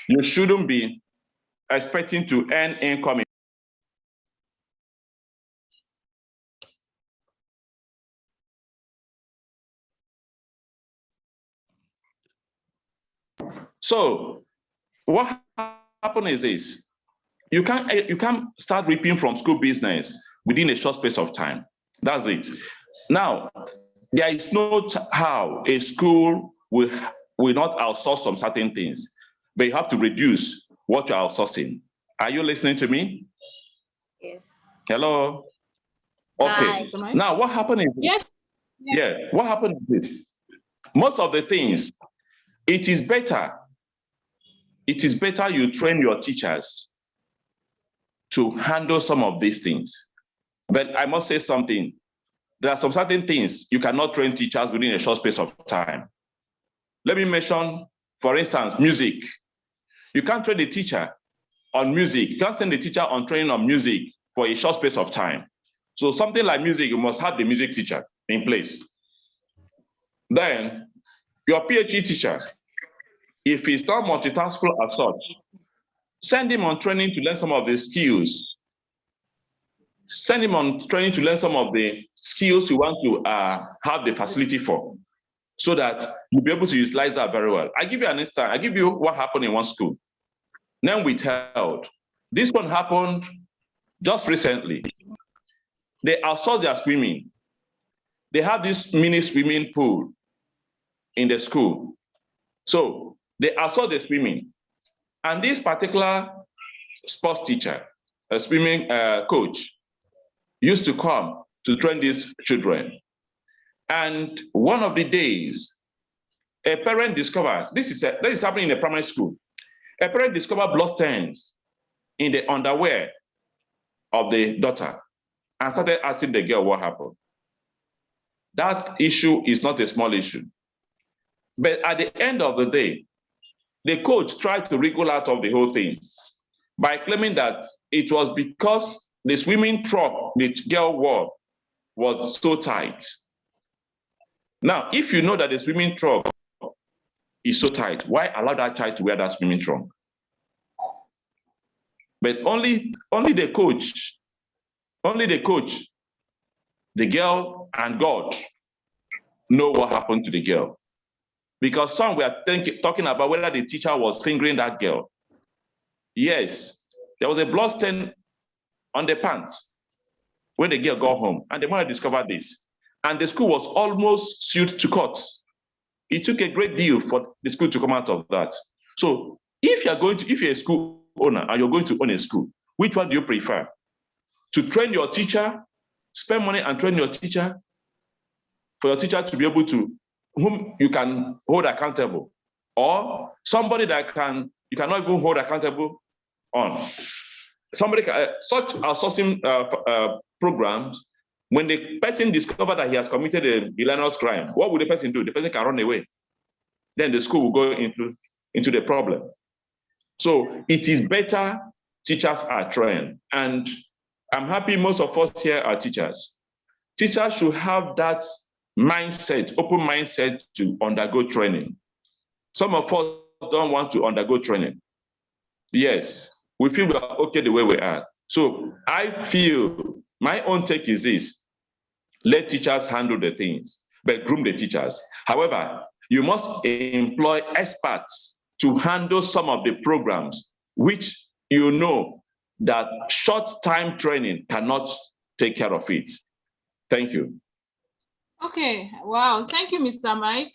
you shouldn't be expecting to earn income. So what happened is this: you can't start reaping from school business within a short space of time. That's it. Now, there is no how a school will not outsource some certain things, but you have to reduce what you're outsourcing. Are you listening to me? Yes. Hello? Okay. Hi. Now, what happened is Yes. what happened is this. Most of the things, it is better you train your teachers to handle some of these things. But I must say something. There are some certain things you cannot train teachers within a short space of time. Let me mention, for instance, music. You can't train a teacher on music. You can't send a teacher on training on music for a short space of time. So something like music, you must have the music teacher in place. Then your PhD teacher, if he's not multitaskable as such, send him on training to learn some of the skills. Send him on training to learn some of the skills you want to have the facility for, so that you'll be able to utilize that very well. I give you an instance. I give you what happened in one school. Name withheld. This one happened just recently. They outsourced their swimming. They have this mini swimming pool in the school. So they outsourced the swimming. And this particular sports teacher, a swimming coach, used to come to train these children. And one of the days, a parent discovered, this is happening in a primary school. A parent discovered blood stains in the underwear of the daughter and started asking the girl what happened. That issue is not a small issue. But at the end of the day, the coach tried to wriggle out of the whole thing by claiming that it was because the swimming trunk the girl wore was so tight. Now, if you know that the swimming trunk is so tight, why allow that child to wear that swimming trunk? But only the coach, the girl, and God know what happened to the girl. Because some were talking about whether the teacher was fingering that girl. Yes, there was a blood stain on the pants when the girl got home, and the mother discovered this. And the school was almost sued to court. It took a great deal for the school to come out of that. So if you're a school owner and you're going to own a school, which one do you prefer? To train your teacher spend money and train your teacher, for your teacher to be able to, whom you can hold accountable, or somebody that you cannot even hold accountable on. Somebody such outsourcing programs, when the person discovers that he has committed a villainous crime, what would the person do? The person can run away. Then the school will go into the problem. So it is better teachers are trained. And I'm happy most of us here are teachers. Teachers should have that mindset, open mindset to undergo training. Some of us don't want to undergo training. Yes, we feel we are okay the way we are. So I feel my own take is this: let teachers handle the things, but groom the teachers. However, you must employ experts to handle some of the programs, which you know that short-time training cannot take care of it. Thank you. Okay, wow. Thank you, Mr. Mike.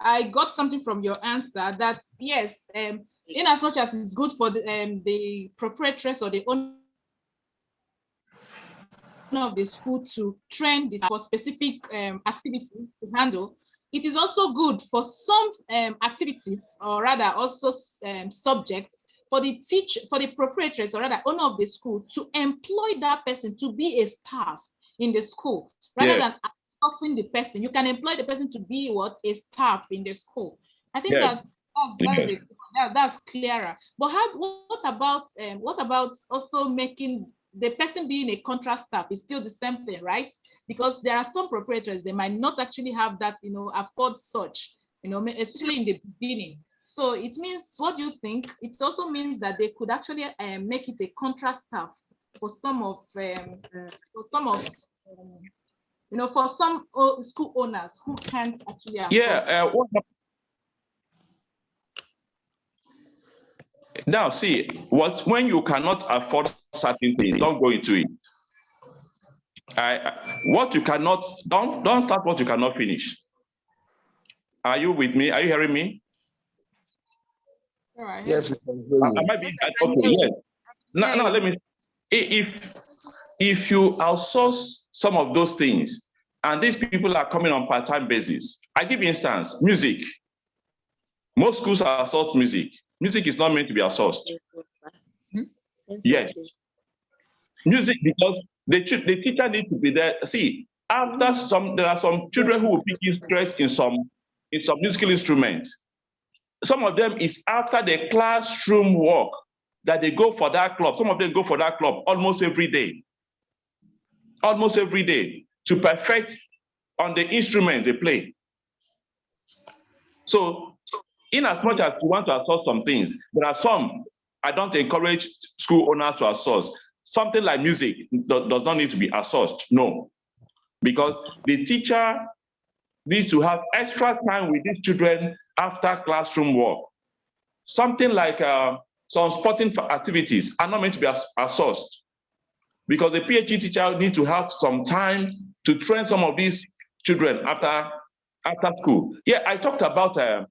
I got something from your answer that yes, in as much as it's good for the proprietress or the owner of the school to train this for specific activities to handle, it is also good for some activities, or rather also subjects, for the proprietress, or rather owner of the school, to employ that person to be a staff in the school rather than outsourcing the person. You can employ the person to be what? A staff in the school. I think that's clearer. But what about also making the person being a contract staff is still the same thing, right? Because there are some proprietors, they might not actually have that, afford such, especially in the beginning. So it means, what do you think? It also means that they could actually make it a contract staff for some school owners who can't actually afford. Now, see, when you cannot afford certain things, don't go into it. What you cannot, don't start what you cannot finish. Are you with me? Are you hearing me? All right. Yes, we can hear you. Okay, yes. Now let me. If you outsource some of those things, and these people are coming on part-time basis, I give instance, music. Most schools outsource music. Music is not meant to be outsourced. Yes. Music, because the teacher needs to be there. See, after there are some children who will pick interest in some musical instruments. Some of them is after the classroom work that they go for that club. Some of them go for that club almost every day. Almost every day to perfect on the instruments they play. So, in as much as you want to outsource some things, there are some I don't encourage school owners to outsource. Something like music does not need to be outsourced, no. Because the teacher needs to have extra time with these children after classroom work. Something like some sporting activities are not meant to be outsourced, because the PhD teacher needs to have some time to train some of these children after school. Yeah, I talked about a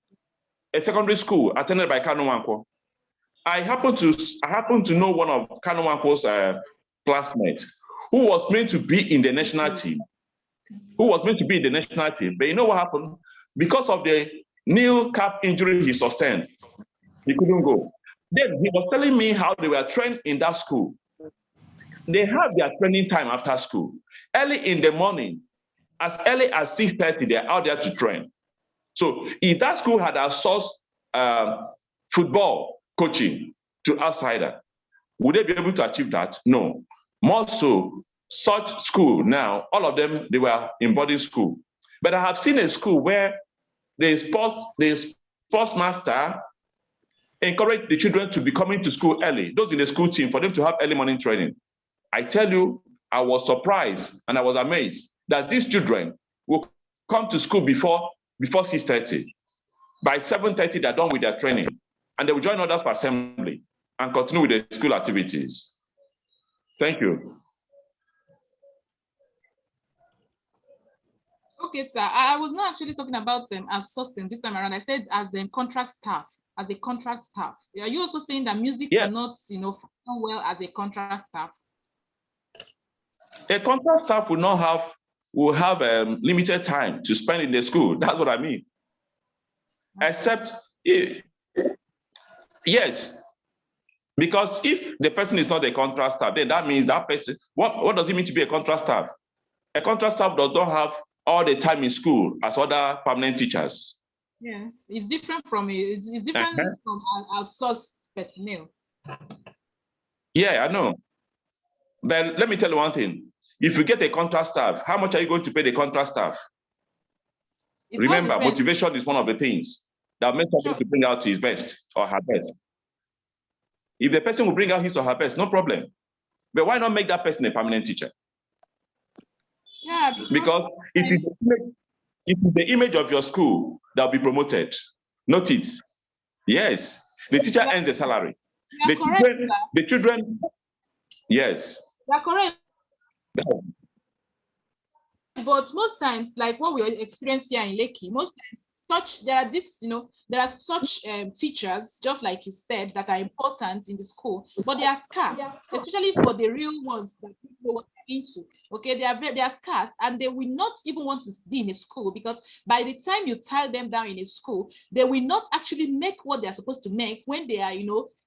secondary school attended by Kanu Nwankwo. I happen to know one of Kanu Nwankwo's classmates who was meant to be in the national team. But you know what happened? Because of the knee cap injury he sustained, he couldn't go. Then he was telling me how they were trained in that school. They have their training time after school. Early in the morning, as early as 6:30, they're out there to train. So if that school had outsourced football coaching to outsider, would they be able to achieve that? No. More so, such school now, all of them, they were in boarding school. But I have seen a school where the sports master encouraged the children to be coming to school early, those in the school team, for them to have early morning training. I tell you, I was surprised and I was amazed that these children will come to school before 6:30. By 7:30, they're done with their training, and they will join others for assembly and continue with the school activities. Thank you. Okay, sir. I was not actually talking about outsourcing this time around. I said as a contract staff. Are you also saying that music cannot, function well as a contract staff? A contract staff will have limited time to spend in the school. That's what I mean. Except, yes, because if the person is not a contract staff, then that means that person, what does it mean to be a contract staff? A contract staff does not have all the time in school as other permanent teachers. Yes, it's different from from our source personnel. Yeah, I know. But let me tell you one thing. If you get a contract staff, how much are you going to pay the contract staff? Remember, motivation is one of the things that makes somebody to bring out his best or her best. If the person will bring out his or her best, no problem. But why not make that person a permanent teacher? Yeah, because it is the image of your school that will be promoted. Not it. Yes, the teacher earns a salary. The children, yes. That's correct. But most times, like what we experience here in Lekki, most times there are such teachers, just like you said, that are important in the school, but they are scarce, especially for the real ones that people want into. Okay, they are scarce, and they will not even want to be in a school, because by the time you tie them down in a school, they will not actually make what they are supposed to make when they are,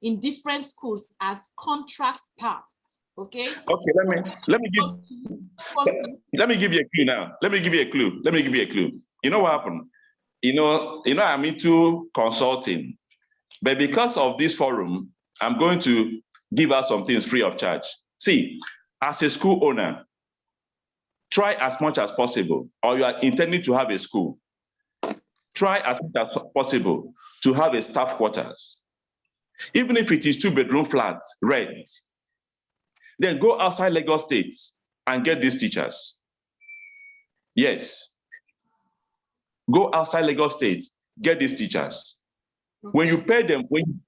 in different schools as contract staff. Okay. Okay, let me give you a clue now. Let me give you a clue. You know what happened? I'm into consulting, but because of this forum, I'm going to give out some things free of charge. See, as a school owner, try as much as possible, or you are intending to have a school, try as much as possible to have a staff quarters. Even if it is 2-bedroom flats, rent, then go outside Lagos State and get these teachers. Yes. Go outside Lagos State, get these teachers. Okay. When you pay them, when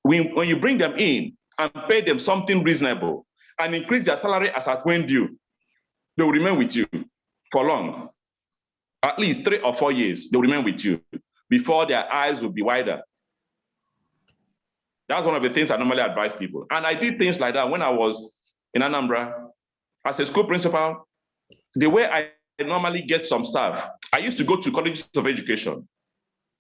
you bring them in and pay them something reasonable and increase their salary as at when due, they will remain with you for long. At least 3 or 4 years, they will remain with you before their eyes will be wider. That's one of the things I normally advise people. And I did things like that when I was in Anambra. As a school principal, the way I normally get some staff, I used to go to colleges of education.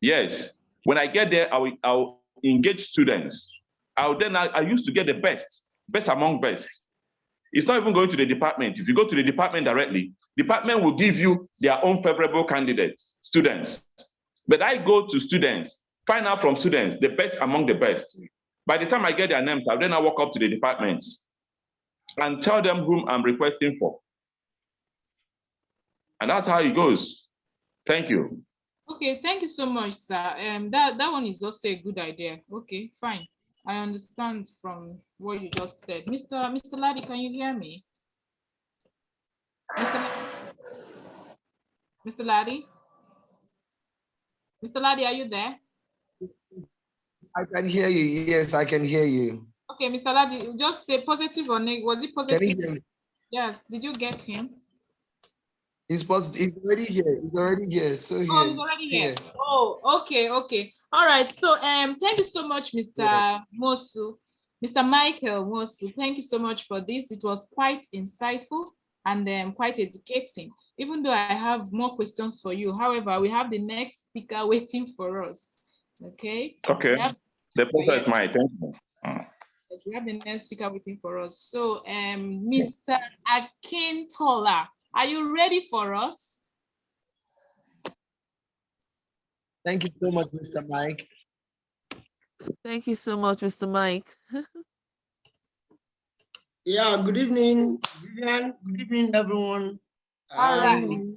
Yes, when I get there, I'll engage students. I used to get the best among best. It's not even going to the department. If you go to the department directly, department will give you their own favorable candidates, students. But I go to students, find out from students the best among the best. By the time I get their names, I'll then walk up to the departments and tell them whom I'm requesting for. And that's how it goes. Thank you. Okay, thank you so much, sir. That one is also a good idea. Okay, fine. I understand from what you just said. Mr. Laddie, can you hear me? Mr. Laddie? Mr. Laddie, are you there? I can hear you. Yes, I can hear you. Okay, Mr. Laddie, just say positive or negative. Was it positive? Can you hear me? Yes. Did you get him? He's positive. He's already here. He's already here. So here. Oh, he's already here. Oh, okay. All right. So thank you so much, Mr. Mosu. Mr. Michael Mosu, thank you so much for this. It was quite insightful and quite educating, even though I have more questions for you. However, we have the next speaker waiting for us. Okay. Okay. The pleasure is mine. Thank you. We have the next speaker waiting for us. So Mr. Akintola, are you ready for us? Thank you so much, Mr. Mike. Thank you so much, Mr. Mike. Yeah, good evening, Vivian. Good evening, everyone. All right.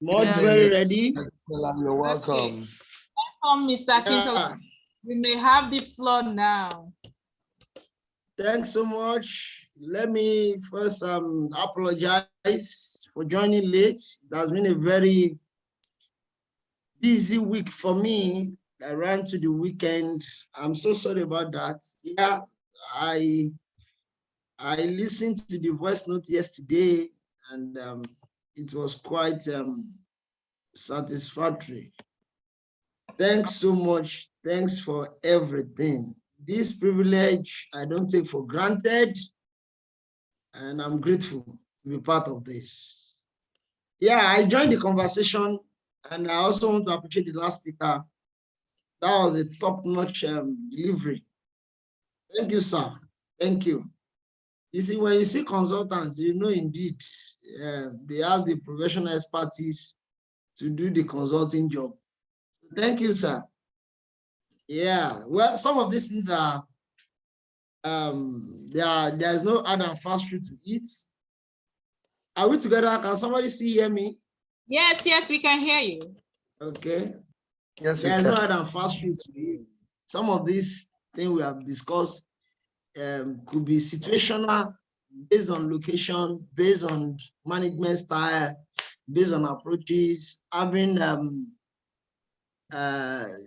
Very ready. You're welcome. Okay. Welcome, Mr. Akintola. We may have the floor now. Thanks so much. Let me first apologize for joining late. It has been a very busy week for me. I ran to the weekend. I'm so sorry about that. Yeah, I listened to the voice note yesterday, and it was quite satisfactory. Thanks so much. Thanks for everything. This privilege I don't take for granted, and I'm grateful. to be part of this. Yeah, I joined the conversation, and I also want to appreciate the last speaker. That was a top-notch delivery. Thank you, sir. Thank you. You see, when you see consultants, you know indeed they have the professional expertise to do the consulting job. Thank you, sir. Yeah, well, some of these things are there's no hard and fast food to eat. Are we together? Can somebody still hear me? Yes, yes, we can hear you. Okay. Yes, we There's no can. hard and fast food to eat. Some of these things we have discussed could be situational, based on location, based on management style, based on approaches, having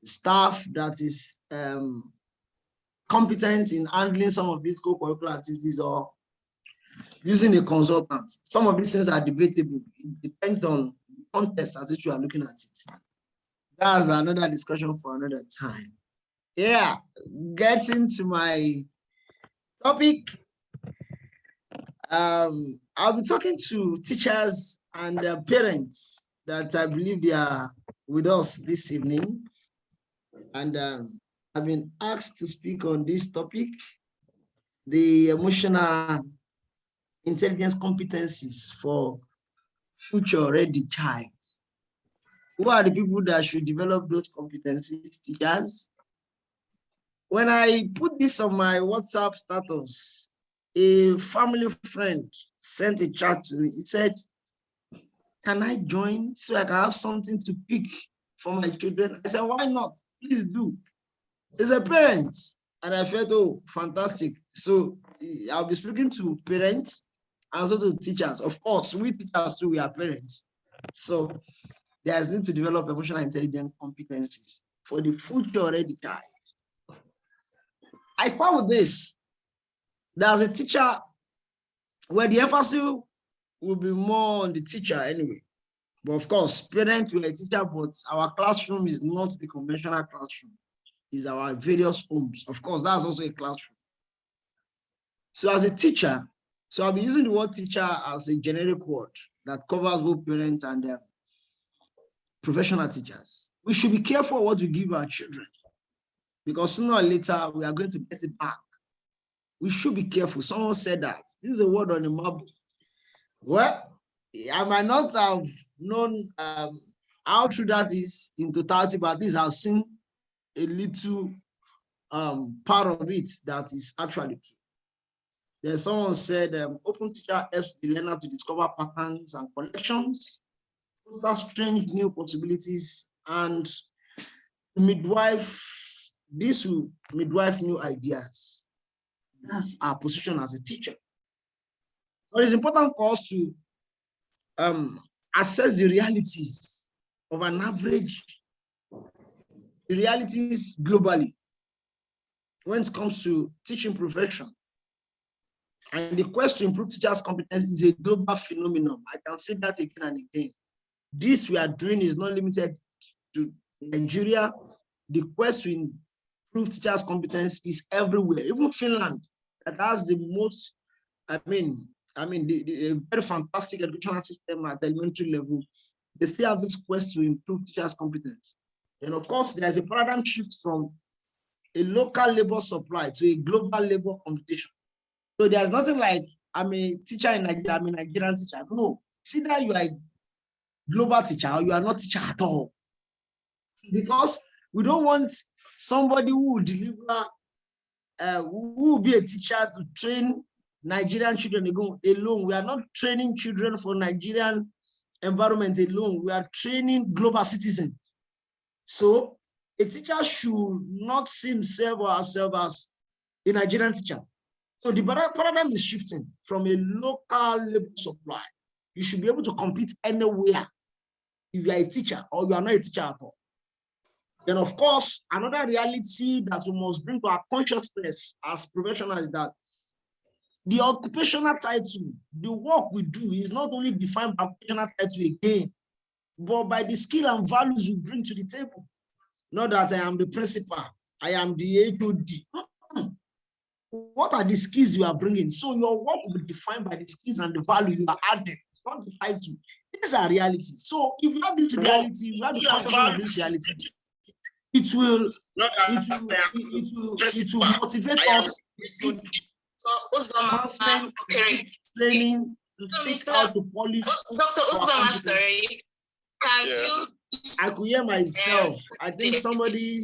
staff that is competent in handling some of these co-curricular activities, or using a consultant. Some of these things are debatable. It depends on the context as which you are looking at it. That's another discussion for another time. Yeah, getting to my topic. I'll be talking to teachers and their parents that I believe they are with us this evening. And I've been asked to speak on this topic, the emotional intelligence competencies for future-ready child. Who are the people that should develop those competencies, teachers? When I put this on my WhatsApp status, a family friend sent a chat to me. He said, can I join so I can have something to pick for my children? I said, why not? Please do. As a parent, and I felt, oh, fantastic. So I'll be speaking to parents and also to teachers. Of course, we teachers too, we are parents. So there's need to develop emotional intelligence competencies for the future-ready child. I start with this. There's a teacher where the emphasis will be more on the teacher anyway. But of course, parents will a teacher, but our classroom is not the conventional classroom. It's our various homes. Of course, that's also a classroom. So as a teacher, so I'll be using the word teacher as a generic word that covers both parents and professional teachers. We should be careful what we give our children, because sooner or later we are going to get it back. We should be careful. Someone said that. This is a word on a marble. Well, I might not have known how true that is in totality, but at least I've seen a little part of it that is actually true. Then someone said, open teacher helps the learner to discover patterns and connections, foster strange new possibilities, and this will midwife new ideas. That's our position as a teacher. But it's important for us to assess the realities of an average, the realities globally when it comes to teaching profession. And the quest to improve teachers' competence is a global phenomenon. I can say that again and again. This we are doing is not limited to Nigeria. The quest to improve teachers' competence is everywhere. Even Finland, that has the most, the very fantastic educational system at the elementary level, they still have this quest to improve teachers' competence. And of course, there's a paradigm shift from a local labor supply to a global labor competition. So there's nothing like, I'm a teacher in Nigeria, I'm a Nigerian teacher. No, it's either you are a global teacher or you are not teacher at all. Because we don't want somebody who will deliver, who will be a teacher to train Nigerian children alone. We are not training children for Nigerian environment alone. We are training global citizens. So a teacher should not see himself or herself as a Nigerian teacher. So the paradigm is shifting from a local labor supply. You should be able to compete anywhere if you are a teacher or you are not a teacher at all. Then, of course, another reality that we must bring to our consciousness as professionals is that the occupational title, the work we do, is not only defined by occupational title again, but by the skill and values we bring to the table. Not that I am the principal, I am the HOD. What are the skills you are bringing? So your work will be defined by the skills and the value you are adding, not the title. These are realities. So if you have this reality, you have the consciousness of this reality, it will motivate us to seek constant training, to seek how to polish. Dr. Uzoma, sorry. Can you? I could hear myself. I think somebody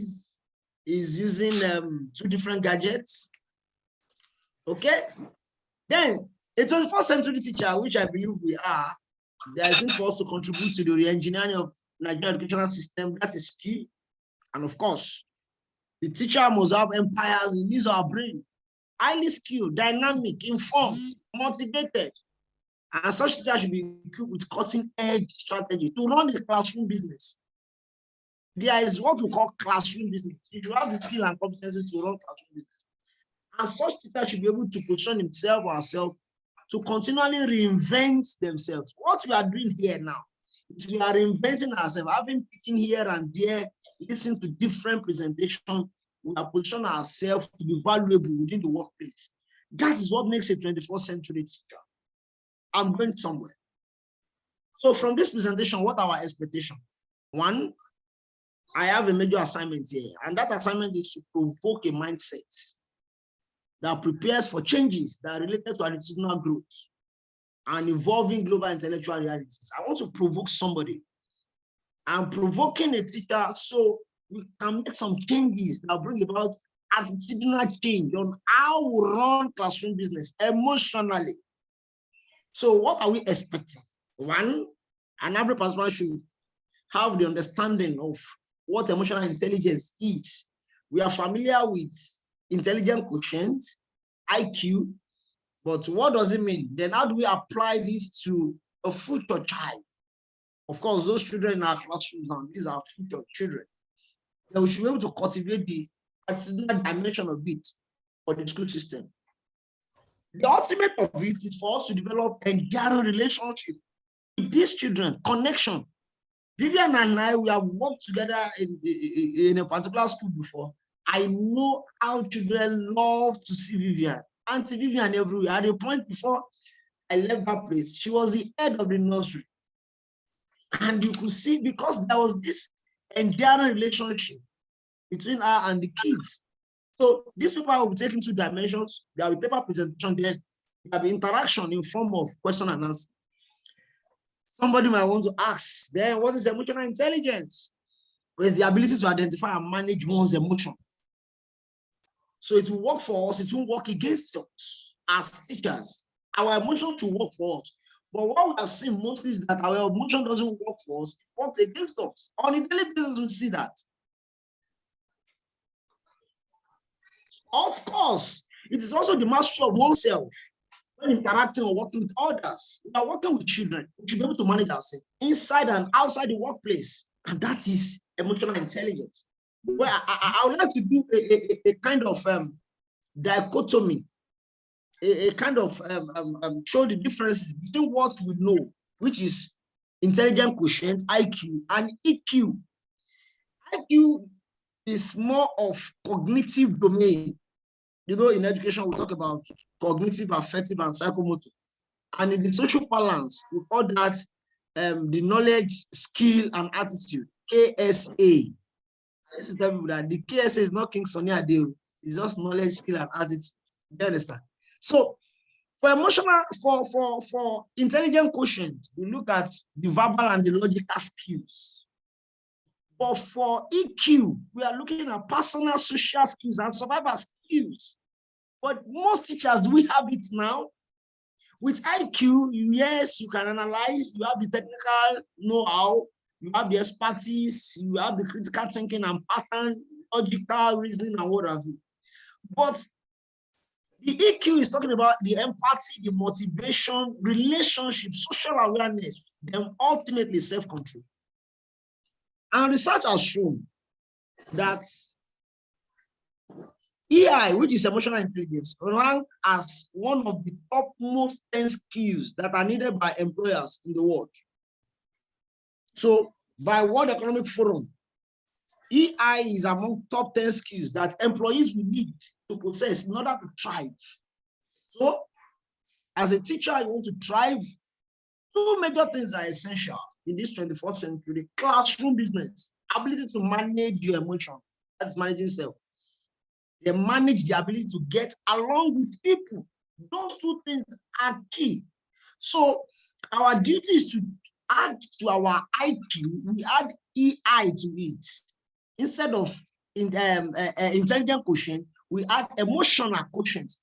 is using 2 different gadgets. Okay. Then a 21st century teacher, which I believe we are, there is need for us to contribute to the re-engineering of Nigerian educational system. That is key. And of course, the teacher must have empires. He needs our brain. Highly skilled, dynamic, informed, motivated. And such teachers should be equipped with cutting-edge strategy to run the classroom business. There is what we call classroom business. You should have the skill and competencies to run classroom business. And such teachers should be able to position himself or herself to continually reinvent themselves. What we are doing here now is we are reinventing ourselves, having picking here and there, listening to different presentations. We are positioning ourselves to be valuable within the workplace. That is what makes a 21st century teacher. I'm going somewhere. So from this presentation, what are our expectations? One, I have a major assignment here, and that assignment is to provoke a mindset that prepares for changes that are related to attitudinal growth and evolving global intellectual realities. I want to provoke somebody. I'm provoking a teacher so we can make some changes that bring about attitudinal change on how we run classroom business emotionally. So what are we expecting? One, an average person should have the understanding of what emotional intelligence is. We are familiar with intelligent quotient, IQ, but what does it mean? Then how do we apply this to a future child? Of course, those children in our classrooms now, these are future children. Then we should be able to cultivate the attitudinal dimension of it for the school system. The ultimate of it is for us to develop enduring relationship with these children, connection. Vivian and I, we have worked together in a particular school before. I know how children love to see Vivian. Auntie Vivian everywhere. At a point before I left that place, she was the head of the nursery. And you could see, because there was this enduring relationship between her and the kids. So these people will be taking 2 dimensions. There will be paper presentation, then there will be interaction in form of question and answer. Somebody might want to ask, then what is emotional intelligence? It's the ability to identify and manage one's emotion. So it will work for us, it won't work against us as teachers. Our emotion to work for us. But what we have seen mostly is that our emotion doesn't work for us, it works against us. On a daily basis, we see that. Of course, it is also the mastery of oneself when interacting or working with others. We are working with children. We should be able to manage ourselves inside and outside the workplace. And that is emotional intelligence. Well, I would like to do a kind of dichotomy, a kind of show the differences between what we know, which is intelligent quotient, IQ, and EQ. IQ is more of cognitive domain. You know, in education, we talk about cognitive, affective, and psychomotor. And in the social balance, we call that the knowledge, skill, and attitude, KSA. I used to tell people that the KSA is not King Sonny Adeo, it's just knowledge, skill, and attitude. You understand? So for emotional, for intelligent quotient, we look at the verbal and the logical skills. But for EQ, we are looking at personal, social skills and survival skills. But most teachers, we have it now. With IQ, yes, you can analyze, you have the technical know-how, you have the expertise, you have the critical thinking and pattern, logical reasoning, and what have you. But the EQ is talking about the empathy, the motivation, relationship, social awareness, and ultimately self-control. And research has shown that EI, which is emotional intelligence, ranked as one of the topmost 10 skills that are needed by employers in the world. So by World Economic Forum, EI is among top 10 skills that employees will need to possess in order to thrive. So, as a teacher, you want to thrive, two major things are essential in this 21st century: classroom business, ability to manage your emotion, that's managing self. They manage the ability to get along with people. Those two things are key. So our duty is to add to our IQ, we add EI to it. Instead of intelligent quotient, we add emotional quotient.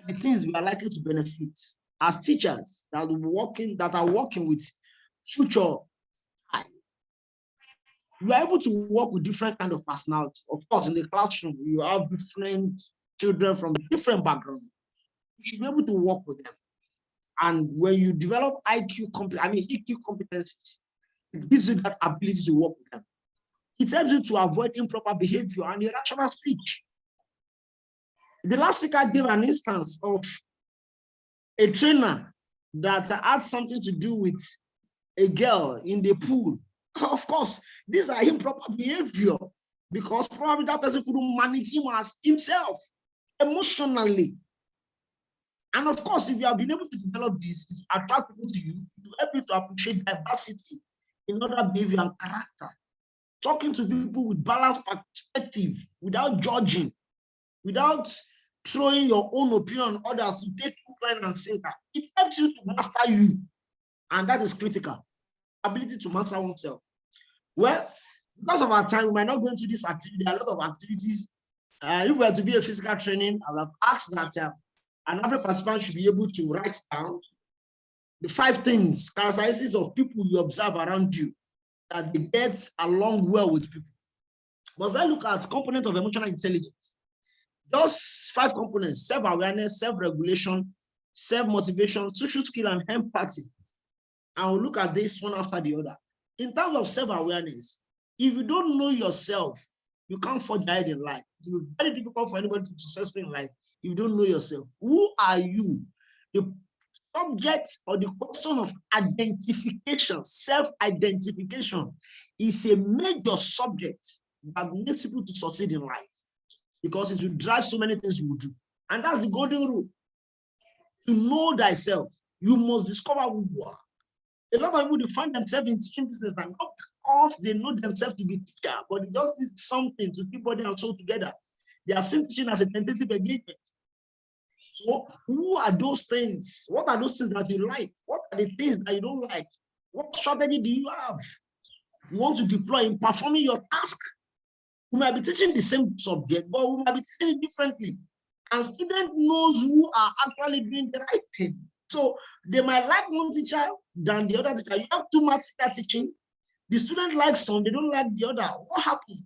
The things we are likely to benefit as teachers that are working with future. You are able to work with different kind of personality. Of course, in the classroom, you have different children from different backgrounds. You should be able to work with them. And when you develop EQ competencies, it gives you that ability to work with them. It helps you to avoid improper behavior and irrational speech. The last speaker gave an instance of a trainer that had something to do with a girl in the pool. Of course, these are improper behavior because probably that person couldn't manage him as himself emotionally. And of course, if you have been able to develop this, to attract people to you, to help you to appreciate diversity in other behavior and character, talking to people with balanced perspective, without judging, without throwing your own opinion on others to take hook, line, and sinker. It helps you to master you, and that is critical. Ability to master oneself. Well, because of our time, we might not go into this activity. There are a lot of activities. If we were to be a physical training, I would have asked that an average participant should be able to write down the 5 things, characteristics of people you observe around you, that they get along well with people. But let's look at components of emotional intelligence. Those 5 components: self-awareness, self-regulation, self-motivation, social skill, and empathy. And we'll look at this one after the other. In terms of self-awareness, if you don't know yourself, you can't forge ahead in life. It will be very difficult for anybody to be successful in life if you don't know yourself. Who are you? The subject or the question of identification, self-identification, is a major subject that makes people to succeed in life because it will drive so many things you will do. And that's the golden rule. To know thyself, you must discover who you are. A lot of people find themselves in teaching business, and not because they know themselves to be teacher, but they just need something to keep body and soul together. They have seen teaching as a tentative engagement. So who are those things? What are those things that you like? What are the things that you don't like? What strategy do you have? You want to deploy in performing your task? We might be teaching the same subject, but we might be teaching it differently. And student knows who are actually doing the right thing. So they might like one teacher than the other teacher. You have 2 maths teachers teaching. The student likes some, they don't like the other. What happened?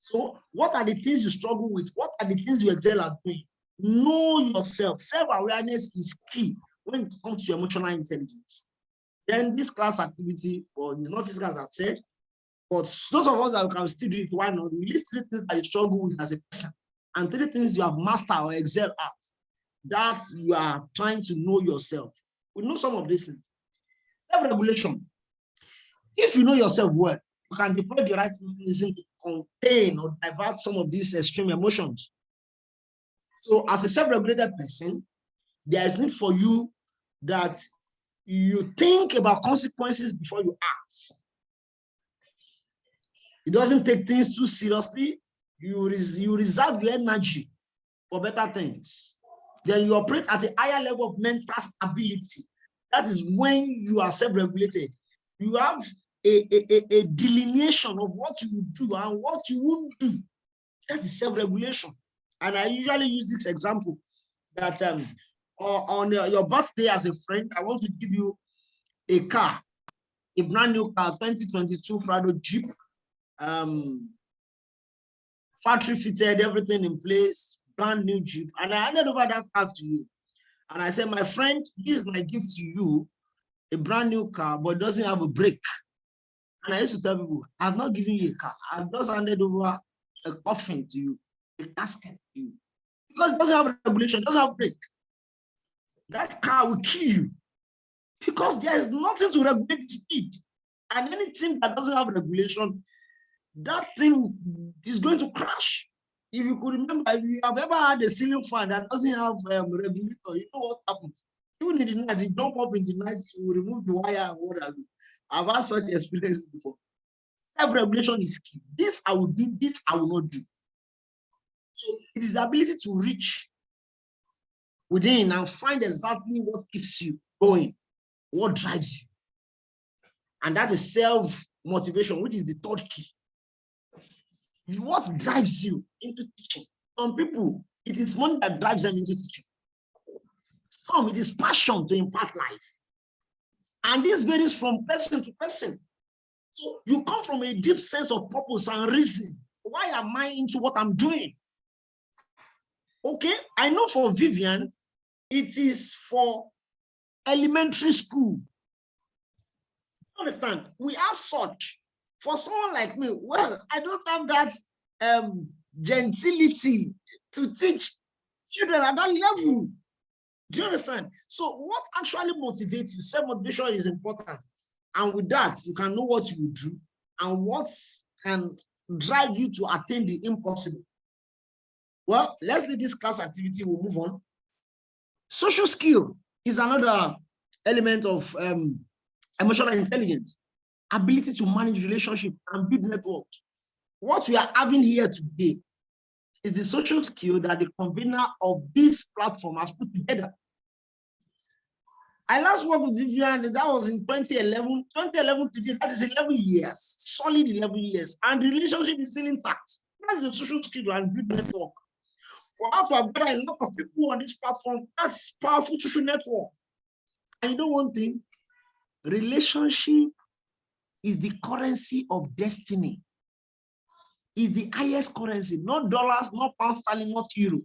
So what are the things you struggle with? What are the things you excel at doing? Know yourself. Self-awareness is key when it comes to emotional intelligence. Then this class activity, well, it's not physical as I've said, but those of us that can still do it, why not? We list 3 things that you struggle with as a person and 3 things you have mastered or excel at. That you are trying to know yourself. We know some of these things. Self-regulation. If you know yourself well, you can deploy the right mechanism to contain or divert some of these extreme emotions. So as a self-regulated person, there is need for you that you think about consequences before you act. It doesn't take things too seriously. You reserve your energy for better things. Then you operate at a higher level of mental stability. That is when you are self-regulated. You have a delineation of what you will do and what you won't do. That is self-regulation. And I usually use this example that on your birthday as a friend, I want to give you a car, a brand new car, 2022 Prado Jeep, factory fitted, everything in place, brand new Jeep. And I handed over that car to you. And I said, my friend, this is my gift to you, a brand new car, but it doesn't have a brake. And I used to tell people, I've not given you a car. I've just handed over a coffin to you, a casket to you. Because it doesn't have regulation, it doesn't have brake. That car will kill you. Because there is nothing to regulate the speed. And anything that doesn't have regulation, that thing is going to crash. If you could remember, if you have ever had a ceiling fan that doesn't have regulator, you know what happens. Even in the night, you jump up in the night, you remove the wire and what have you. I've had such experiences before. Self-regulation is key. This I will do, this I will not do. So it is the ability to reach within and find exactly what keeps you going, what drives you. And that is self-motivation, which is the third key. What drives you into teaching? Some people, it is money that drives them into teaching. Some, it is passion to impart life. And this varies from person to person. So you come from a deep sense of purpose and reason. Why am I into what I'm doing? Okay, I know for Vivian, it is for elementary school. Understand? We have such. For someone like me, well, I don't have that gentility to teach children at that level. Do you understand? So what actually motivates you? Self-motivation is important. And with that, you can know what you will do and what can drive you to attain the impossible. Well, let's leave this class activity. We'll move on. Social skill is another element of emotional intelligence. Ability to manage relationships and build networks. What we are having here today is the social skill that the convener of this platform has put together. I last worked with Vivian, that was in 2011. 2011 today, that is 11 years, solid 11 years, and the relationship is still intact. That's the social skill and build network. For us to have got a lot of people on this platform, that's powerful social network. And you know one thing, relationship is the currency of destiny. Is the highest currency, not dollars, not pound sterling, not euro.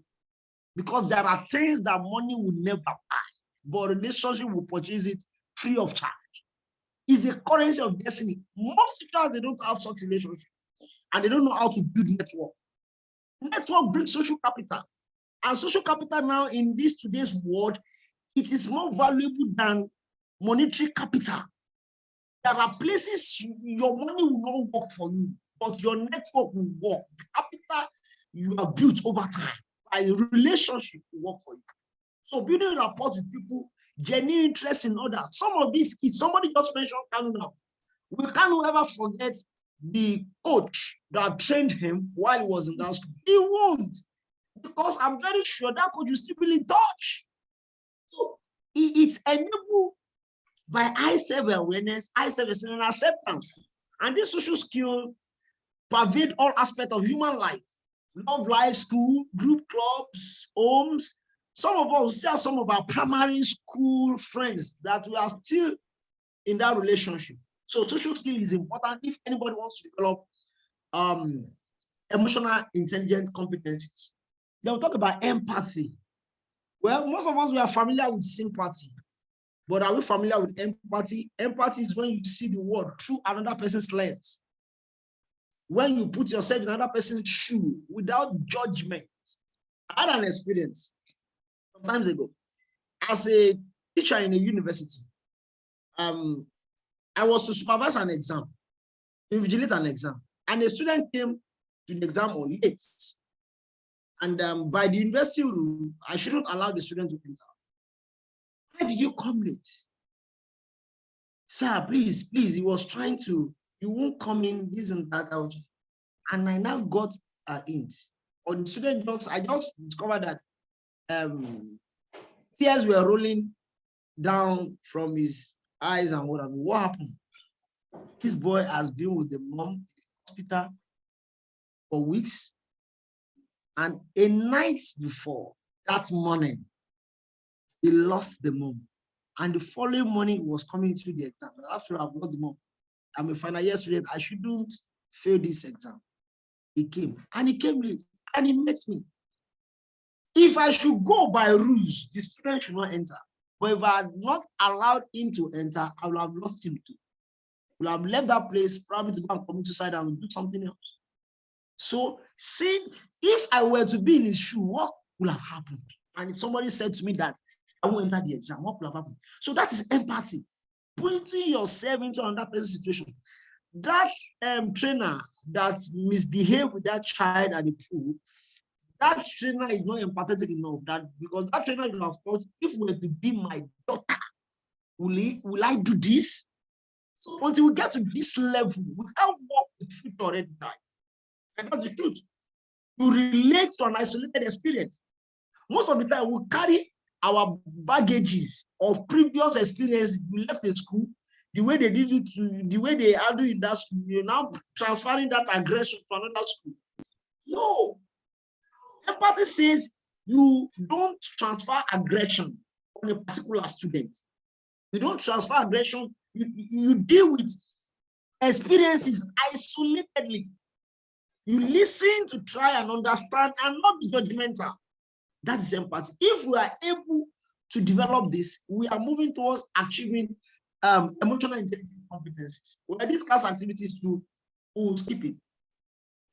Because there are things that money will never buy, but relationship will purchase it free of charge. It's a currency of destiny. Most teachers, they don't have such relationship, and they don't know how to build network. Network brings social capital. And social capital now in this today's world, it is more valuable than monetary capital. There are places your money will not work for you, but your network will work. The capital you have built over time, by relationship will work for you. So building rapport with people, genuine interest in others. Some of these kids, somebody just mentioned Kanu now. We can't ever forget the coach that trained him while he was in that school. He won't, because I'm very sure that coach will still be in touch. So it's enabled by high self-awareness, high self-esteem, and acceptance. And this social skill pervade all aspects of human life. Love life, school, group clubs, homes. Some of us still have some of our primary school friends that we are still in that relationship. So social skill is important if anybody wants to develop emotional intelligence competencies. Then we'll talk about empathy. Well, most of us, we are familiar with sympathy. But are we familiar with empathy? Empathy is when you see the world through another person's lens. When you put yourself in another person's shoe without judgment. I had an experience some times ago as a teacher in a university. I was to supervise an exam, to invigilate an exam, and a student came to the exam late. And by the university rule, I shouldn't allow the student to enter. Why did you come late? Sir, please, he was trying to, you won't come in, this and that. And I now got a hint. On the student jokes, I just discovered that tears were rolling down from his eyes and whatever. What happened? This boy has been with the mom in the hospital for weeks. And a night before that morning, he lost the mom. And the following morning, he was coming through the exam. After I've lost the mom, I'm a final year student, I shouldn't fail this exam. He came, and he came late, and he met me. If I should go by rules, the student should not enter. But if I had not allowed him to enter, I would have lost him too. I would have left that place, probably to go and commit suicide and do something else. So, see, if I were to be in his shoe, what would have happened? And if somebody said to me that I won't enter the exam, what would have happened? So that is empathy. putting yourself into another person's situation. That trainer that misbehaved with that child at the pool, that trainer is not empathetic enough, that because that trainer will have thought, if we were to be my daughter, will I do this? So until we get to this level, we can't walk with feet already die. And that's the truth. You relate to an isolated experience. Most of the time, we carry our baggages of previous experience we left in school, the way they did it, the way they handled in that school, you're now transferring that aggression to another school. No. Empathy says you don't transfer aggression on a particular student. You don't transfer aggression. You deal with experiences isolatedly. You listen to try and understand and not be judgmental. That is empathy. If we are able to develop this, we are moving towards achieving emotional intelligence competencies. We are these class activities to skip it.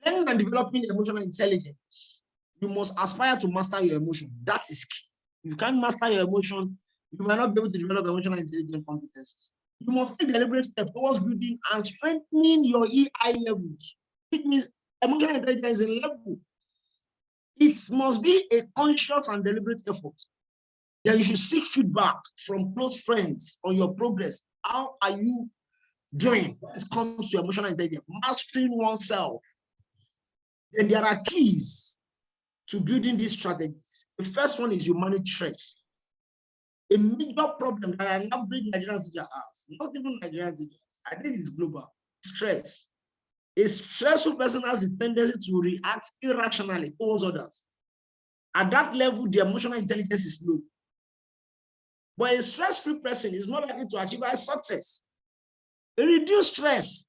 Learning and developing emotional intelligence, you must aspire to master your emotion. That is key. If you can't master your emotion, you will not be able to develop emotional intelligence competencies. You must take deliberate steps towards building and strengthening your EI levels. It means emotional intelligence is a level. It must be a conscious and deliberate effort. Then you should seek feedback from close friends on your progress. How are you doing when it comes to emotional intelligence? Mastering oneself. Then there are keys to building these strategies. The first one is you manage stress. A major problem that an average Nigerian teacher has, not even Nigerian teachers, I think it's global, stress. A stressful person has a tendency to react irrationally towards others. At that level, the emotional intelligence is low. But a stress-free person is more likely to achieve high success. They reduce stress.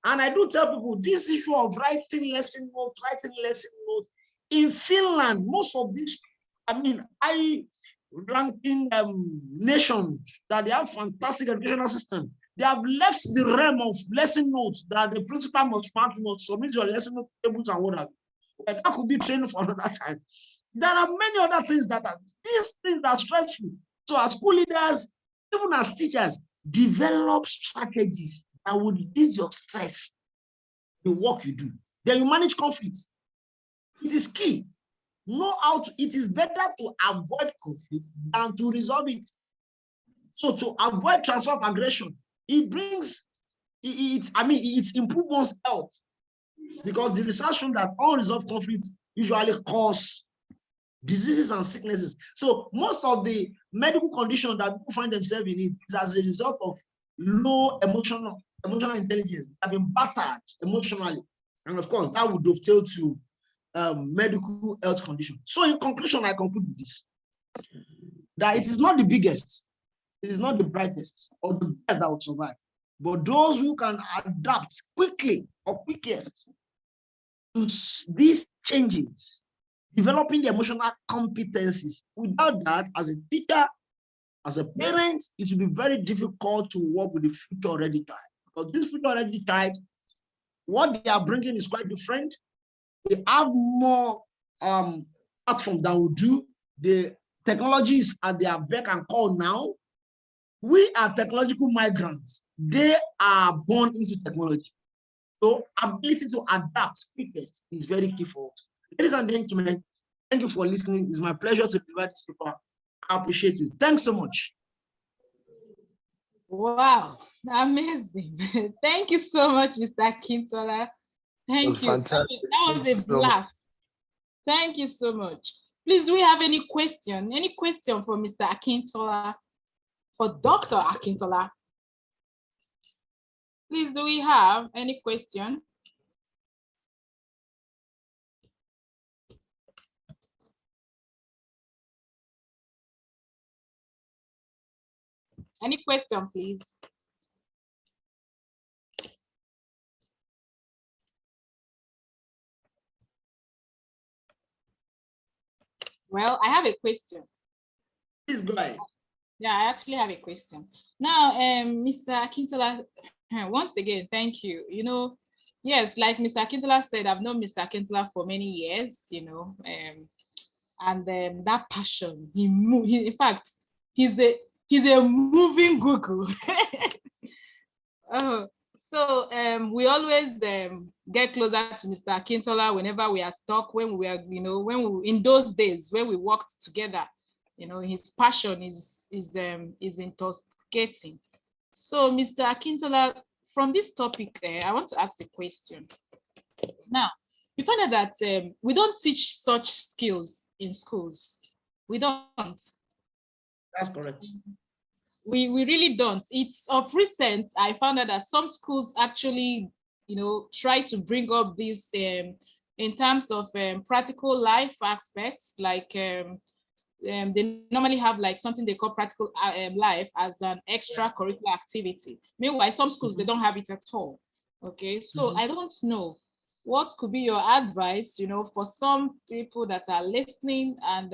And I do tell people this issue of writing lesson notes, in Finland, most of these, high-ranking nations that they have fantastic educational system, they have left the realm of lesson notes that the principal must submit your lesson note tables and whatever. That could be training for another time. There are many other things that are, these things are stressful. So as school leaders, even as teachers, develop strategies that would reduce your stress, the work you do. Then you manage conflicts. It is key. Know how to, it is better to avoid conflict than to resolve it. So to avoid transfer of aggression, it brings, it improves one's health. Because the research shows that unresolved conflicts usually cause diseases and sicknesses. So most of the medical conditions that people find themselves in it is as a result of low emotional intelligence. They have been battered emotionally. And of course, that would dovetail to medical health condition. So in conclusion, I conclude with this, that it is not the biggest, it is not the brightest or the best that will survive, but those who can adapt quickly or quickest to these changes, developing the emotional competencies. Without that, as a teacher, as a parent, it will be very difficult to work with the future already type. Because this future already type, what they are bringing is quite different. They have more platform than we do. The technologies at their beck and call now. We are technological migrants. They are born into technology. So ability to adapt quickest is very key for us. Ladies and gentlemen, thank you for listening. It's my pleasure to deliver this paper. I appreciate you. Thanks so much. Wow, amazing. Thank you so much, Mr. Akintola. Thank you. Fantastic. That was a blast. Thank you so much. Please, do we have any question? Any question for Mr. Akintola? For Dr. Akintola? Please, do we have any question? Any question, please? Well, I have a question. Please go ahead. Yeah, I actually have a question. Now, Mr. Akintola, once again, thank you. You know, yes, like Mr. Akintola said, I've known Mr. Akintola for many years, you know, and that passion, in fact, he He's a moving Google. So we always get closer to Mr. Akintola whenever we are stuck, when we are, in those days when we worked together, his passion is intoxicating. So Mr. Akintola, from this topic, I want to ask a question. Now, you find out that we don't teach such skills in schools. We don't. That's correct. We really don't. It's of recent, I found out that some schools actually, try to bring up this in terms of practical life aspects, like they normally have like something they call practical life as an extracurricular activity. Meanwhile, some schools, they don't have it at all. Okay, so I don't know what could be your advice, for some people that are listening. And,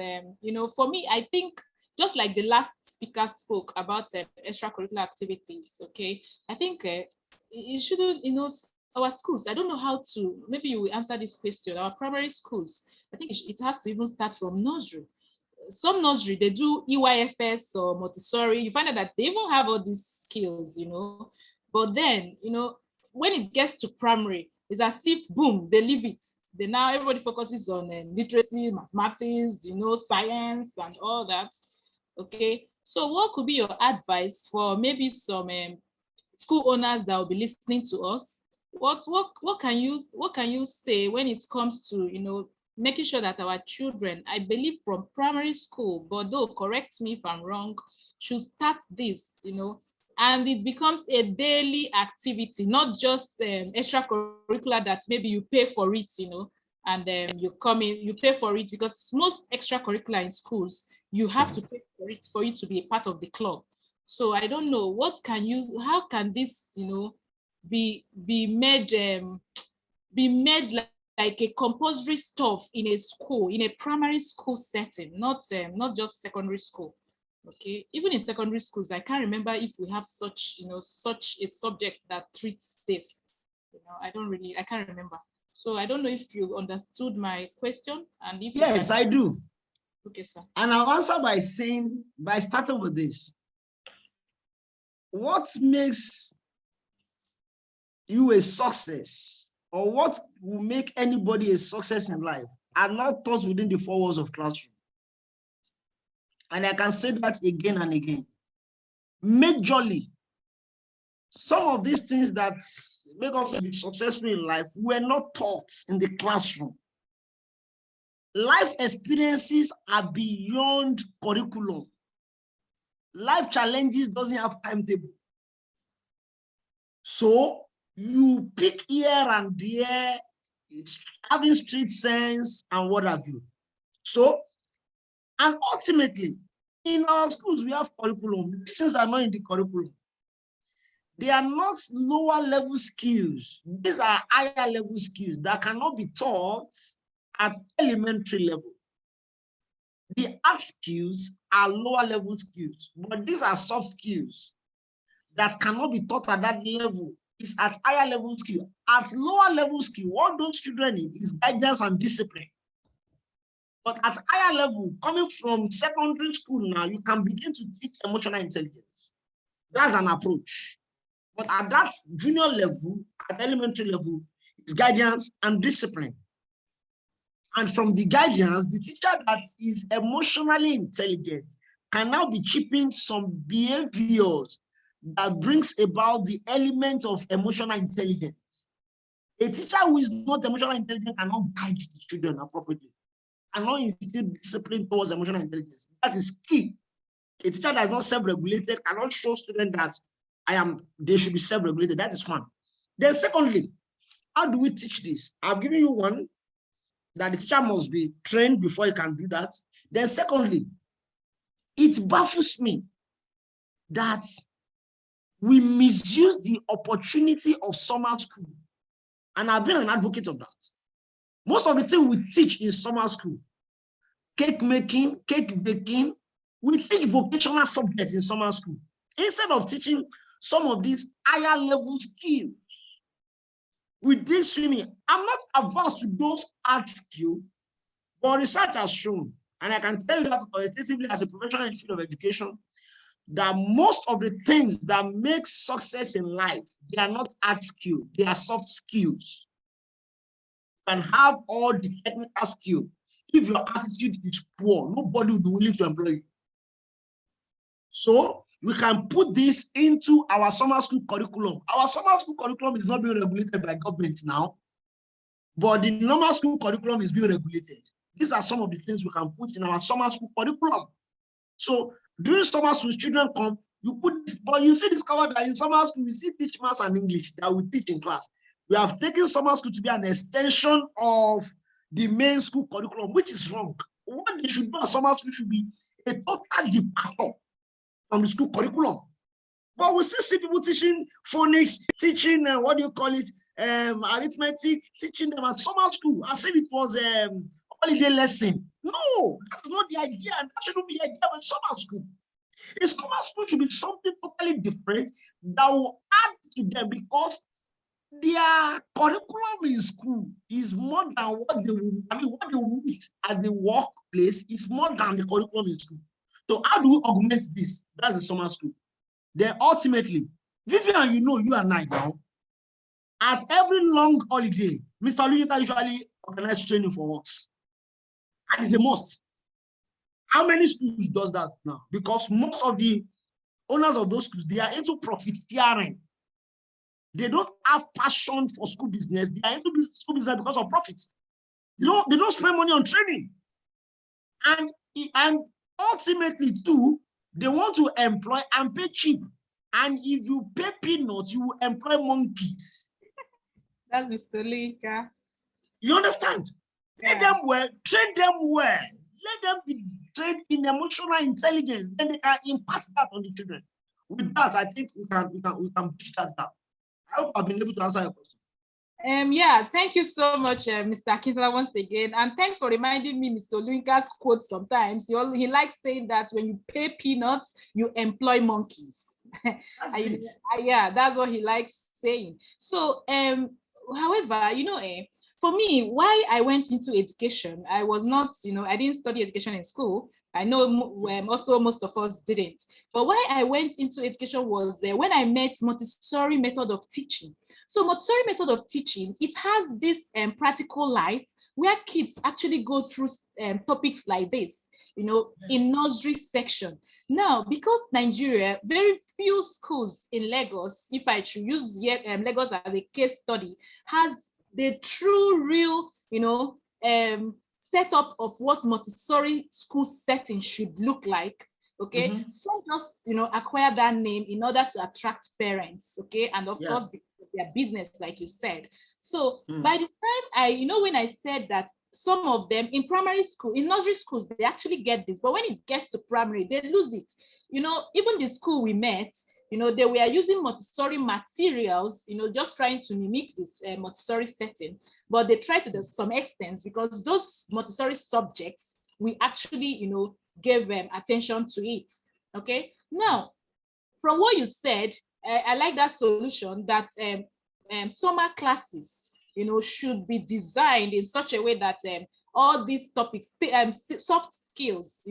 for me, I think just like the last speaker spoke about extracurricular activities, okay, I think it shouldn't, our schools, I don't know how to, maybe you will answer this question. Our primary schools, I think it has to even start from nursery. Some nursery, they do EYFS or Montessori. You find out that they even have all these skills, but then, when it gets to primary, it's as if, boom, they leave it. Now everybody focuses on literacy, mathematics, science and all that. Okay, so what could be your advice for maybe some school owners that will be listening to us? What can you say when it comes to making sure that our children, I believe from primary school, but though correct me if I'm wrong, should start this, and it becomes a daily activity, not just extracurricular that maybe you pay for it, and you come in, you pay for it, because most extracurricular in schools, you have to pay for it for you to be a part of the club. So I don't know, how can this, be made like a compulsory stuff in a school, in a primary school setting, not just secondary school. Okay, even in secondary schools, I can't remember if we have such a subject that treats this. I can't remember. So I don't know if you understood my question, and if yes, I do. Okay, sir. And I'll answer by starting with this. What makes you a success, or what will make anybody a success in life, are not taught within the four walls of classroom. And I can say that again and again. Majorly, some of these things that make us be successful in life were not taught in the classroom. Life experiences are beyond curriculum. Life challenges doesn't have timetable. So you pick here and there, it's having street sense and what have you. So, and ultimately, in our schools, we have curriculum. These things are not in the curriculum. They are not lower level skills. These are higher level skills that cannot be taught at elementary level. The hard skills are lower level skills, but these are soft skills that cannot be taught at that level. It's at higher level skill. At lower level skill, what those children need is guidance and discipline. But at higher level, coming from secondary school now, you can begin to teach emotional intelligence. That's an approach. But at that junior level, at elementary level, it's guidance and discipline. And from the guidance, the teacher that is emotionally intelligent can now be chipping some behaviors that brings about the element of emotional intelligence. A teacher who is not emotional intelligent cannot guide the children appropriately, cannot instill discipline towards emotional intelligence. That is key. A teacher that is not self-regulated cannot show students that they should be self-regulated. That is one. Then secondly, how do we teach this? I've given you one, that the teacher must be trained before he can do that. Then secondly, it baffles me that we misuse the opportunity of summer school. And I've been an advocate of that. Most of the things we teach in summer school, cake making, cake baking, we teach vocational subjects in summer school instead of teaching some of these higher level skills. With this swimming, I'm not averse to those hard skills, but research has shown, and I can tell you that authoritatively as a professional in the field of education, that most of the things that make success in life, they are not hard skills, they are soft skills. You can have all the technical skill. If your attitude is poor, nobody will be willing to employ you. So we can put this into our summer school curriculum. Our summer school curriculum is not being regulated by government now, but the normal school curriculum is being regulated. These are some of the things we can put in our summer school curriculum. So during summer school, children come, you put this, but you see discover that in summer school, we still teach maths and English that we teach in class. We have taken summer school to be an extension of the main school curriculum, which is wrong. What they should do at summer school should be a total departure from the school curriculum. But we still see people teaching phonics, teaching arithmetic, teaching them at summer school as if it was a holiday lesson. No, that's not the idea, and that shouldn't be the idea of a summer school. A summer school should be something totally different that will add to them, because their curriculum in school is more than what they will, what they will meet at the workplace is more than the curriculum in school. So how do we augment this? That's the summer school. Then ultimately, Vivian, you and I now, at every long holiday, Mr. Lunita usually organizes training for us. And it's a must. How many schools does that now? Because most of the owners of those schools, they are into profiteering. They don't have passion for school business. They are into school business because of profits. They don't spend money on training. And ultimately, too, they want to employ and pay cheap. And if you pay peanuts, you will employ monkeys. That's Mr. Linka. You understand? Pay them well, train them well. Let them be trained in emotional intelligence. Then they can impart that on the children. With that, I think we can bridge that gap. I hope I've been able to answer your question. Yeah, thank you so much, Mr. Akintola, once again. And thanks for reminding me Mr. Luinka's quote sometimes. He likes saying that when you pay peanuts, you employ monkeys. Yeah, that's what he likes saying. So, however, for me, why I went into education, I was not, I didn't study education in school. I know also most of us didn't. But why I went into education was when I met Montessori method of teaching. So Montessori method of teaching, it has this practical life where kids actually go through topics like this, in nursery section. Now, because Nigeria, very few schools in Lagos, if I should use Lagos as a case study, has the true, real, setup of what Montessori school setting should look like. Okay, some just acquire that name in order to attract parents. Okay, and of course their business, like you said. So by the time when I said that some of them in primary school, in nursery schools, they actually get this, but when it gets to primary, they lose it. Even the school we met, they were using Montessori materials, just trying to mimic this Montessori setting, but they tried to some extent because those Montessori subjects, we actually, gave attention to it. Okay. Now, from what you said, I like that solution that summer classes, should be designed in such a way that all these topics, soft skills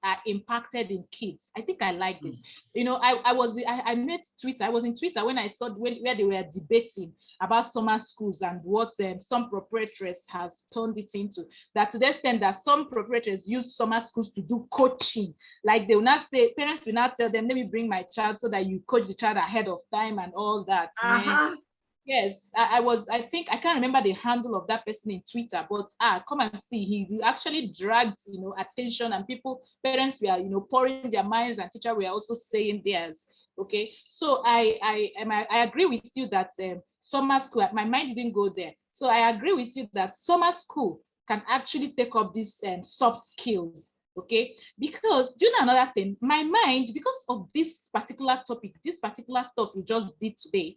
are impacted in kids. I think I like this. I met Twitter. I was in Twitter when I saw where they were debating about summer schools and what some proprietors has turned it into. That to the extent that some proprietors use summer schools to do coaching. Like they will not say, parents will not tell them, let me bring my child so that you coach the child ahead of time and all that. Yes, I think I can't remember the handle of that person in Twitter, but come and see, he actually dragged attention, and parents were pouring their minds, and teachers were also saying theirs. Okay, so I agree with you that summer school, my mind didn't go there. So I agree with you that summer school can actually take up these soft skills. Okay, because do you know another thing? My mind, because of this particular topic, this particular stuff we just did today,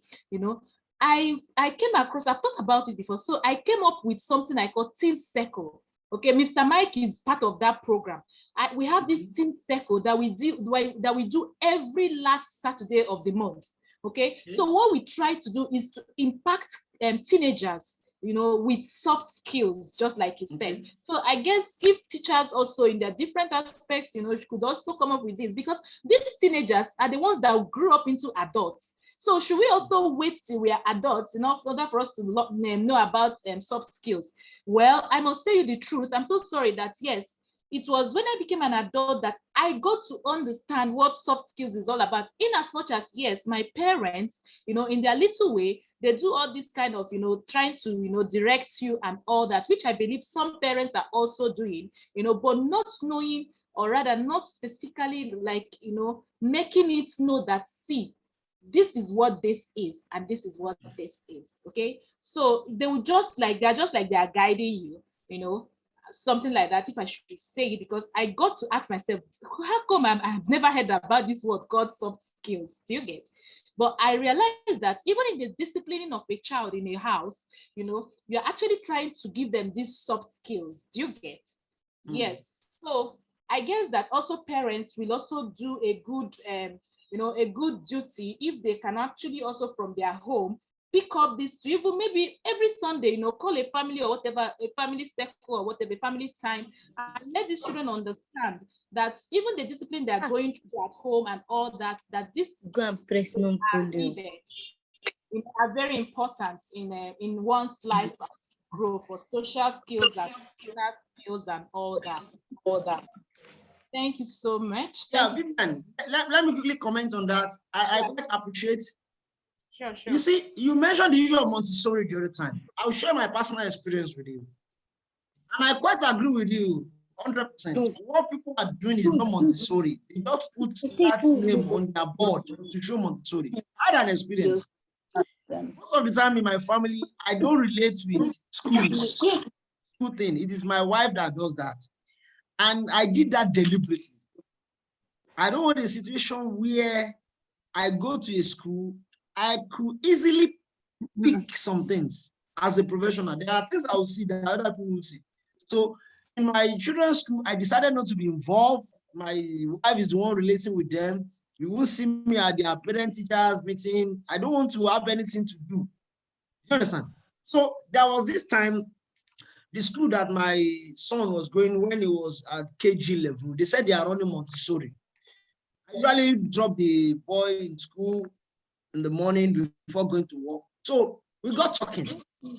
I came across, I've thought about it before, so I came up with something I call Teen Circle. Okay, Mr. Mike is part of that program. We have this Teen Circle that we do every last Saturday of the month. Okay, so what we try to do is to impact teenagers with soft skills, just like you said. So I guess if teachers also in their different aspects, could also come up with this, because these teenagers are the ones that grew up into adults. So should we also wait till we are adults in order for us to know about soft skills? Well, I must tell you the truth. I'm so sorry that, yes, it was when I became an adult that I got to understand what soft skills is all about. In as much as, yes, my parents, in their little way, they do all this kind of, trying to, direct you and all that, which I believe some parents are also doing, but not knowing, or rather not specifically like, making it know that, see, this is what this is, and this is what this is. Okay. So they are just like they are guiding you, something like that, if I should say it, because I got to ask myself, how come I've never heard about this word called soft skills? Do you get? But I realized that even in the disciplining of a child in a house, you're actually trying to give them these soft skills. Do you get? Yes. So I guess that also parents will also do a good a good duty if they can actually also from their home pick up this to even maybe every Sunday, call a family or whatever, a family circle or whatever, family time, and let these children understand that even the discipline they're going through at home and all that, that this Go and press non are needed, are very important in one's life growth for social skills and skills and all that. Thank you so much. Yeah, Vivian, let me quickly comment on that. I quite appreciate. Sure. You see, you mentioned the issue of Montessori the other time. I'll share my personal experience with you. And I quite agree with you 100%. What people are doing is not Montessori. They just put that name on their board to show Montessori. I had an experience. Most of the time in my family, I don't relate with schools. School thing. It is my wife that does that. And I did that deliberately. I don't want a situation where I go to a school, I could easily pick some things as a professional. There are things I will see that other people will see. So in my children's school, I decided not to be involved. My wife is the one relating with them. You won't see me at their parent-teachers meeting. I don't want to have anything to do. You understand? So there was this time, the school that my son was going when he was at KG level, they said they are running Montessori. I usually drop the boy in school in the morning before going to work. So we got talking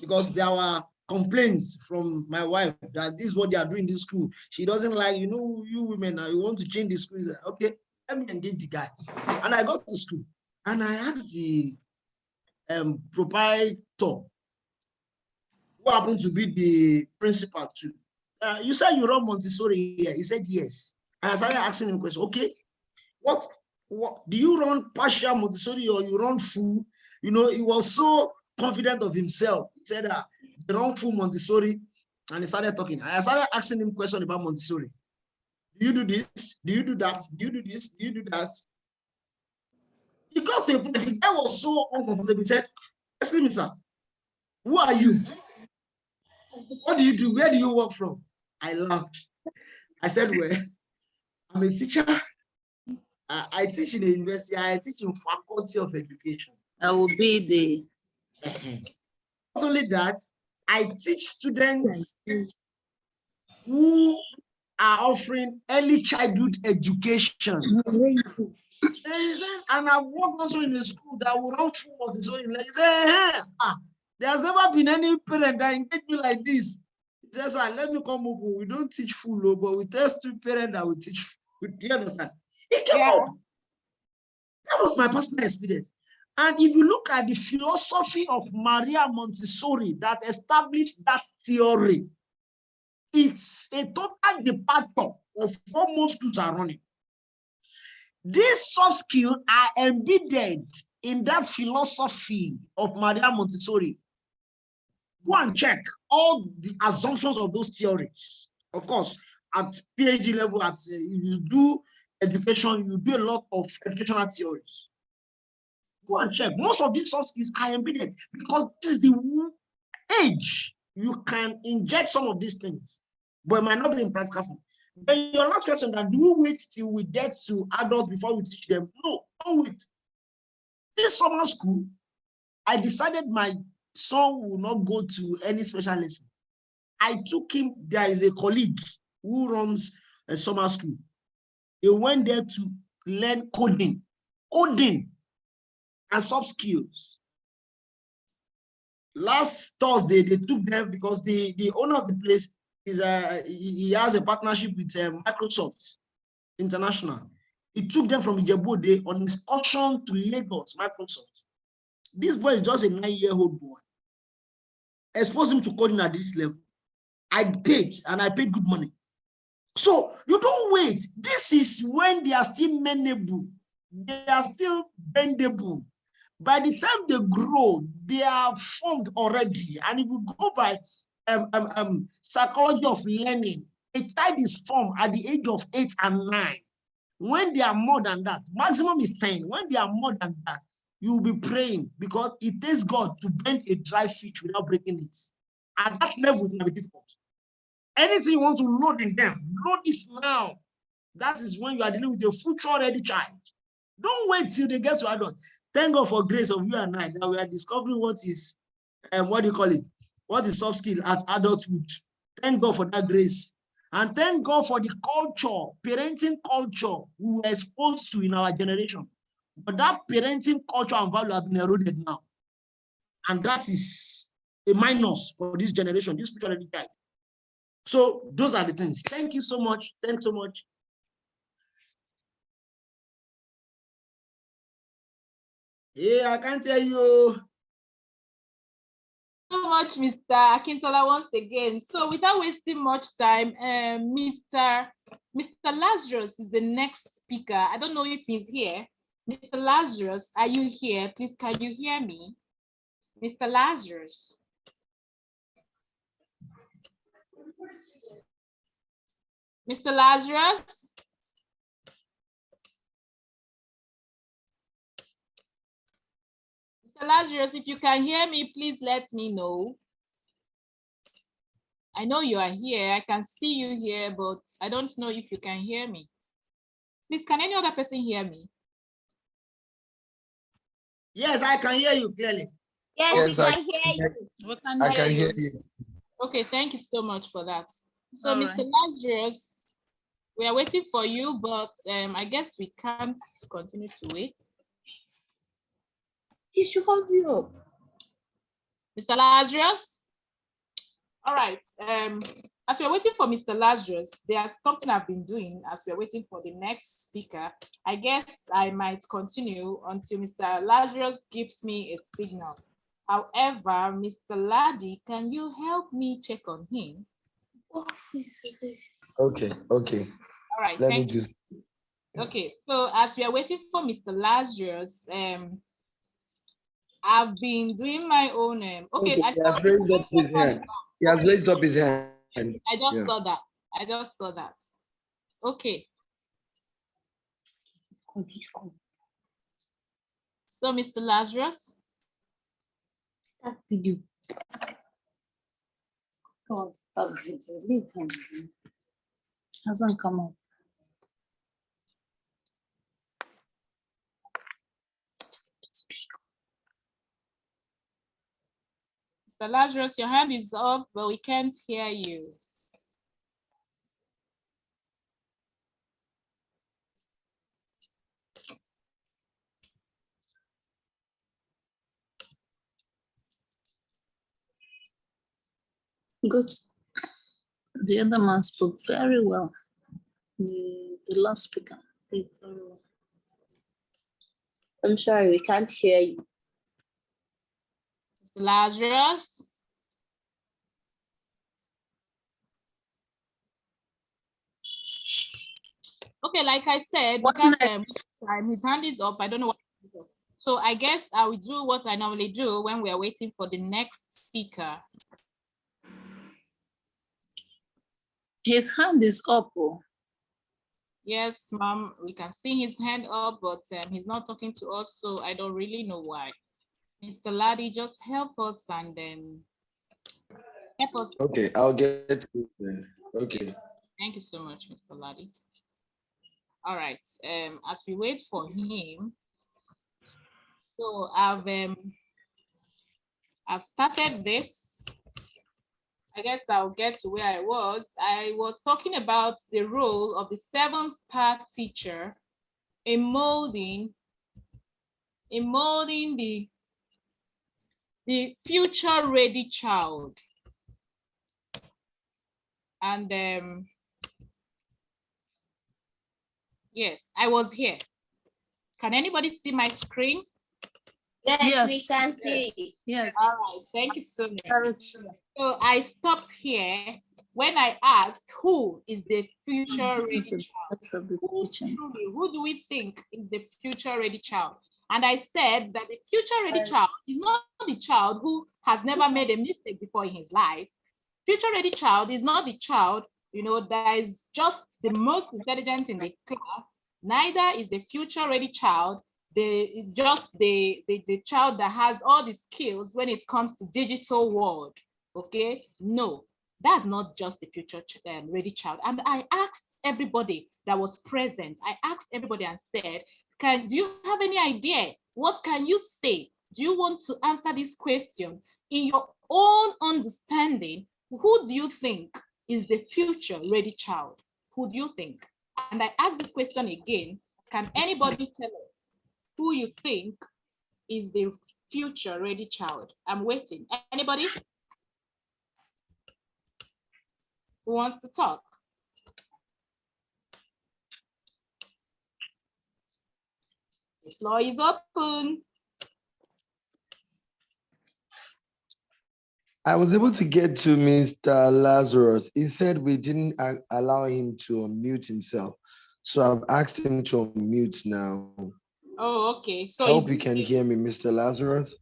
because there were complaints from my wife that this is what they are doing in this school. She doesn't like, you women, now you want to change the school. Like, okay, let me engage the guy. And I got to school and I asked the proprietor, who happened to be the principal too. You said you run Montessori here. He said yes. And I started asking him questions. Okay, what do you run partial Montessori or you run full? He was so confident of himself. He said they run full Montessori, and he started talking. I started asking him questions about Montessori. Do you do this? Do you do that? Do you do this? Do you do that? He got to a point. The guy was so uncomfortable. He said, "Excuse me, sir. Who are you? What do you do? Where do you work from?" I laughed. I said, "Well, I'm a teacher. I teach in a university. I teach in Faculty of Education. I will be Not only that, I teach students who are offering early childhood education." And I work also in a school that will run full of this. There's never been any parent that engage me like this. He says, let me come up. We don't teach full, but we test two parents that we teach full. Do you understand? It came up. That was my personal experience. And if you look at the philosophy of Maria Montessori that established that theory, it's a total departure of what most schools are running. These soft skills are embedded in that philosophy of Maria Montessori. Go and check all the assumptions of those theories. Of course, at PhD level, if you do education, you do a lot of educational theories. Go and check. Most of these soft skills are embedded because this is the age you can inject some of these things, but it might not be in practical form. Then your last question, that do we wait till we get to adults before we teach them? No, don't wait. This summer school, I decided my son will not go to any special lesson. I took him, there is a colleague who runs a summer school. They went there to learn coding and soft skills. Last Thursday, they took them because the owner of the place is he has a partnership with Microsoft International. He took them from Ijebu on excursion to Lagos, Microsoft. This boy is just a 9-year-old boy. Expose him to coding at this level. I paid good money. So you don't wait. This is when they are still mendable. They are still bendable. By the time they grow, they are formed already. And if you go by psychology of learning, a child is formed at the age of 8 and 9. When they are more than that, maximum is 10. When they are more than that, you will be praying because it takes God to bend a dry fish without breaking it. At that level, it will be difficult. Anything you want to load in them, load it now. That is when you are dealing with a future-ready child. Don't wait till they get to adult. Thank God for grace of you and I that we are discovering what is, what do you call it? What is soft skill at adulthood. Thank God for that grace. And thank God for the culture, parenting culture we were exposed to in our generation. But that parenting culture and value have been eroded now. And that is a minus for this generation, this future-ready child. So those are the things. Thank you so much. Thanks so much. Yeah, I can't tell you. So much, Mr. Akintola, once again. So without wasting much time, Mr. Lazarus is the next speaker. I don't know if he's here. Mr. Lazarus, are you here? Please, can you hear me? Mr. Lazarus. Mr. Lazarus? Mr. Lazarus, if you can hear me, please let me know. I know you are here. I can see you here, but I don't know if you can hear me. Please, can any other person hear me? Yes, I can hear you clearly. Yes, I can hear you. I can hear you. Okay, thank you so much for that. So, All Mr. right. Lazarus, we are waiting for you, but I guess we can't continue to wait. He should hold you up. Mr. Lazarus? All right. As we're waiting for Mr. Lazarus, there's something I've been doing as we're waiting for the next speaker. I guess I might continue until Mr. Lazarus gives me a signal. However, Mr. Laddie, can you help me check on him? Okay. All right. Let me do. Okay, so as we are waiting for Mr. Lazarus, I've been doing my own. Okay, He has raised up his hand. He has raised up his hand. I just saw that. I just saw that. Okay. So, Mr. Lazarus. Start video. God, start video. Leave him. Hasn't come up. Mr. Lazarus, your hand is up, but we can't hear you. Good. The other man spoke very well. The last speaker did very well. I'm sorry, we can't hear you. Mr. Lazarus. Okay, like I said, we can't his hand is up. I don't know what. So I guess I will do what I normally do when we are waiting for the next speaker. His hand is up. Oh. Yes, ma'am, we can see his hand up, but he's not talking to us, so I don't really know why. Mr. Laddie, just help us and then help us. Okay, I'll get it then. Okay. Thank you so much, Mr. Laddie. All right, as we wait for him, so I've started this. I guess I'll get to where I was. I was talking about the role of the 7-star teacher in molding the future-ready child. And yes, I was here. Can anybody see my screen? Yes. We can see. Yes. All right, thank you so much. So I stopped here when I asked who is the future-ready child? Who do we think is the future-ready child? And I said that the future-ready child is not the child who has never made a mistake before in his life. Future-ready child is not the child, that is just the most intelligent in the class. Neither is the future-ready child the child that has all the skills when it comes to digital world. Okay, no, that's not just the future ready child. And I asked everybody that was present, I asked everybody and said, do you have any idea? What can you say? Do you want to answer this question in your own understanding? Who do you think is the future ready child? Who do you think? And I asked this question again. Can anybody tell us who you think is the future ready child? I'm waiting. Anybody who wants to talk? The floor is open. I was able to get to Mr. Lazarus. He said we didn't allow him to unmute himself. So I've asked him to unmute now. Oh, okay. So I hope you can hear me, Mr. Lazarus.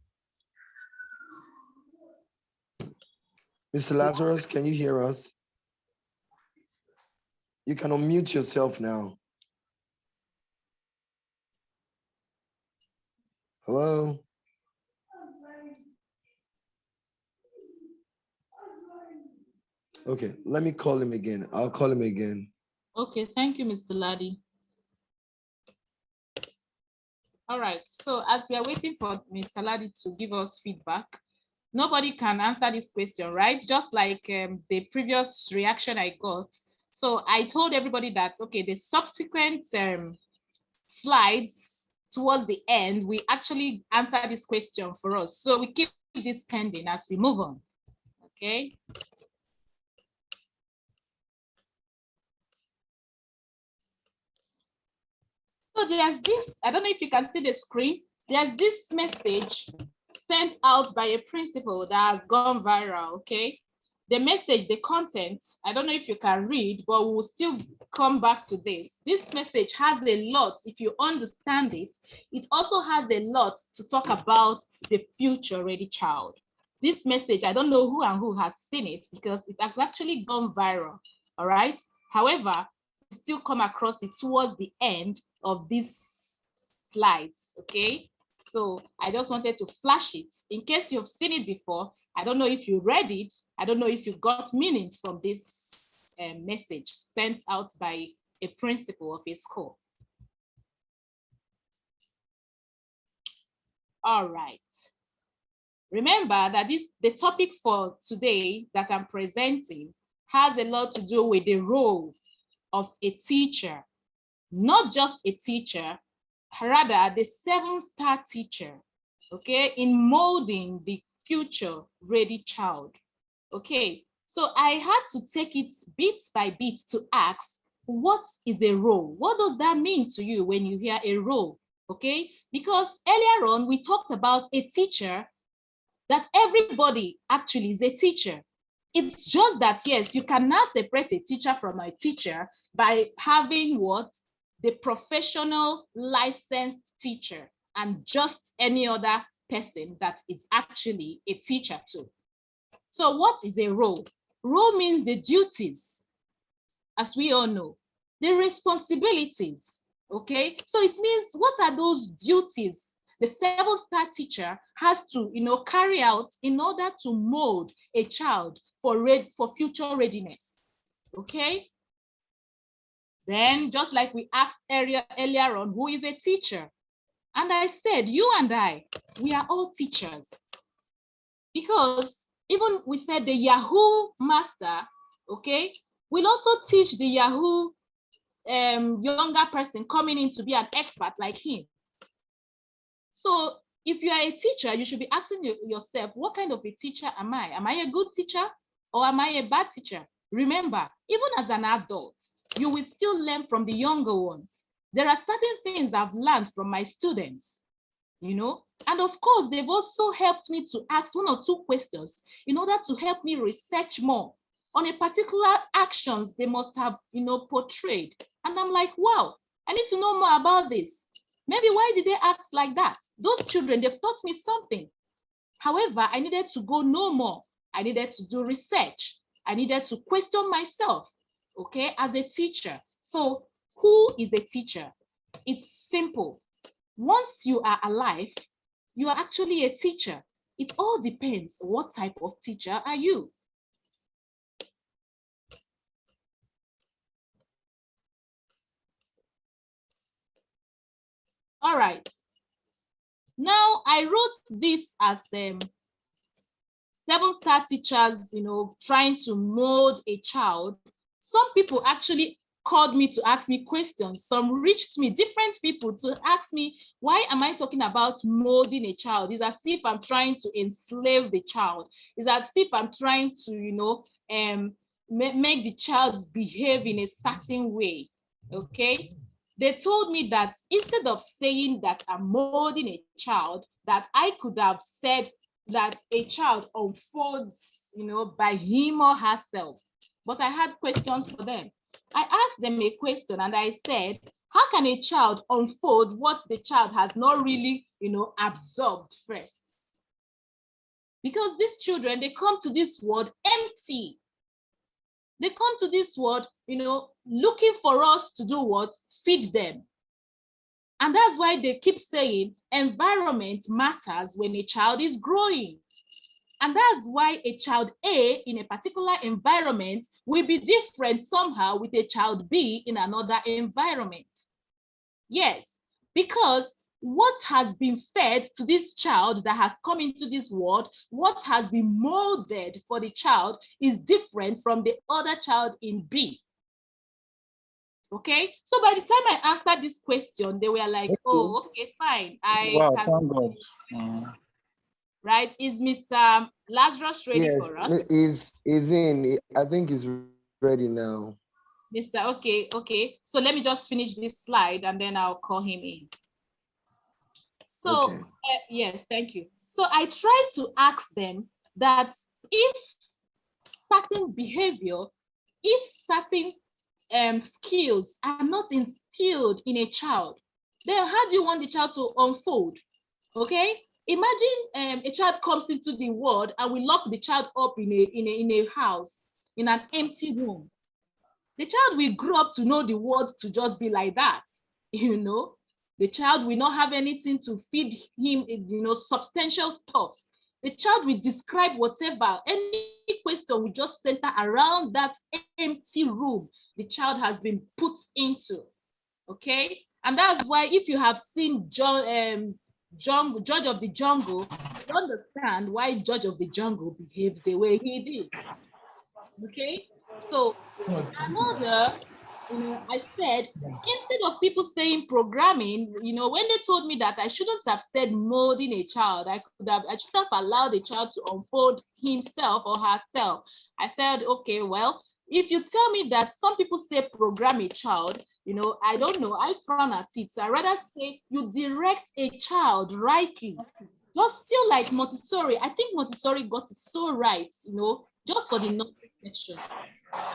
Mr. Lazarus, can you hear us? You can unmute yourself now. Hello? Okay, let me call him again. I'll call him again. Okay, thank you, Mr. Laddie. All right, so as we are waiting for Mr. Laddie to give us feedback, nobody can answer this question, right? Just like the previous reaction I got. So I told everybody that, okay, the subsequent slides towards the end, we actually answer this question for us. So we keep this pending as we move on, okay? So there's this, I don't know if you can see the screen, there's this message sent out by a principal that has gone viral, okay? The message, the content, I don't know if you can read, but we will still come back to this. This message has a lot, if you understand it, it also has a lot to talk about the future ready child. This message, I don't know who and who has seen it because it has actually gone viral, all right? However, we still come across it towards the end of these slides, okay? So I just wanted to flash it in case you've seen it before. I don't know if you read it. I don't know if you got meaning from this message sent out by a principal of a school. All right. Remember that the topic for today that I'm presenting has a lot to do with the role of a teacher, not just a teacher, rather the 7-star teacher, okay, in molding the future ready child. Okay, so I had to take it bit by bit to ask, what is a role? What does that mean to you when you hear a role? Okay, because earlier on we talked about a teacher, that everybody actually is a teacher. It's just that, yes, you can now separate a teacher from a teacher by having what? The professional licensed teacher and just any other person that is actually a teacher too. So what is a role? Role means the duties, as we all know, the responsibilities, okay? So it means what are those duties the 7-star teacher has to, carry out in order to mold a child for future readiness, okay? Then, just like we asked earlier on, who is a teacher? And I said, you and I, we are all teachers. Because even we said the Yahoo master, okay, will also teach the Yahoo younger person coming in to be an expert like him. So if you are a teacher, you should be asking yourself, what kind of a teacher am I? Am I a good teacher or am I a bad teacher? Remember, even as an adult, you will still learn from the younger ones. There are certain things I've learned from my students, you know, and of course, they've also helped me to ask 1 or 2 questions in order to help me research more on a particular actions they must have, you know, portrayed. And I'm like, wow, I need to know more about this. Maybe why did they act like that? Those children, they've taught me something. However, I needed to go know more. I needed to do research. I needed to question myself, okay, as a teacher. So who is a teacher? It's simple. Once you are alive, you are actually a teacher. It all depends what type of teacher are you. All right. Now I wrote this as 7-star teachers, you know, trying to mold a child. Some people actually called me to ask me questions. Some reached me, different people, to ask me, why am I talking about molding a child? It's as if I'm trying to enslave the child. It's as if I'm trying to, you know, make the child behave in a certain way, okay? They told me that instead of saying that I'm molding a child, that I could have said that a child unfolds, you know, by him or herself. But I had questions for them. I asked them a question and I said, how can a child unfold what the child has not really, you know, absorbed first? Because these children, they come to this world empty. They come to this world, you know, looking for us to do what? Feed them. And that's why they keep saying environment matters when a child is growing. And that's why a child A in a particular environment will be different somehow with a child B in another environment. Yes, because what has been fed to this child that has come into this world, what has been molded for the child is different from the other child in B. Okay, so by the time I answered this question, they were like, oh, okay, fine. Wow, thank God. Right, is Mr. Lazarus ready Yes, for us? is in. I think he's ready now. Mr. Okay. So let me just finish this slide and then I'll call him in. So, Okay. yes, thank you. So I tried to ask them that if certain behavior, if certain skills are not instilled in a child, then how do you want the child to unfold? Okay, imagine a child comes into the world and we lock the child up in a house, in an empty room. The child will grow up to know the world to just be like that, you know. The child will not have anything to feed him, you know, substantial stuffs. The child will describe whatever, any question will just center around that empty room the child has been put into, okay? And that's why if you have seen Judge of the Jungle, you understand why Judge of the Jungle behaved the way he did, okay? So another, you know, I said, instead of people saying programming, you know, when they told me that I shouldn't have said molding a child, I should have allowed the child to unfold himself or herself. I said, okay, well, if you tell me that some people say program a child, you know, I don't know, I frown at it. So I rather say you direct a child rightly. Just still like Montessori. I think Montessori got it so right, you know, just for the knowledge section.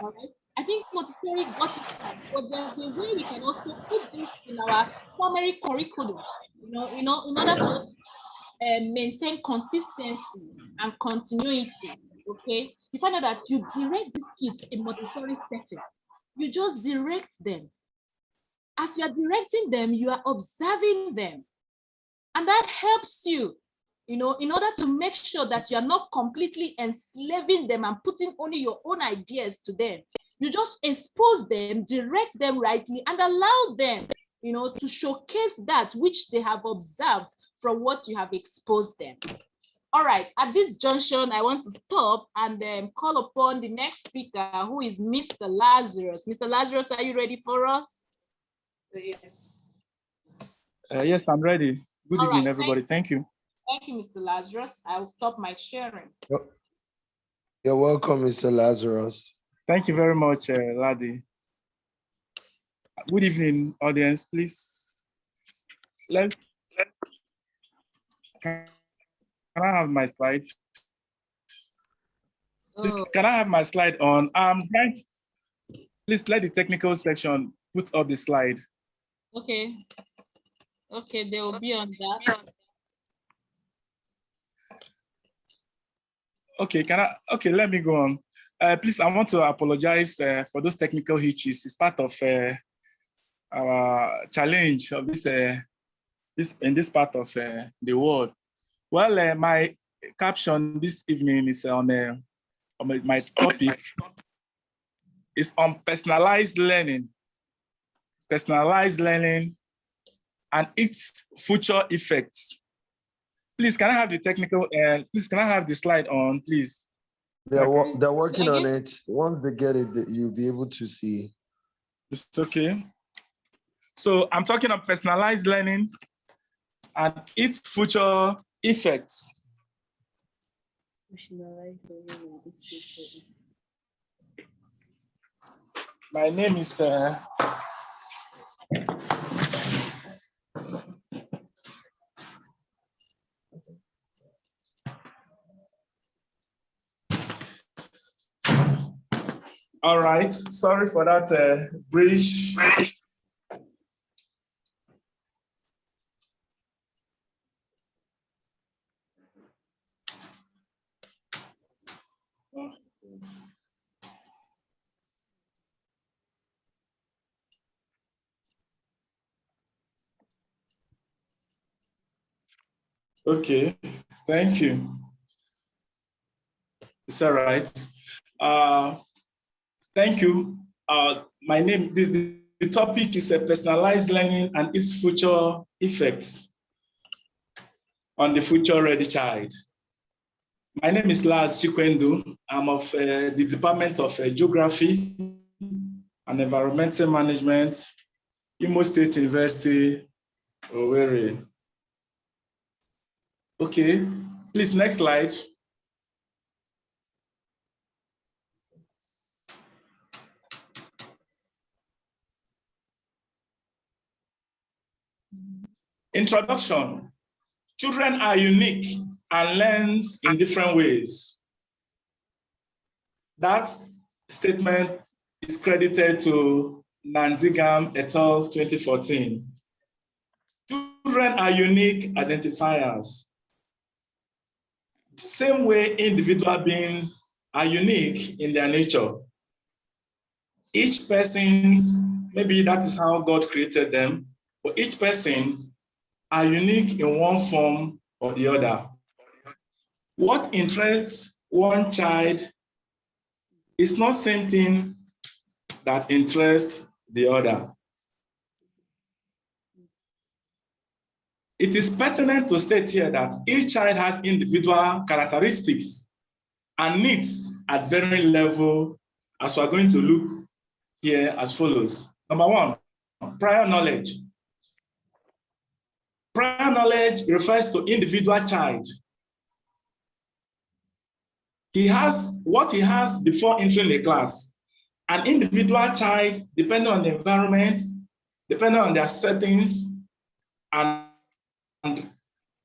All right. I think Montessori got it right, but there's a way we can also put this in our primary curriculum, you know, in order to maintain consistency and continuity. Okay, you find out that you direct these kids in Montessori setting. You just direct them. As you are directing them, you are observing them, and that helps you, you know, in order to make sure that you are not completely enslaving them and putting only your own ideas to them. You just expose them, direct them rightly, and allow them, you know, to showcase that which they have observed from what you have exposed them. All right, at this junction, I want to stop and call upon the next speaker, who is Mr. Lazarus. Mr. Lazarus, are you ready for us? Yes. Yes, I'm ready. Good All evening, right, everybody. Thank you. Thank you, Mr. Lazarus. I will stop my sharing. You're welcome, Mr. Lazarus. Thank you very much, Ladi. Good evening, audience. Please, can I have my slide? Please, can I have my slide on? Please let the technical section put up the slide. Okay. Okay, they will be on that. Okay, let me go on. Please, I want to apologize for those technical hitches. It's part of our challenge of this part of the world. Well, my caption this evening is on my topic is on personalized learning and its future effects. Please, can I have the technical? Please, can I have the slide on, please? They're working on it. Once they get it, you'll be able to see. It's okay. So I'm talking of personalized learning and its future effects. My name is all right. Sorry for that British. Okay, thank you. It's all right. Thank you. My name, the topic is personalized learning and its future effects on the future ready child. My name is Laz Chikwendu. I'm of the Department of Geography and Environmental Management, Imo State University, Owerri. Okay, please, next slide. Introduction. Children are unique and learns in different ways. That statement is credited to Nanzigam et al. 2014. Children are unique identifiers. Same way individual beings are unique in their nature. Each person's, maybe that is how God created them, but each person are unique in one form or the other. What interests one child is not same thing that interests the other. It is pertinent to state here that each child has individual characteristics and needs at varying level, as we're going to look here as follows. Number one, prior knowledge. Prior knowledge refers to individual child. He has what he has before entering the class. An individual child, depending on the environment, depending on their settings and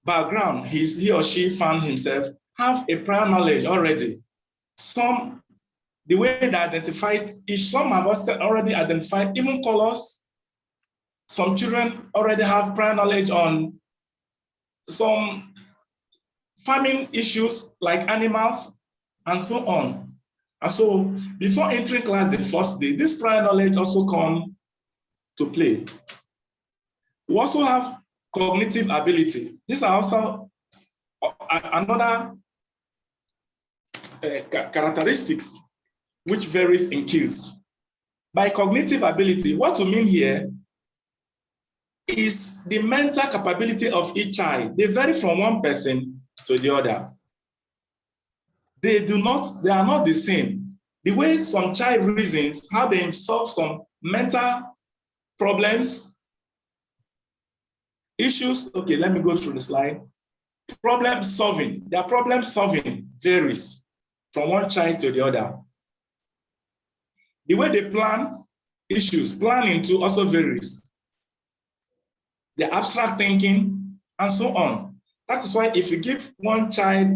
background, he or she found himself, have a prior knowledge already. Some, the way they identified, some have already identified even colors. Some children already have prior knowledge on some farming issues like animals and so on. And so before entering class the first day, this prior knowledge also come to play. We also have cognitive ability. These are also another characteristics which varies in kids. By cognitive ability, what we mean here is the mental capability of each child. They vary from one person to the other. They are not the same. The way some child reasons, how they solve some mental problems, issues. Okay, let me go through the slide. Problem solving. Their problem solving varies from one child to the other. The way they plan issues, planning too also varies. The abstract thinking and so on. That is why if you give one child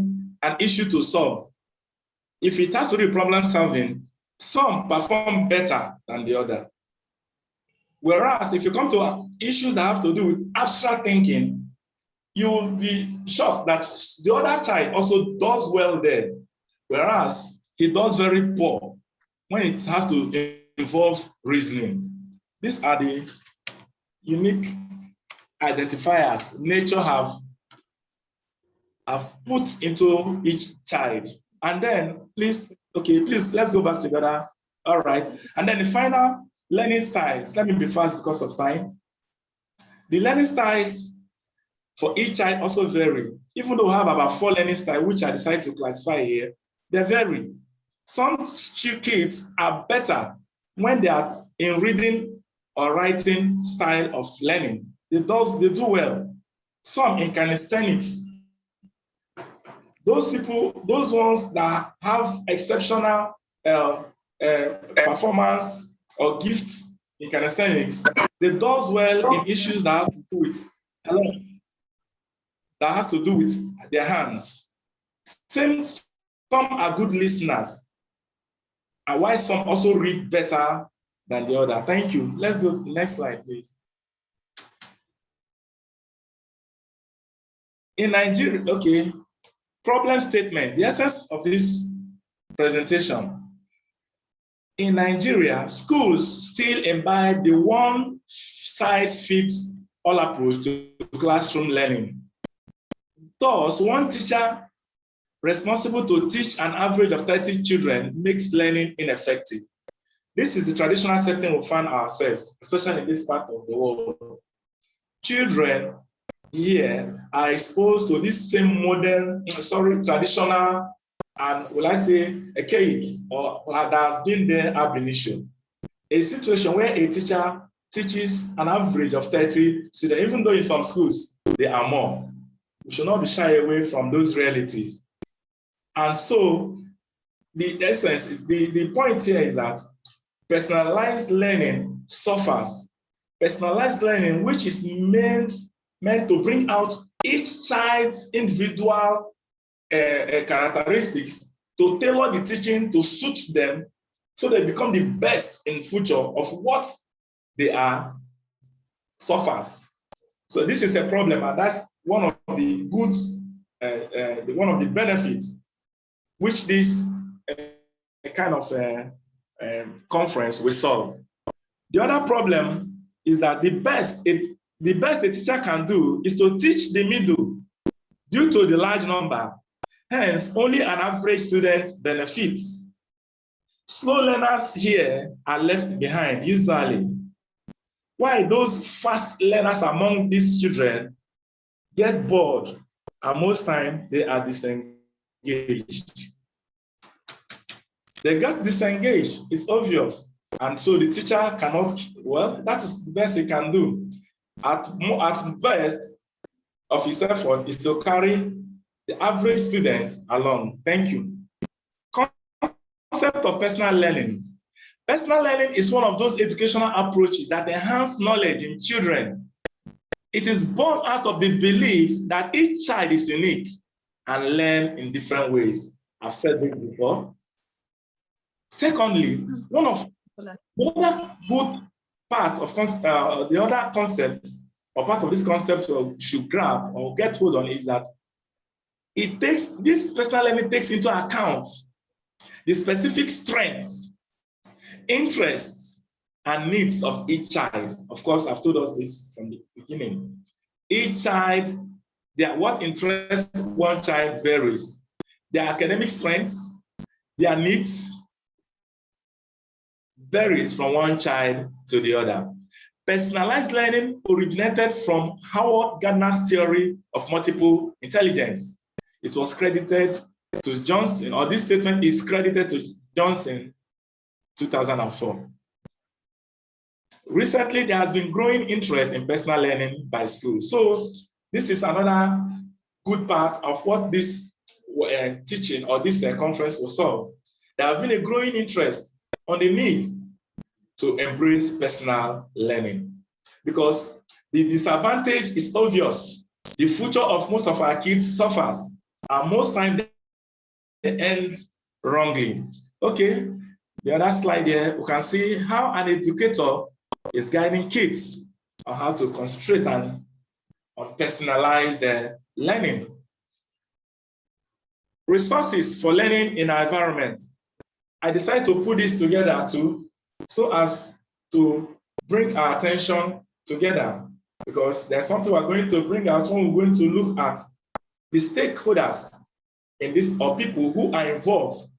an issue to solve, if it has to do with problem solving, some perform better than the other. Whereas if you come to issues that have to do with abstract thinking, you will be shocked that the other child also does well there, whereas he does very poor when it has to involve reasoning. These are the unique identifiers nature have put into each child. And then, please, let's go back together. All right. And then the final learning styles. Let me be fast because of time. The learning styles for each child also vary. Even though we have about 4 learning styles, which I decided to classify here, they vary. Some kids are better when they are in reading or writing style of learning. They do well. Some in calisthenics. Those ones that have exceptional performance or gifts in calisthenics, they do well in issues that have to do with that has to do with their hands. Some are good listeners, and why some also read better than the other. Thank you. Let's go to the next slide, please. In Nigeria, okay, problem statement, the essence of this presentation. In Nigeria, schools still imbibe the one-size-fits-all approach to classroom learning. Thus, one teacher responsible to teach an average of 30 children makes learning ineffective. This is the traditional setting we find ourselves, especially in this part of the world. Children here are exposed to this same traditional, and will I say archaic, or that has been there ab initio. A situation where a teacher teaches an average of 30 students, even though in some schools there are more. We should not be shy away from those realities. And so the essence, the point here is that personalized learning suffers. Personalized learning, which is meant to bring out each child's individual characteristics, to tailor the teaching to suit them so they become the best in future of what they are, suffers. So this is a problem, and that's one of the goods, one of the benefits which this kind of conference will solve. The other problem is that the best a teacher can do is to teach the middle due to the large number. Hence, only an average student benefits. Slow learners here are left behind usually. Why those fast learners among these children get bored, and most times they are disengaged. They get disengaged, it's obvious. And so the teacher cannot, well, that is the best he can do. At best of his effort is to carry the average student along. Thank you. Concept of personal learning. Personal learning is one of those educational approaches that enhance knowledge in children. It is born out of the belief that each child is unique and learn in different ways. I've said this before. Secondly, one of the other good parts of the other concept or part of this concept we should grab or get hold on is that this personal learning takes into account the specific strengths, interests, and needs of each child. Of course, I've told us this from the beginning. Each child, what interests one child varies. Their academic strengths, their needs varies from one child to the other. Personalized learning originated from Howard Gardner's theory of multiple intelligence. It was credited to Johnson, or this statement is credited to Johnson, 2004. Recently, there has been growing interest in personal learning by schools. So this is another good part of what this teaching or this conference will solve. There has been a growing interest on the need to embrace personal learning because the disadvantage is obvious. The future of most of our kids suffers, and most times they end wrongly. Okay, the other slide here, we can see how an educator is guiding kids on how to concentrate on personalized learning. Resources for learning in our environment. I decided to put this together too, so as to bring our attention together, because there's something we're going to bring out when we're going to look at the stakeholders in this, or people who are involved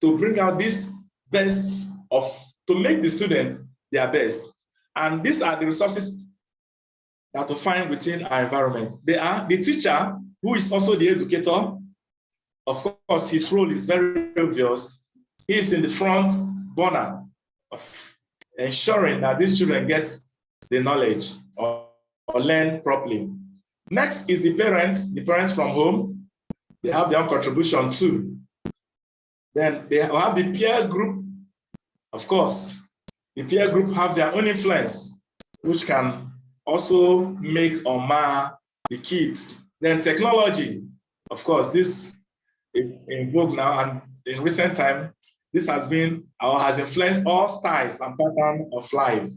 to bring out this best of, to make the student their best. And these are the resources that we find within our environment. They are the teacher, who is also the educator. Of course, his role is very obvious. He is in the front burner of ensuring that these children get the knowledge or learn properly. Next is the parents from home. They have their own contribution too. Then they have the peer group. Of course, the peer group have their own influence, which can also make or mar the kids. Then technology, of course, this is in vogue now, and in recent time, this has been or has influenced all styles and patterns of life.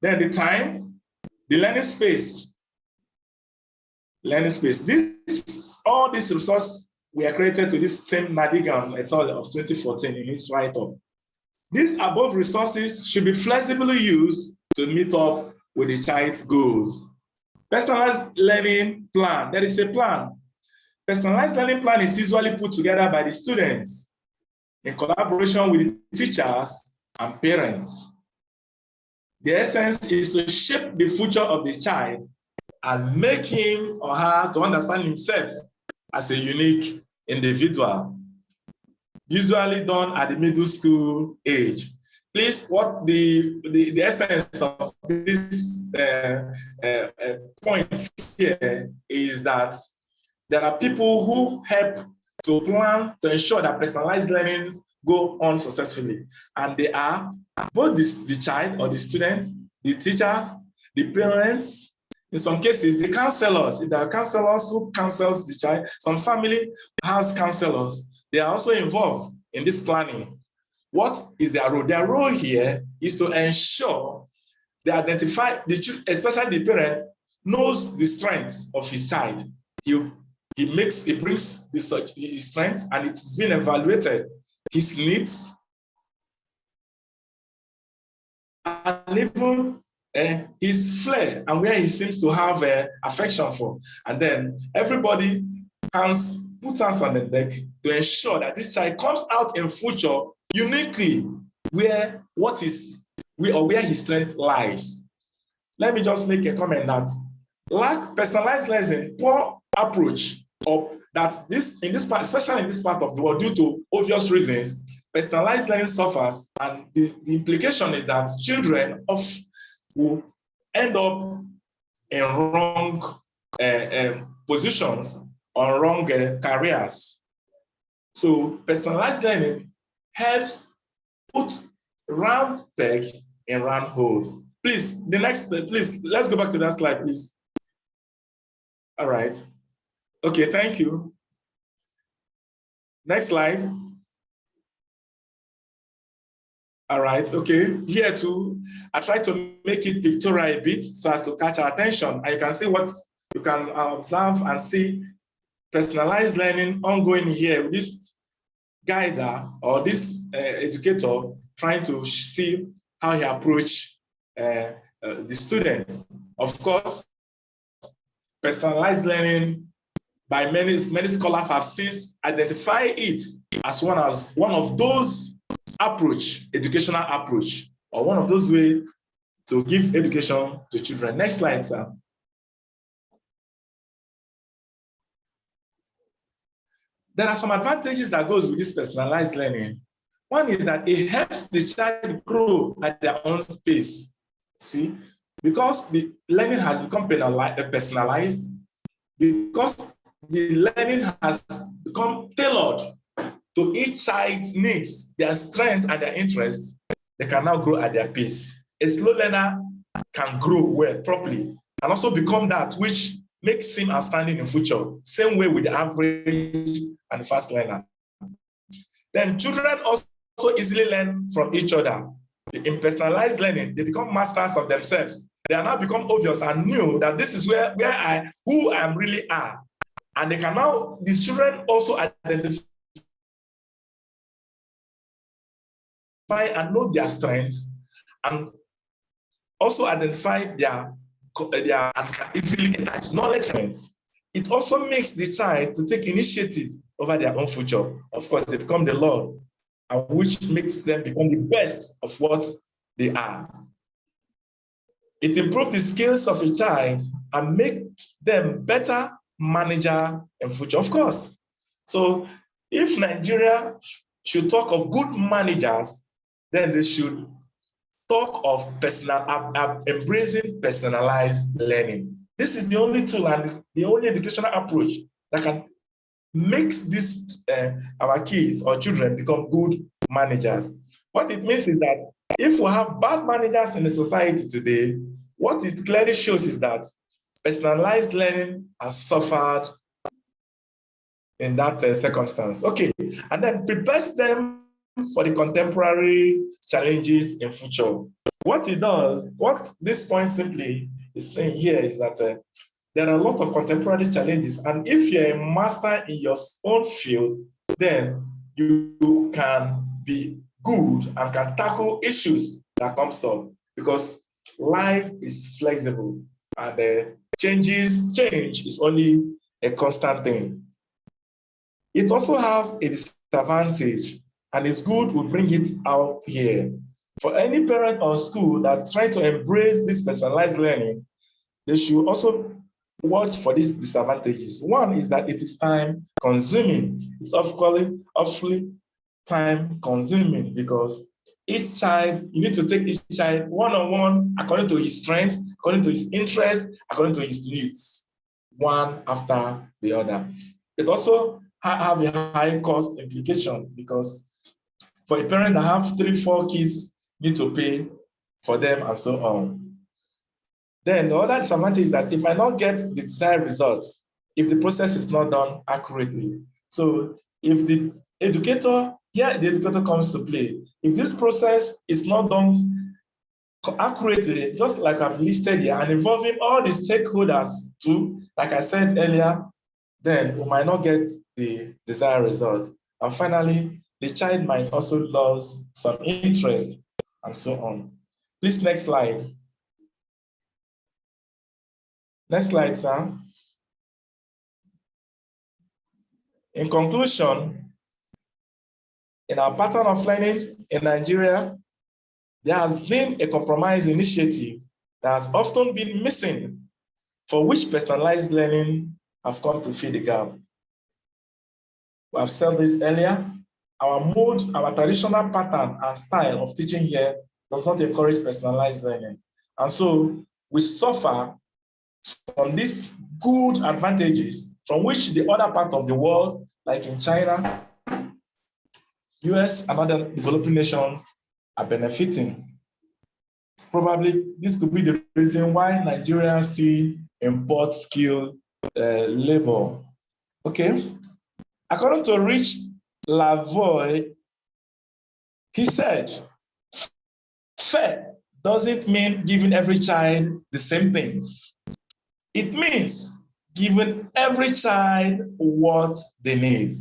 Then the time, the learning space. All these resources were created to this same Madigan method of 2014 in his write-up. These above resources should be flexibly used to meet up with the child's goals. Personalized learning plan, there is a plan. Personalized learning plan is usually put together by the students in collaboration with the teachers and parents. The essence is to shape the future of the child and make him or her to understand himself as a unique individual, usually done at the middle school age. Please, what the essence of this point here is that there are people who help to plan to ensure that personalized learnings go on successfully. And they are both the child or the student, the teacher, the parents, in some cases, the counselors. If there are counselors who counsels the child, some family has counselors. They are also involved in this planning. What is their role? Their role here is to ensure they identify, especially the parent, knows the strengths of his child. He brings his strengths, and it's been evaluated, his needs, and even his flair and where he seems to have affection for. And then everybody puts hands on the deck to ensure that this child comes out in future uniquely where his strength lies. Let me just make a comment that lack personalized learning, poor approach, or that in this part, especially in this part of the world, due to obvious reasons, personalized learning suffers, and the implication is that children will end up in wrong positions or wrong careers. So personalized learning helps put round peg in round holes. Please, let's go back to that slide, please. All right. Okay, thank you. Next slide. All right, okay. Here too, I try to make it pictorial a bit so as to catch our attention. And you can see what you can observe and see personalized learning ongoing here with this guider or this educator trying to see how he approach the students. Of course, personalized learning by many scholars have since identified it as one of those educational approach, or one of those ways to give education to children. Next slide, sir. There are some advantages that goes with this personalized learning. One is that it helps the child grow at their own pace. See, because the learning has become personalized, because the learning has become tailored to each child's needs, their strengths, and their interests, they can now grow at their pace. A slow learner can grow well, properly, and also become that which makes him outstanding in future. Same way with the average and the fast learner. Then children also easily learn from each other. In personalized learning, they become masters of themselves. They are now become obvious and knew that this is who I am really are. And they can now, these children also identify and know their strengths, and also identify their and can easily attach knowledge. It also makes the child to take initiative over their own future. Of course, they become the Lord, and which makes them become the best of what they are. It improves the skills of a child and makes them better manager in future, of course. So if Nigeria should talk of good managers, then they should talk of embracing personalized learning. This is the only tool and the only educational approach that can make this our kids or children become good managers. What it means is that if we have bad managers in the society today, what it clearly shows is that personalized learning has suffered in that circumstance. Okay, and then prepares them for the contemporary challenges in future. What it does, what this point simply is saying here is that there are a lot of contemporary challenges, and if you're a master in your own field, then you can be good and can tackle issues that comes up, because life is flexible and change is only a constant thing. It also has a disadvantage, and it's good we bring it out here. For any parent or school that try to embrace this personalized learning, they should also watch for these disadvantages. One is that it is time consuming. It's awfully time consuming, because each child, you need to take each child one-on-one according to his strength, according to his interest, according to his needs, one after the other. It also have a high cost implication, because for a parent that have 3-4 kids, need to pay for them and so on. Then the other disadvantage is that it might not get the desired results if the process is not done accurately. So if the educator comes to play. If this process is not done accurately, just like I've listed here, and involving all the stakeholders too, like I said earlier, then we might not get the desired result. And finally, the child might also lose some interest and so on. Please, next slide. Next slide, sir. In conclusion, in our pattern of learning in Nigeria, there has been a compromise initiative that has often been missing, for which personalized learning have come to fill the gap. We have said this earlier. Our mode, our traditional pattern and style of teaching here does not encourage personalized learning. And so we suffer from these good advantages from which the other part of the world, like in China, US, and other developing nations are benefiting. Probably this could be the reason why Nigerians still import skilled labor. Okay. According to Rich Lavoie, he said, fair doesn't mean giving every child the same thing. It means giving every child what they need.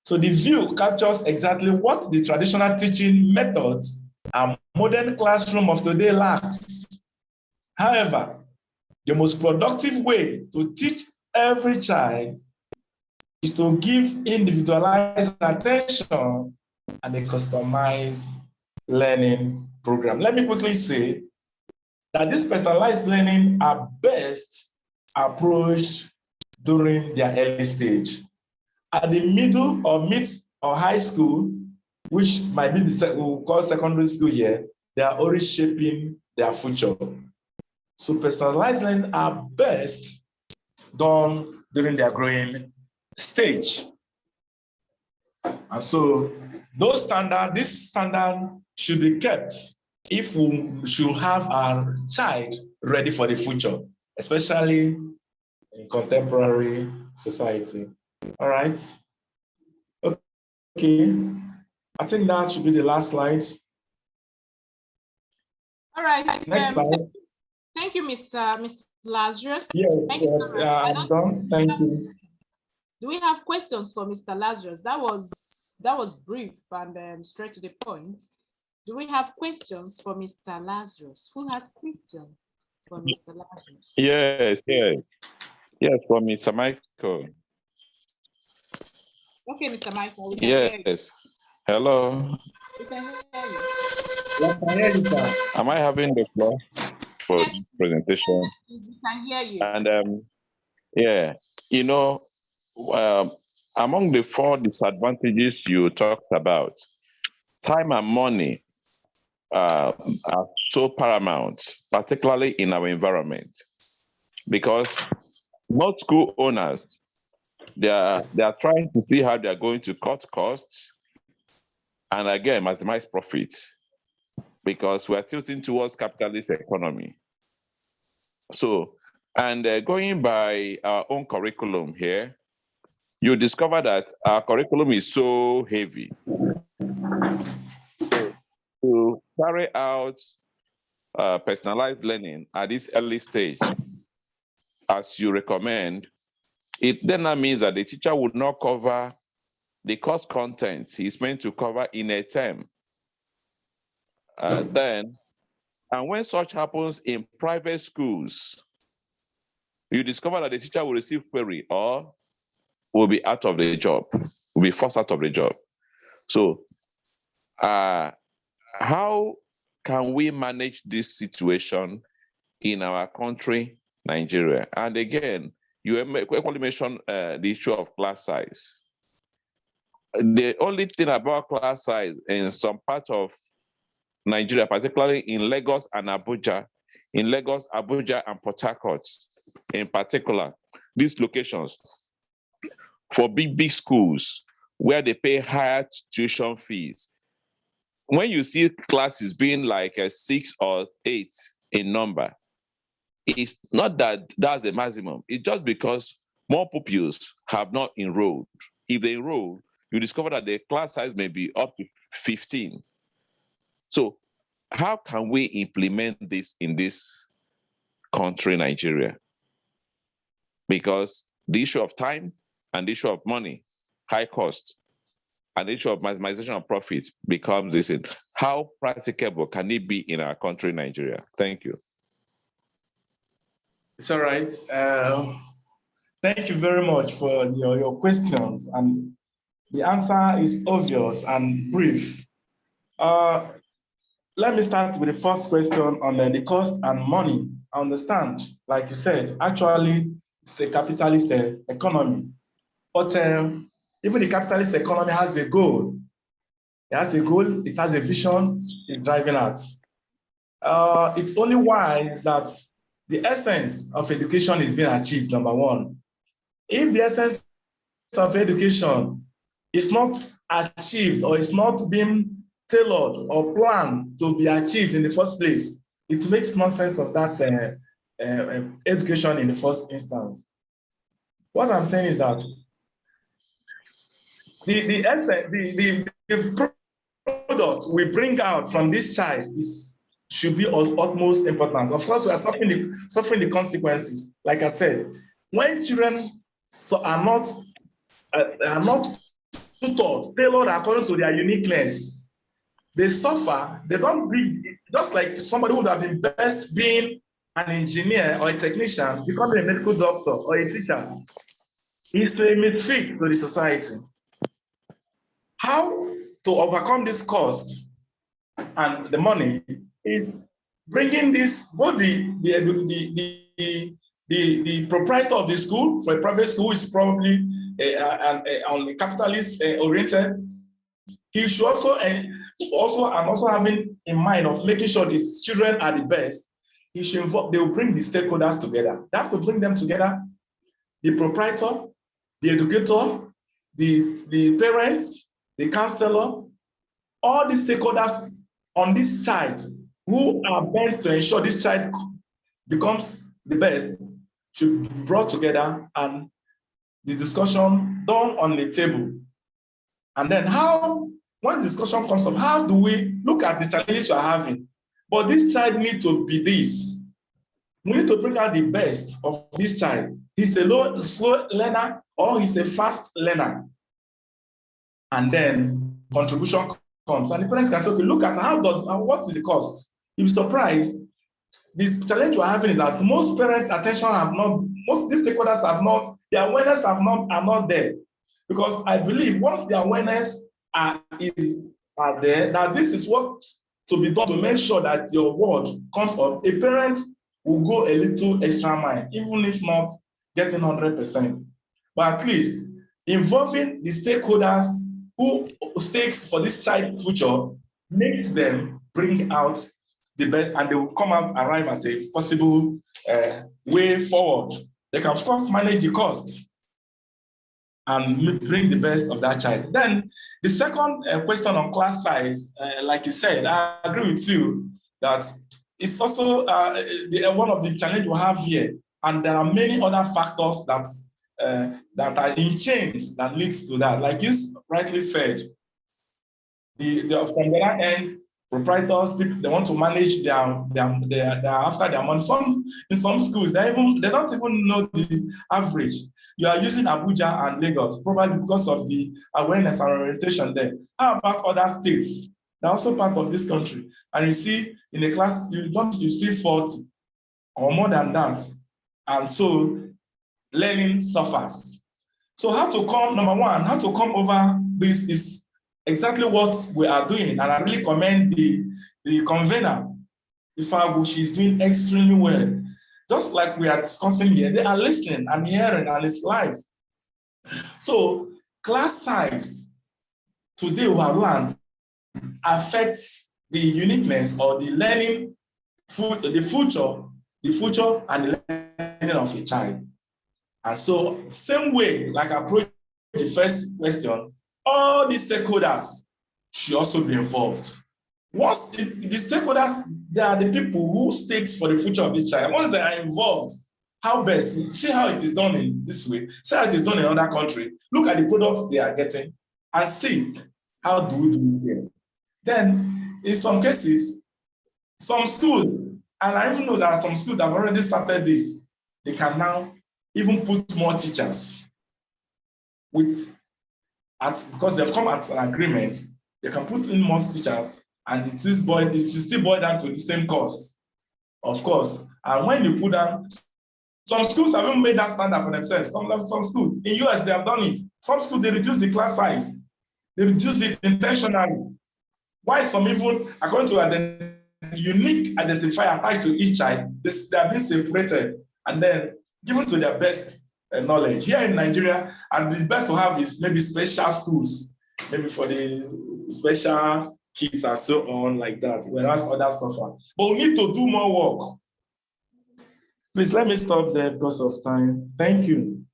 So the view captures exactly what the traditional teaching methods and modern classroom of today lacks. However, the most productive way to teach every child is to give individualized attention and a customized learning program. Let me quickly say that this personalized learning are best approached during their early stage. at the middle or mid or high school, which might be we'll call secondary school here, they are already shaping their future. So personalized learning are best done during their growing stage. And so this standard should be kept if we should have our child ready for the future, especially in contemporary society. All right. Okay. I think that should be the last slide. All right. Next slide. Thank you, Mr. Lazarus. Yes, Thank you so much. I'm done. Thank you. Do we have questions for Mr. Lazarus? That was brief and straight to the point. Do we have questions for Mr. Lazarus? Who has questions for Mr. Lazarus? Yes, for Mr. Michael. Okay, Mr. Michael. Yes. Hello. We can hear you. Am I having the floor for this presentation? We can hear you. And among the 4 disadvantages you talked about, time and money are so paramount, particularly in our environment, because most school owners, they are trying to see how they are going to cut costs and again maximize profits, because we are tilting towards capitalist economy. So, and going by our own curriculum here, you discover that our curriculum is so heavy. To carry out personalized learning at this early stage, as you recommend, it then means that the teacher would not cover the course content he's meant to cover in a term. And when such happens in private schools, you discover that the teacher will receive query or will be out of the job, will be forced out of the job. So how can we manage this situation in our country, Nigeria? And again, you equally mentioned the issue of class size. The only thing about class size in some part of Nigeria, particularly in Lagos and Abuja, and Port Harcourt in particular, these locations, for big schools where they pay higher tuition fees, when you see classes being like 6 or 8 in number, it's not that that's the maximum. It's just because more pupils have not enrolled. If they enroll, you discover that the class size may be up to 15. So how can we implement this in this country, Nigeria? Because the issue of time and the issue of money, high cost, and the issue of maximization of profits becomes this. How practicable can it be in our country, Nigeria? Thank you. It's all right. Thank you very much for your questions. And the answer is obvious and brief. Let me start with the first question on the cost and money. I understand, like you said, actually, it's a capitalist economy. But even the capitalist economy has a goal. It has a goal, it has a vision, it's driving at. It's only wise that the essence of education is being achieved, number one. If the essence of education is not achieved or is not being tailored or planned to be achieved in the first place, it makes no sense of that education in the first instance. What I'm saying is that the product we bring out from this child should be of utmost importance. Of course, we are suffering the consequences. Like I said, when children are not tutored, tailored according to their uniqueness, they suffer. They don't read. Just like somebody who would have been best being an engineer or a technician, becoming a medical doctor or a teacher, is to a misfit to the society. How to overcome this cost and the money is bringing this, both the the proprietor of the school, for a private school, is probably on the capitalist oriented. He should also having in mind of making sure his children are the best. He should involve, they will bring the stakeholders together. They have to bring them together, the proprietor, the educator, the parents, the counselor, all the stakeholders on this child who are bent to ensure this child becomes the best should be brought together and the discussion done on the table. And then when discussion comes up, how do we look at the challenges you are having? But this child needs to be this. We need to bring out the best of this child. He's a slow learner or he's a fast learner. And then contribution comes. And the parents can say, okay, look at what is the cost? You'll be surprised. The challenge we're having is that most parents' attention most these stakeholders their awareness are not there. Because I believe once the awareness are there, that this is what to be done to make sure that your word comes up, a parent will go a little extra mile, even if not getting 100%. But at least involving the stakeholders who stakes for this child's future makes them bring out the best, and they will arrive at a possible way forward. They can, of course, manage the costs and bring the best of that child. Then the second question on class size, like you said, I agree with you that it's also one of the challenges we have here, and there are many other factors that are in chains that leads to that. Like you rightly said, from the other end, proprietors, people, they want to manage their after their money. In some schools, they don't even know the average. You are using Abuja and Lagos, probably because of the awareness and orientation there. How about other states? They're also part of this country. And you see in a class, you see 40 or more than that. And so learning suffers. So number one, how to come over this is exactly what we are doing. And I really commend the convener, Ifagu. She's doing extremely well. Just like we are discussing here, they are listening and hearing, and it's live. So class size today we have learned affects the uniqueness or the learning, the future and the learning of a child. And so same way, like I approached the first question, all the stakeholders should also be involved. Once the stakeholders, they are the people who stakes for the future of the child. Once they are involved, how best? See how it is done in this way. See how it is done in another country. Look at the products they are getting and see how do we do it here. Then, in some cases, some schools, and I even know that some schools have already started this, they can now even put more teachers because they've come at an agreement, they can put in more teachers, and it still boil down to the same cost, of course. And when you put down, some schools have even made that standard for themselves. Some schools in US, they have done it. Some schools, they reduce the class size. They reduce it intentionally. Why some even, according to the unique identifier attached to each child, they are being separated and then given to their best knowledge. Here in Nigeria, and the best to have is maybe special schools, maybe for the special kids and so on like that, whereas others suffer. But we need to do more work. Please let me stop there because of time. Thank you.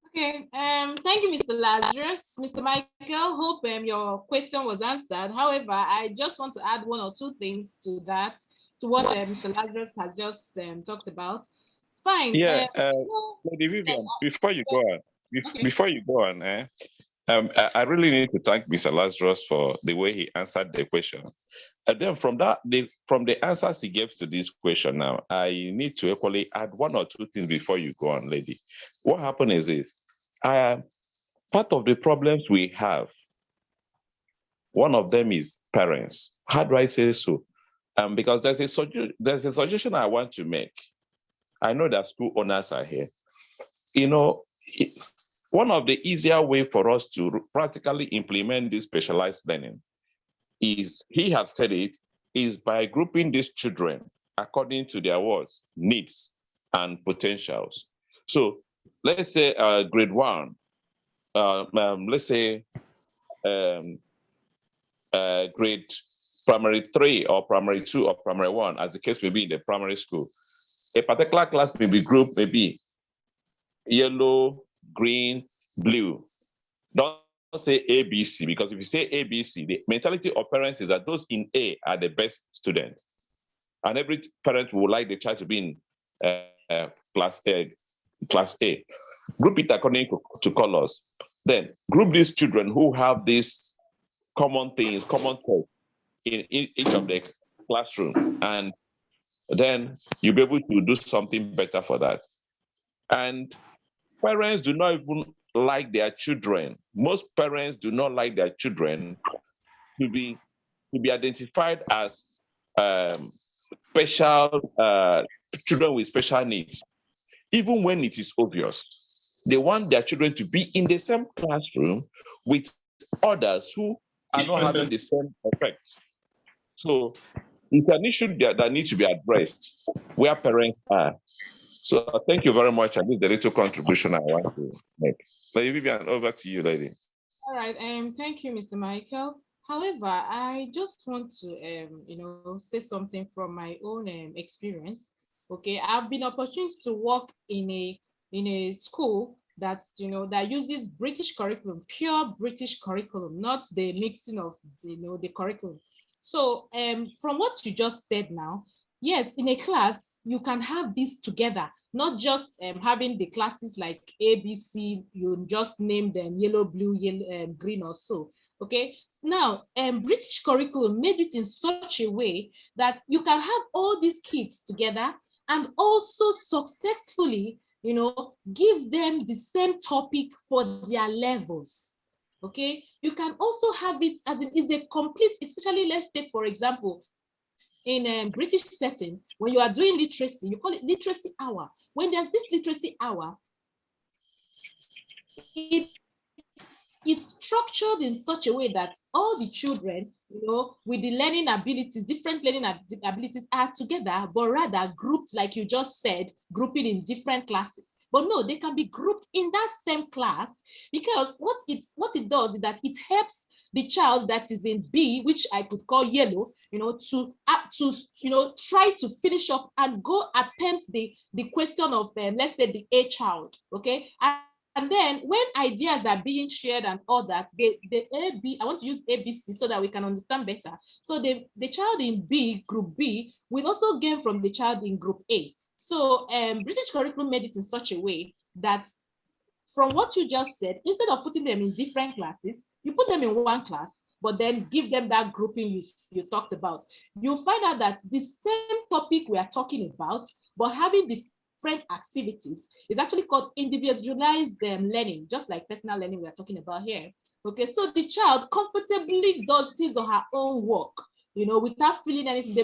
Okay, thank you, Mr. Lazarus. Mr. Michael, hope your question was answered. However, I just want to add one or two things to that, to what Mr. Lazarus has just talked about. Fine. Yeah, Lady Vivian, before you go on, I really need to thank Mr. Lazarus for the way he answered the question. And then from the answers he gave to this question now, I need to equally add one or two things before you go on, lady. What happened is this. Part of the problems we have, one of them is parents. How do I say so? Because there's a suggestion I want to make. I know that school owners are here. One of the easier way for us to practically implement this specialized learning is, he has said it, is by grouping these children according to their words, needs and potentials. So let's say grade 1, let's say grade primary 3 or primary 2 or primary 1, as the case may be in the primary school. A particular class may be grouped, maybe yellow, green, blue. Don't say ABC, because if you say ABC, the mentality of parents is that those in A are the best students. And every parent would like the child to be in class A. Group it according to colors. Then group these children who have these common things, common thoughts in each of the classroom. And then you'll be able to do something better for that. And parents do not even like their children. Most parents do not like their children to be identified as special children with special needs, even when it is obvious. They want their children to be in the same classroom with others who are not having the same effects. So it's an issue that needs to be addressed where parents are. So thank you very much. I need the little contribution I want to make. Lady Vivian, over to you, lady. All right. Thank you, Mr. Michael. However, I just want to, say something from my own experience. Okay, I've been opportunity to work in a school that that uses British curriculum, pure British curriculum, not the mixing of the curriculum. So, from what you just said now, yes, in a class you can have this together, not just having the classes like ABC, you just name them yellow, blue, yellow, green or so. Okay, now British curriculum made it in such a way that you can have all these kids together and also successfully, give them the same topic for their levels. Okay, you can also have it as it is a complete, especially let's take for example, in a British setting, when you are doing literacy, you call it literacy hour. When there's this literacy hour, it's structured in such a way that all the children, with the learning abilities, different learning abilities are together, but rather grouped, like you just said, grouping in different classes. But no, they can be grouped in that same class, because what it does is that it helps the child that is in B, which I could call yellow, to try to finish up and go attempt the question of let's say the A child, okay? And then when ideas are being shared and all that, the AB, I want to use ABC so that we can understand better. So the child in B, group B, will also gain from the child in group A. So British curriculum made it in such a way that from what you just said, instead of putting them in different classes, you put them in one class, but then give them that grouping you talked about. You'll find out that the same topic we are talking about, but having different activities is actually called individualized learning, just like personal learning we're talking about here. Okay, so the child comfortably does his or her own work, without feeling anything.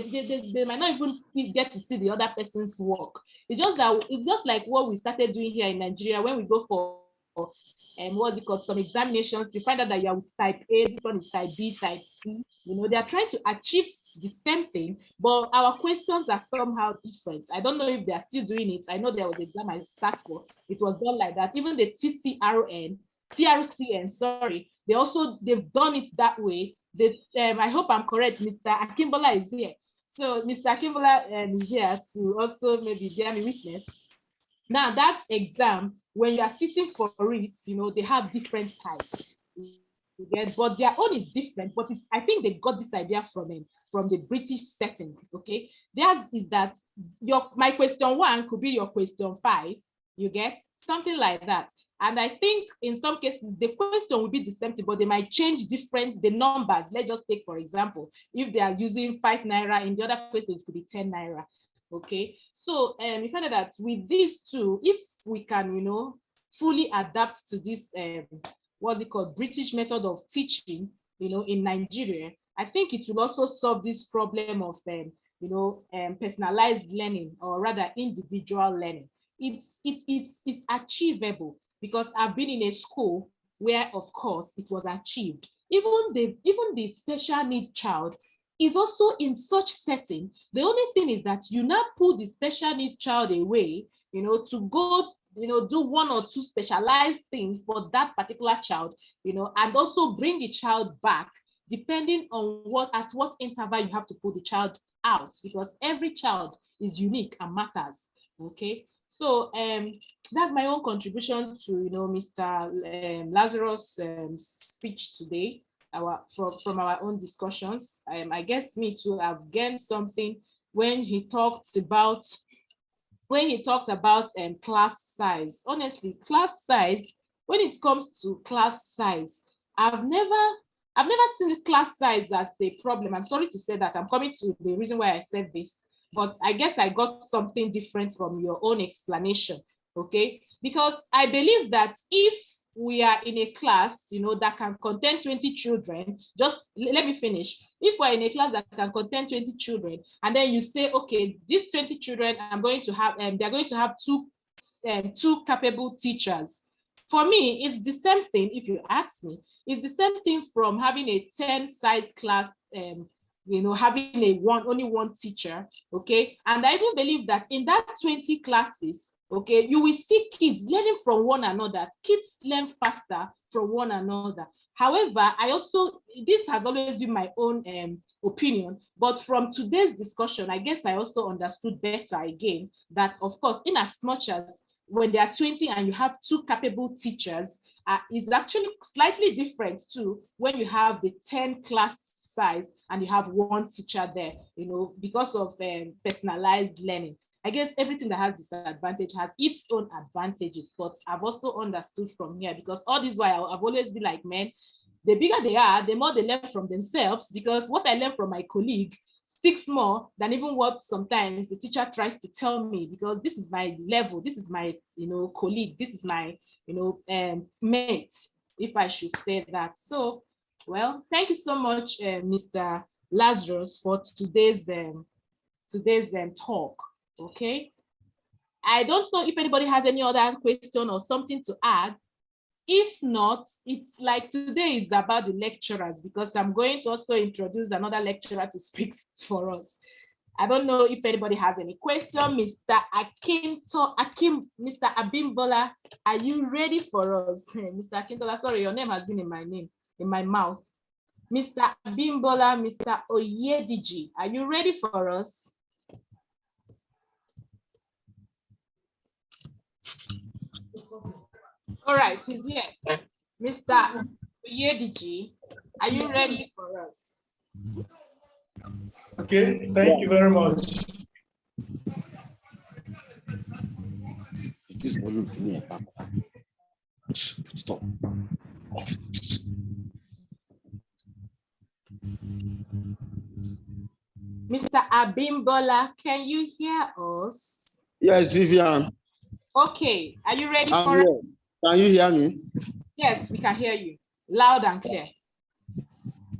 They might not even get to see the other person's work. It's just like what we started doing here in Nigeria when we go for what's it called, some examinations. You find out that you're with type A, this one is type B, type C. They are trying to achieve the same thing, but our questions are somehow different. I don't know if they are still doing it. I know there was an exam I sat for. It was done like that. Even the TRCN, sorry, they've done it that way. I hope I'm correct. Mr. Akimbola is here. So Mr. Akimbola is here to also maybe bear me witness. Now that exam, when you are sitting for it, they have different types. But their own is different. But I think they got this idea from the British setting. Okay, theirs is that my question 1 could be your question 5. You get something like that. And I think in some cases, the question will be the same thing, but they might change the numbers. Let's just take, for example, if they are using 5 naira, in the other question, it could be 10 naira. Okay, so you find that with these two, if we can, fully adapt to this, what's it called, British method of teaching, in Nigeria, I think it will also solve this problem of, personalized learning, or rather individual learning. It's achievable, because I've been in a school where, of course, it was achieved. Even the special need child is also in such setting. The only thing is that you now pull the special needs child away, to go, do one or two specialized things for that particular child, and also bring the child back, depending on at what interval you have to pull the child out, because every child is unique and matters. Okay, so that's my own contribution to Mr. Lazarus' speech today. From our own discussions. I guess me too, I've gained something when he talked about class size. Honestly, class size, when it comes to class size, I've never seen class size as a problem. I'm sorry to say that. I'm coming to the reason why I said this, but I guess I got something different from your own explanation. Okay, because I believe that if we are in a class, that can contain 20 children, just let me finish. If we're in a class that can contain 20 children, and then you say, okay, these 20 children, I'm going to have, they're going to have two capable teachers. For me, it's the same thing. If you ask me, it's the same thing from having a 10 size class, having only one teacher. Okay, and I even believe that in that 20 classes, okay, you will see kids learning from one another. Kids learn faster from one another. However, this has always been my own opinion, but from today's discussion, I guess I also understood better again that, of course, in as much as when there are 20 and you have two capable teachers, is actually slightly different too when you have the 10 class size and you have one teacher there, because of personalized learning. I guess everything that has disadvantage has its own advantages, but I've also understood from here, because all this while I've always been like, man, the bigger they are, the more they learn from themselves, because what I learn from my colleague sticks more than even what sometimes the teacher tries to tell me, because this is my level, this is my colleague, this is my mate, if I should say that. So, well, thank you so much, Mr. Lazarus, for today's talk. Okay, I don't know if anybody has any other question or something to add. If not, it's like today is about the lecturers, because I'm going to also introduce another lecturer to speak for us. I don't know if anybody has any question. Mr. Mr. Abimbola, are you ready for us? Mr. Akintola, sorry, your name has been in my mouth. Mr. Abimbola, Mr. Oyediji, are you ready for us? All right, he's here. Mr. Oyediji, are you ready for us? Okay, thank you very much. Stop. Mr. Abimbola, can you hear us? Yes, Vivian. Okay, are you ready for it? Can you hear me? Yes, we can hear you loud and clear.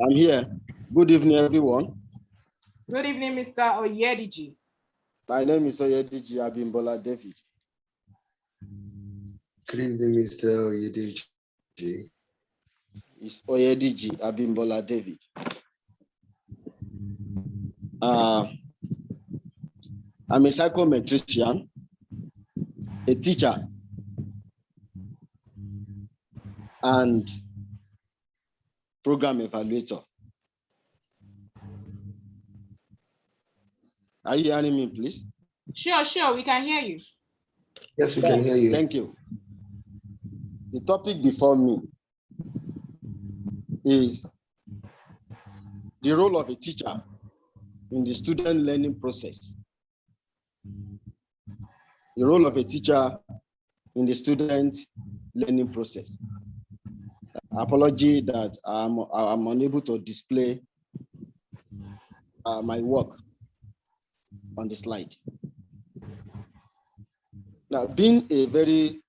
I'm here. Good evening, everyone. Good evening, Mr. Oyediji. My name is Oyediji Abimbola David. Good evening, Mr. Oyediji. It's Oyediji Abimbola David. I'm a psychometrician, a teacher, and program evaluator. Are you hearing me, please? Sure, we can hear you. Yes, we can hear you. Thank you. The topic before me is the role of a teacher in the student learning process. The role of a teacher in the student learning process. Apology that I'm unable to display my work on the slide. Now, being a very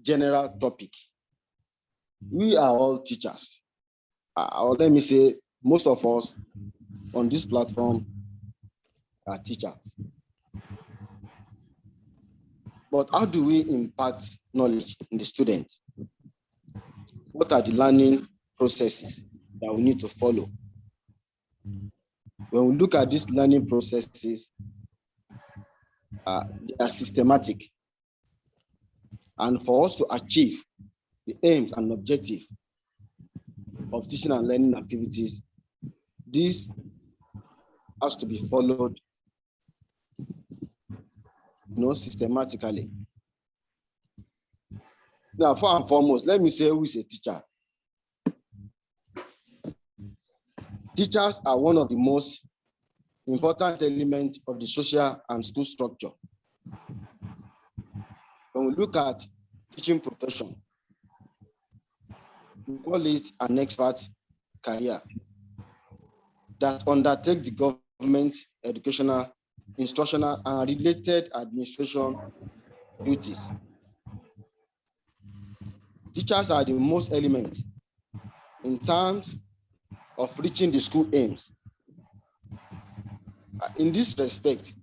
general topic, we are all teachers. Or let me say, most of us on this platform are teachers. But how do we impart knowledge in the student? What are the learning processes that we need to follow? When we look at these learning processes, they are systematic. And for us to achieve the aims and objectives of teaching and learning activities, this has to be followed, systematically. Now, first and foremost, let me say who is a teacher. Teachers are one of the most important elements of the social and school structure. When we look at teaching profession, we call it an expert career that undertakes the government, educational, instructional, and related administration duties. Teachers are the most element in terms of reaching the school aims. In this respect,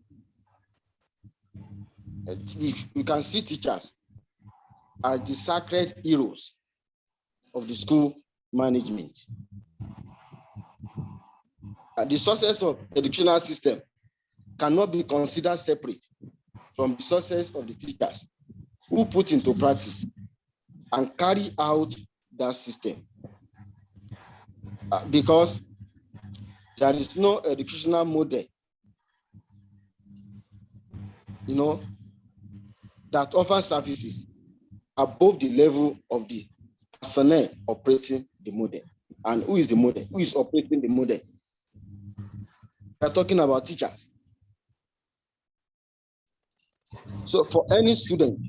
we can see teachers as the sacred heroes of the school management. The success of educational system cannot be considered separate from the success of the teachers who put into practice and carry out that system. Because there is no educational model, that offers services above the level of the personnel operating the model. And who is the model? Who is operating the model? We are talking about teachers. So for any student,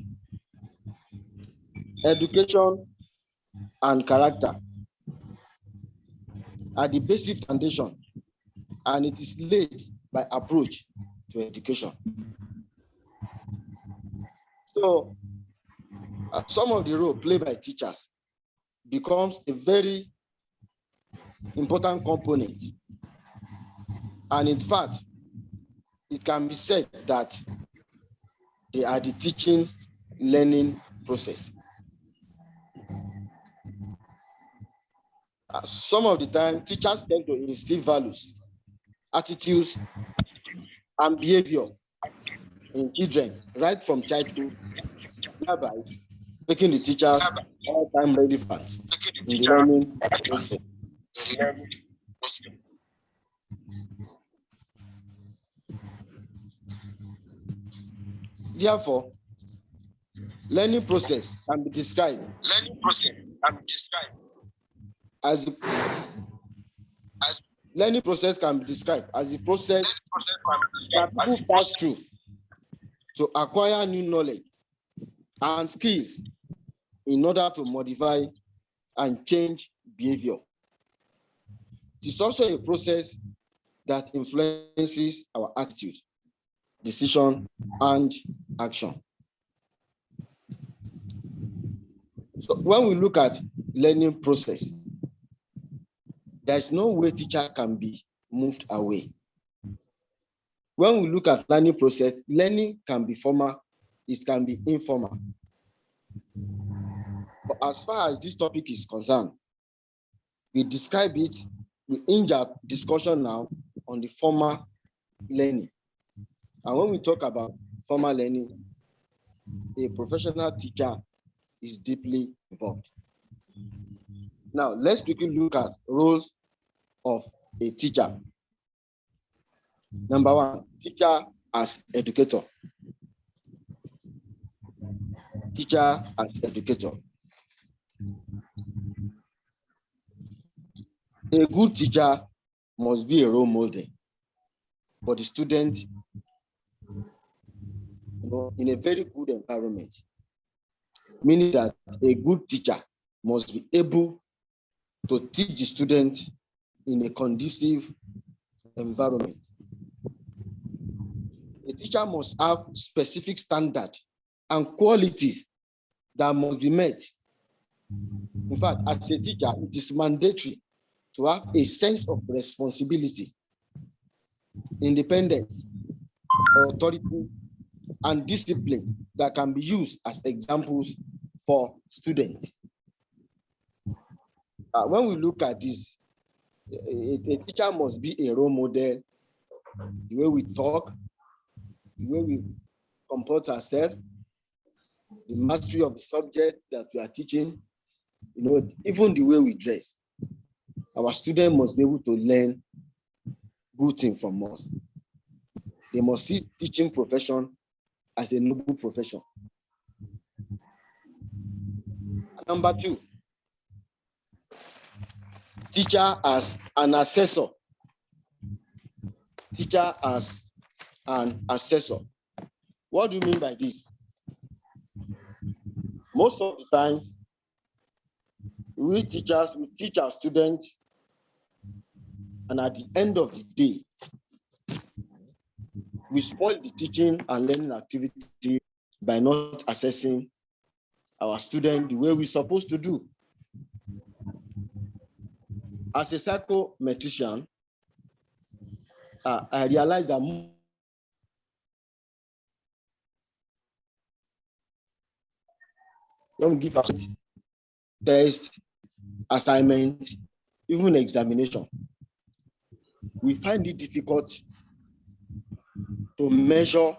education and character are the basic foundation, and it is laid by approach to education. So some of the role played by teachers becomes a very important component. And in fact, it can be said that they are the teaching learning process. Some of the time, teachers tend to instill values, attitudes, and behavior in children right from childhood, thereby making the teachers all-time relevant in the learning process. Therefore, learning process can be described as the process that people pass through to acquire new knowledge and skills in order to modify and change behavior. It is also a process that influences our attitude, decision, and action. So when we look at learning process, there is no way teacher can be moved away. When we look at learning process, learning can be formal, it can be informal. But as far as this topic is concerned, we describe it, we hinge our discussion now on the formal learning. And when we talk about formal learning, a professional teacher is deeply involved. Now, let's quickly look at roles of a teacher. Number one, teacher as educator. Teacher as educator. A good teacher must be a role model for the student, in a very good environment, meaning that a good teacher must be able to teach the student in a conducive environment. A teacher must have specific standards and qualities that must be met. In fact, as a teacher, it is mandatory to have a sense of responsibility, independence, authority, and discipline that can be used as examples for students. When we look at this, A teacher must be a role model. The way we talk, the way we comport ourselves, the mastery of the subject that we are teaching, even the way we dress. Our students must be able to learn good things from us. They must see teaching profession as a noble profession. Number 2, teacher as an assessor. Teacher as an assessor. What do you mean by this? Most of the time, we teachers, we teach our students, and at the end of the day, we spoil the teaching and learning activity by not assessing our students the way we're supposed to do. As a psychometrician, I realized that when we give a test, assignment, even examination, we find it difficult to measure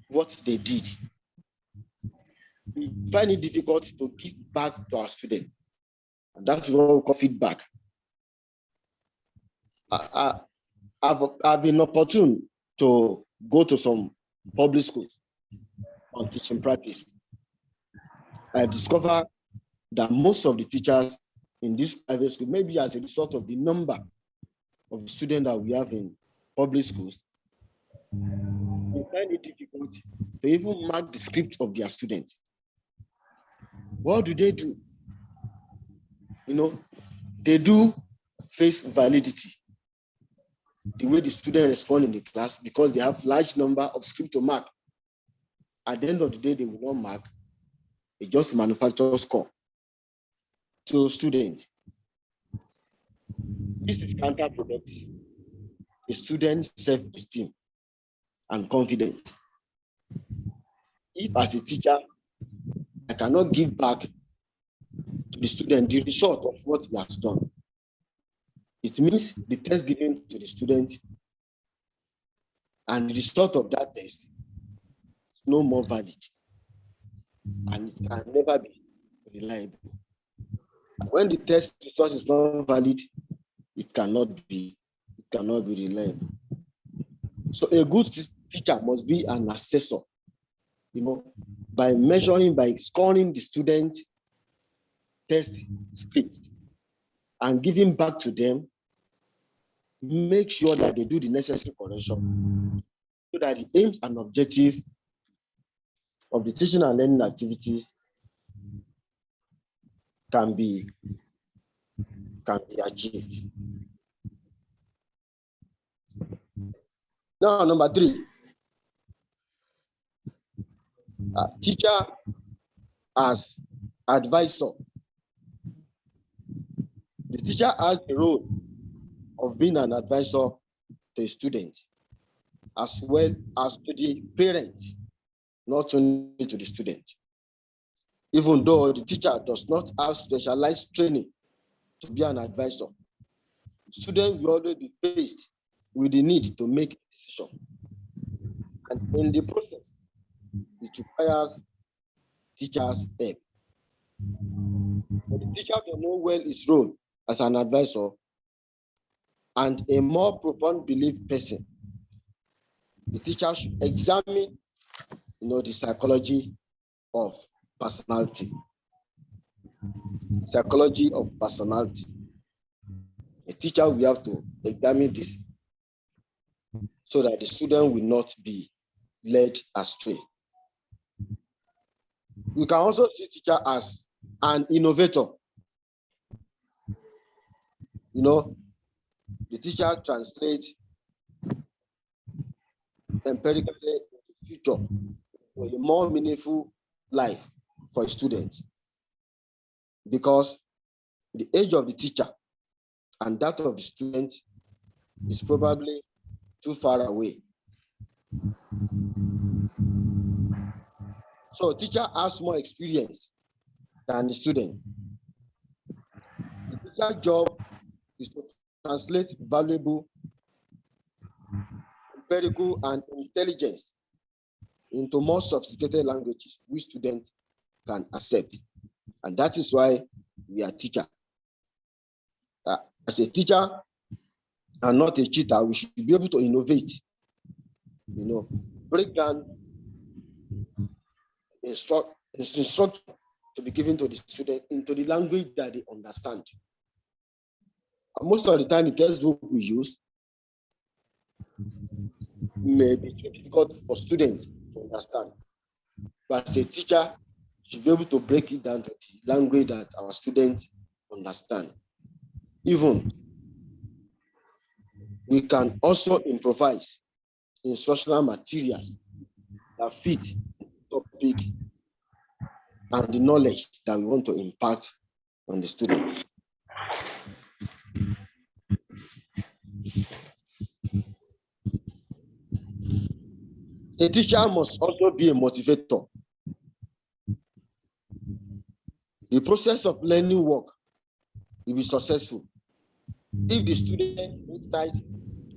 what they did. We find it difficult to give back to our students. And that's what we call feedback. I've been opportune to go to some public schools on teaching practice. I discovered that most of the teachers in this private school, maybe as a result of the number of the students that we have in public schools, they find it difficult to even mark the script of their students. What do? They do face validity, the way the students respond in the class, because they have large number of script to mark. At the end of the day, they will not mark. They just manufacture score to students. This is counterproductive. A student's self-esteem and confidence. If as a teacher, I cannot give back to the student the result of what he has done, it means the test given to the student and the result of that test is no more valid, and it can never be reliable. When the test result is not valid, it cannot be reliable. So a good teacher must be an assessor, by measuring, by scoring the student test script and giving back to them, make sure that they do the necessary correction so that the aims and objectives of the teaching and learning activities can be achieved. Now, number 3, teacher as advisor. The teacher has the role of being an advisor to a student, as well as to the parent, not only to the student. Even though the teacher does not have specialized training to be an advisor, students will always be faced with the need to make a decision. And in the process, it requires teachers' help. But the teacher to know well his role as an advisor and a more profound belief person, the teacher should examine the psychology of personality. Psychology of personality. A teacher will have to examine this so that the student will not be led astray. We can also see teacher as an innovator. The teacher translates empirically the future for a more meaningful life for a student, because the age of the teacher and that of the student is probably too far away. So teacher has more experience than the student. The teacher's job is to translate valuable, empirical, and intelligence into more sophisticated languages which students can accept. And that is why we are teachers. As a teacher and not a cheater, we should be able to innovate, break down instruction to be given to the student into the language that they understand. And most of the time, the textbook we use may be too difficult for students to understand. But as a teacher, you should be able to break it down to the language that our students understand. Even we can also improvise instructional materials that fit the topic and the knowledge that we want to impart on the students. A teacher must also be a motivator. The process of learning work will be successful if the students inside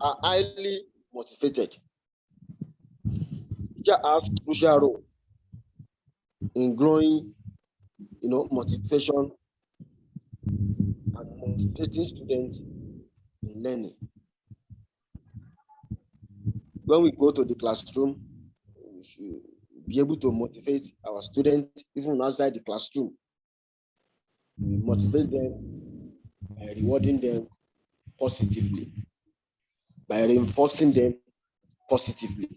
are highly motivated. Teacher has crucial role in growing, motivation and motivating students in learning. When we go to the classroom, we should be able to motivate our students even outside the classroom. We motivate them by rewarding them positively, by reinforcing them positively.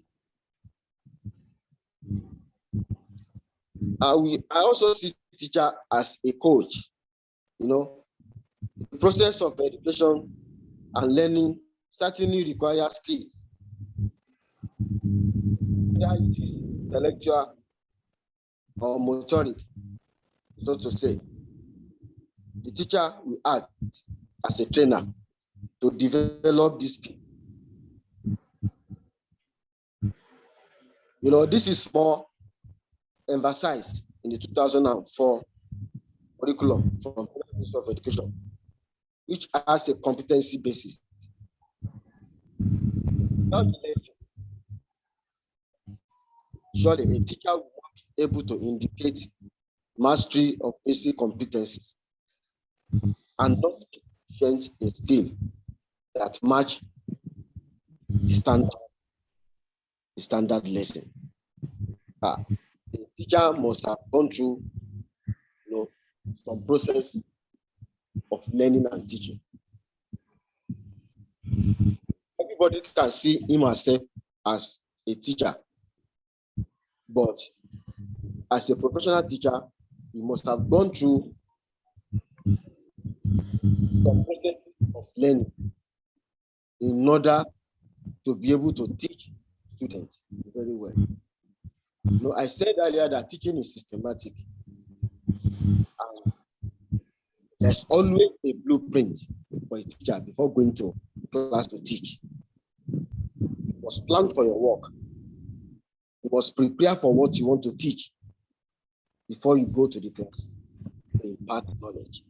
I also see teacher as a coach. The process of education and learning certainly requires skills, whether it is intellectual or motoric, so to say. The teacher will act as a trainer to develop this skill. This is more emphasized in the 2004 curriculum from the Ministry of Education, which has a competency basis. Nonetheless, surely a teacher will be able to indicate mastery of basic competencies and not change a skill that match the standard lesson. The teacher must have gone through some process of learning and teaching. Everybody can see him or herself as a teacher, but as a professional teacher, you must have gone through some process of learning in order to be able to teach students very well. I said earlier that teaching is systematic. And there's always a blueprint for a teacher before going to class to teach. You must plan for your work. You must prepare for what you want to teach before you go to the class to impart knowledge.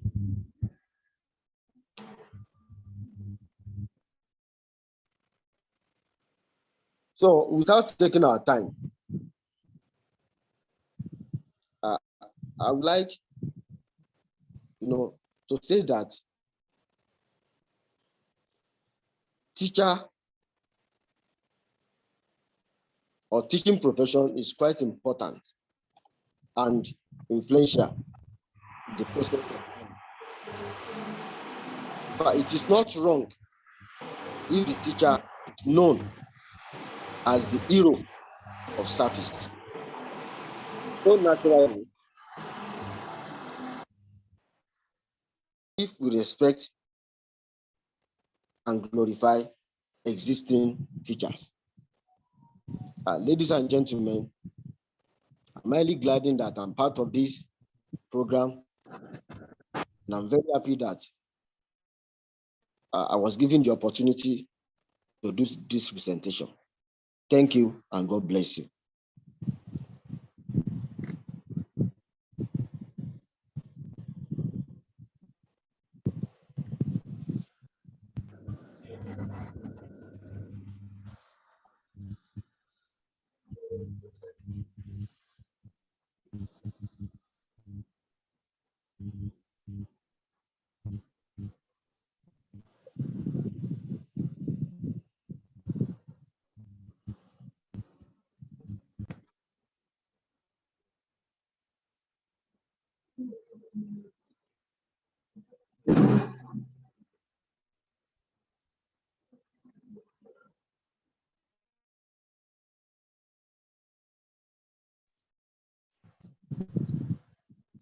So without taking our time, I would like, to say that teacher or teaching profession is quite important and influential in the process of learning. But it is not wrong if the teacher is known as the hero of service. So naturally, if we respect and glorify existing teachers. Ladies and gentlemen, I'm highly glad that I'm part of this program, and I'm very happy that I was given the opportunity to do this presentation. Thank you, and God bless you.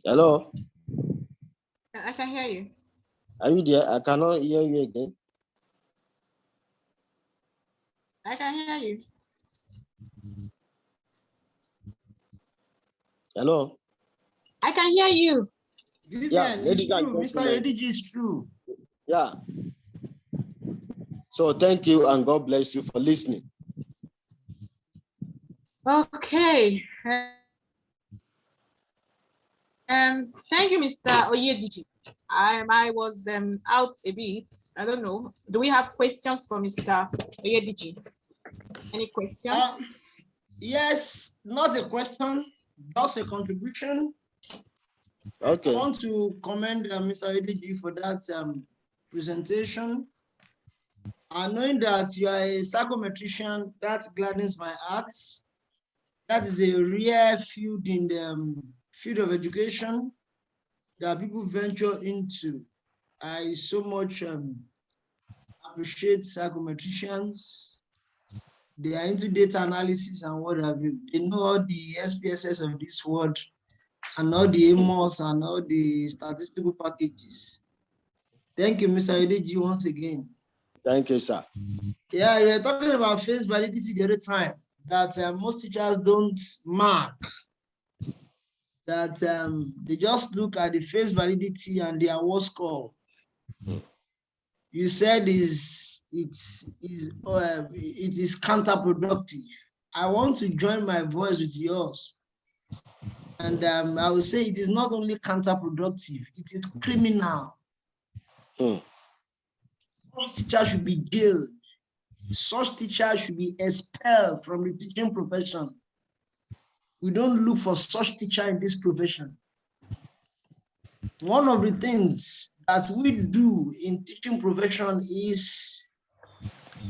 Hello, I can hear you. are you there? I cannot hear you again. I can hear you. Hello. I can hear you. Vivian, it's true. Mr. Ediji is true. Yeah. So thank you and God bless you for listening. Okay. Thank you, Mr. Oyediji. I was out a bit. I don't know. Do we have questions for Mr. Oyediji? Any questions? Yes, not a question, just a contribution. Okay. I want to commend Mr. Ediji for that presentation. And knowing that you are a psychometrician, that gladdens my heart. That is a rare field in the field of education that people venture into. I so much appreciate psychometricians. They are into data analysis and what have you. They know all the SPSS of this world and all the AMOS and all the statistical packages. Thank you, Mr. Ediji, once again. Thank you, sir. Yeah, you're talking about face validity the other time, that most teachers don't mark, that they just look at the face validity and the award score. You said it is counterproductive. I want to join my voice with yours. And I will say it is not only counterproductive, it is criminal. Such teachers should be jailed. Such teachers should be expelled from the teaching profession. We don't look for such teacher in this profession. One of the things that we do in teaching profession is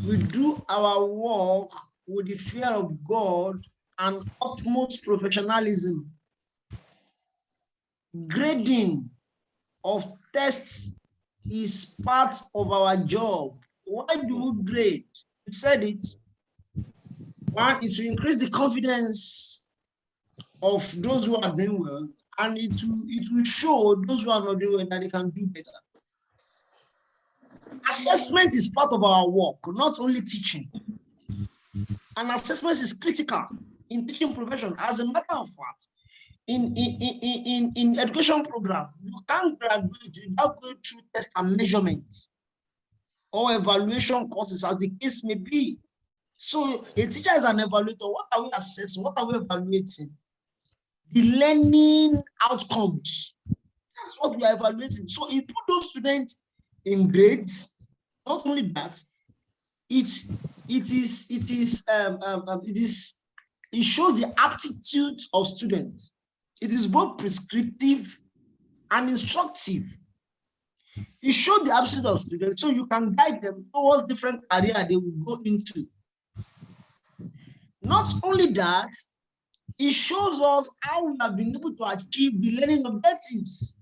we do our work with the fear of God and utmost professionalism. Grading of tests is part of our job. Why do we grade? We said it. One is to increase the confidence of those who are doing well, and it will show those who are not doing well that they can do better. Assessment is part of our work, not only teaching. And assessment is critical in teaching profession. As a matter of fact, in education program, you can't graduate without going through test and measurement or evaluation courses, as the case may be. So a teacher is an evaluator. What are we assessing? What are we evaluating? The learning outcomes. That's what we are evaluating. So it put those students in grades. Not only that, it shows the aptitude of students. It is both prescriptive and instructive. It shows the aptitude of students, so you can guide them towards different areas they will go into. Not only that, it shows us how we have been able to achieve the learning objectives,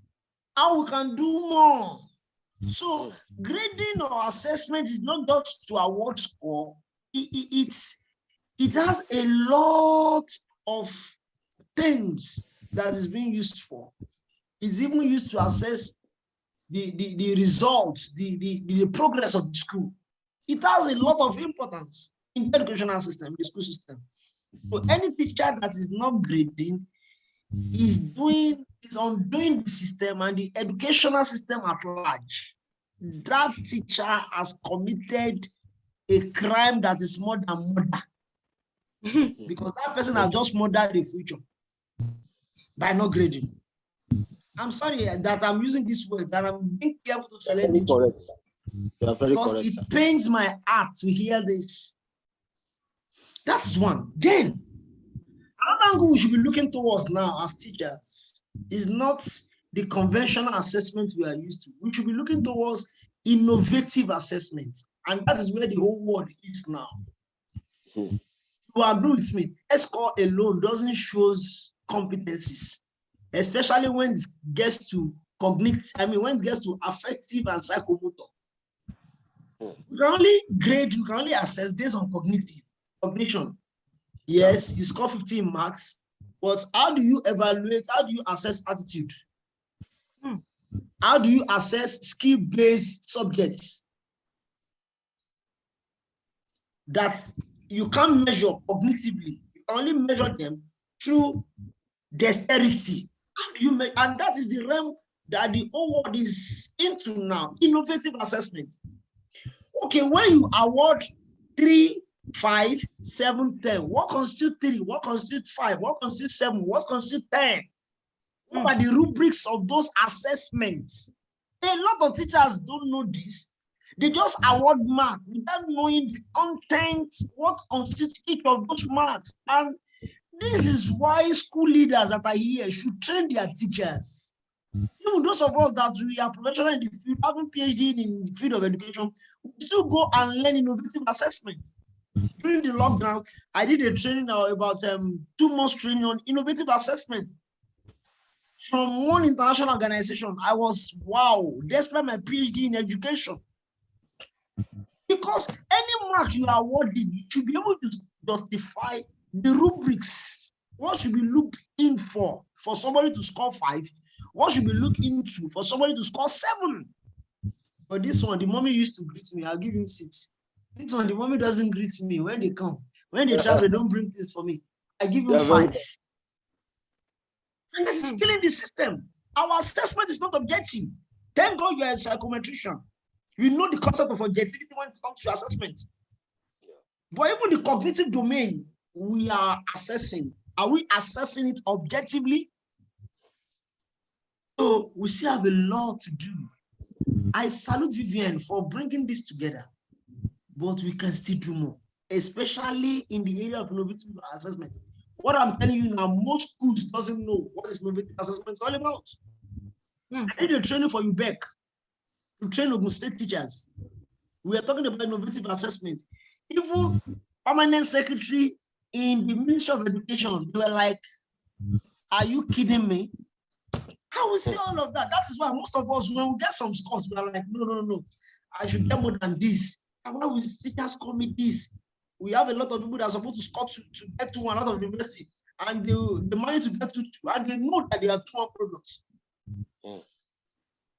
how we can do more. So grading or assessment is not just to award score. It has a lot of things that is being used for. It's even used to assess the results, the progress of the school. It has a lot of importance in the educational system, the school system. So any teacher that is not grading is undoing the system and the educational system at large. That teacher has committed a crime that is more than murder. Because that person has just murdered the future by not grading. I'm sorry that I'm using these words, and I'm being careful to select these words. Because it pains my heart to hear this. That's one. Then, another angle we should be looking towards now as teachers is not the conventional assessment we are used to. We should be looking towards innovative assessment. And that is where the whole world is now. You agree with me? Test score alone doesn't show competencies, especially when it gets to when it gets to affective and psychomotor. You can only grade, you can only assess based on cognition. Yes, you score 15 marks, but how do you evaluate, how do you assess attitude? How do you assess skill-based subjects that you can't measure cognitively? You can only measure them through dexterity. How do you make, and that is the realm that the whole world is into now, innovative assessment. Okay, when you award 3, 5, 7, 10, what constitutes 3? What constitutes 5? What constitutes 7? What constitutes 10? What are the rubrics of those assessments? A lot of teachers don't know this. They just award marks without knowing the content, what constitutes each of those marks. And this is why school leaders that are here should train their teachers. Even those of us that we are professional in the field, having PhD in the field of education, we still go and learn innovative assessment. During the lockdown, I did a training now about 2 months training on innovative assessment from one international organization. I was, wow, despite my PhD in education. Because any mark you are awarded, you should be able to justify the rubrics. What should be looked in for somebody to score 5? What should be looked into for somebody to score 7? But this one, the mommy used to greet me, I'll give him 6. This one, the mommy doesn't greet me when they come. When they travel, they don't bring this for me. I give him 5. And that's killing the system. Our assessment is not objective. Thank God you're a psychometrician. You know the concept of objectivity when it comes to assessment. But even the cognitive domain we are assessing, are we assessing it objectively? So we still have a lot to do. I salute Vivian for bringing this together, but we can still do more, especially in the area of innovative assessment. What I'm telling you now, most schools doesn't know what is innovative assessment is all about. I did a training for UBEC to train Ogun State teachers. We are talking about innovative assessment. Even permanent secretary in the Ministry of Education, they were like, are you kidding me? How we see all of that? That is why most of us, when we get some scores, we are like, no. I should get more than this. And why will teachers call me this? We have a lot of people that are supposed to score to get to one out of the university, and the money to get to 2, and they know that they are 2 products.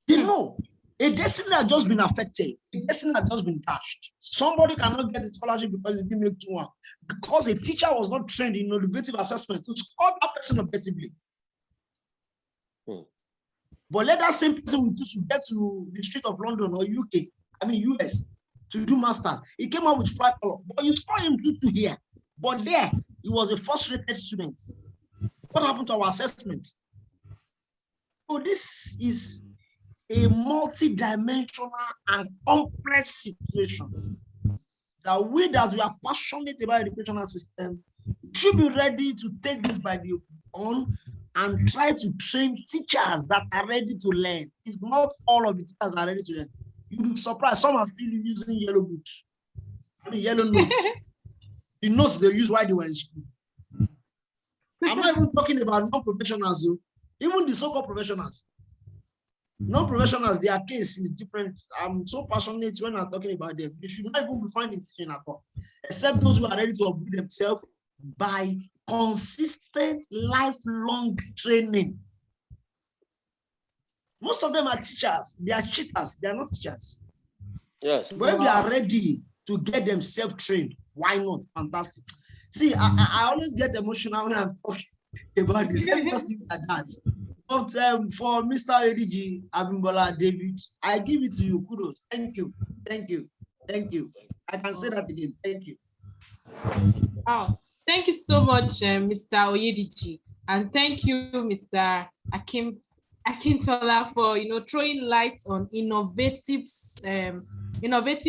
They know. A destiny has just been affected. A destiny has just been dashed. Somebody cannot get a scholarship because they didn't make 2-1. Because a teacher was not trained in innovative assessment to score that person objectively. But let that same person to get to the street of London or US, to do masters. He came out with 5 color, but you saw him do 2 here. But there, he was a first-rated student. What happened to our assessment? So this is a multi-dimensional and complex situation that we are passionate about the educational system should be ready to take this by the on and try to train teachers that are ready to learn. It's not all of the teachers are ready to learn. You'll be surprised, some are still using yellow books. Yellow notes. The notes they use while they were in school. I'm not even talking about non-professionals, even the so-called professionals. Non-professionals, their case is different. I'm so passionate when I'm talking about them. They should not even be finding teaching at all, except those who are ready to upgrade themselves by consistent lifelong training. Most of them are teachers. They are cheaters. They are not teachers. Yes. But if they are ready to get themselves trained, why not? Fantastic. See, I always get emotional when I'm talking about this. Let me just leave it at that. But for Mr. ADG, Abimbola, David, I give it to you. Kudos. Thank you. Thank you. Thank you. I can say that again. Thank you. Oh, thank you so much, Mr. Oyediji. And thank you, Mr. Akintola, for throwing light on innovative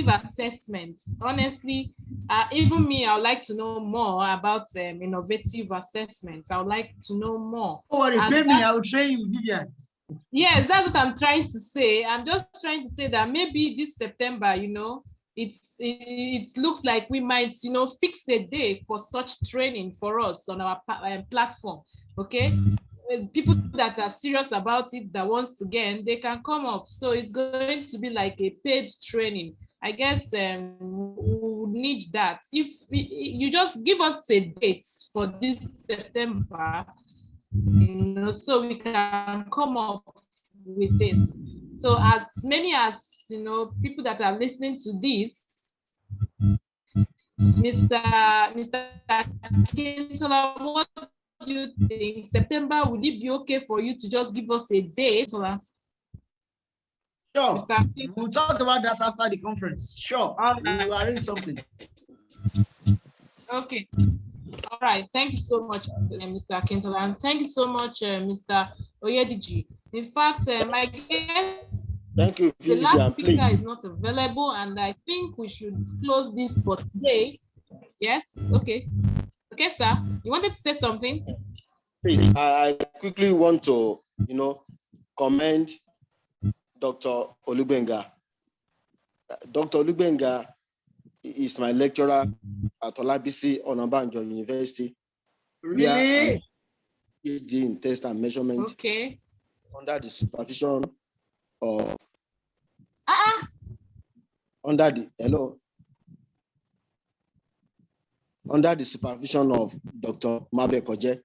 assessment. Honestly, even me, I would like to know more about innovative assessment. I would like to know more. Don't worry, pay me, I will train you, Vivian. Yes, that's what I'm trying to say. I'm just trying to say that maybe this September, it looks like we might, fix a day for such training for us on our platform. Okay, people that are serious about it, that wants to gain, they can come up. So it's going to be like a paid training. I guess we would need that. If you just give us a date for this September, so we can come up with this. So as many as people that are listening to this, Mr. Kintola, what do you think? September, would it be okay for you to just give us a date? Sure. Mr. We'll talk about that after the conference. Sure. Right. We'll arrange something. Okay. All right. Thank you so much, Mr. Kintola. And thank you so much, Mr. Oyediji. In fact, I guess thank you, the last speaker please. is not available, and I think we should close this for today. Yes? Okay. Okay, sir. You wanted to say something? Please, I quickly want to, commend Dr. Olubenga. Dr. Olubenga is my lecturer at Olabisi Onabanjo University. Really? PhD in test and measurement. Okay. Under the supervision of under the supervision of Dr. Mabe Koje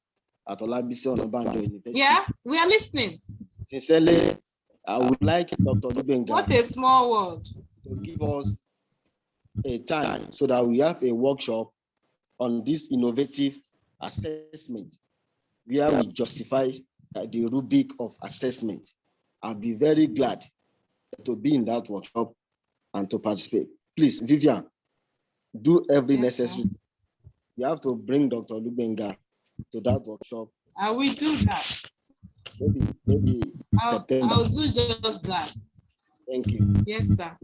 at Olabisi Onabanjo University. Yeah, we are listening. Sincerely, I would like Dr. Lubenga. What a small world. To give us a time so that we have a workshop on this innovative assessment where we justify the rubric of assessment. I'll be very glad to be in that workshop and to participate. Please, Vivian, do every necessary. Sir. You have to bring Dr. Lubenga to that workshop. I will do that. Maybe September. I'll do just that. Thank you. Yes, sir.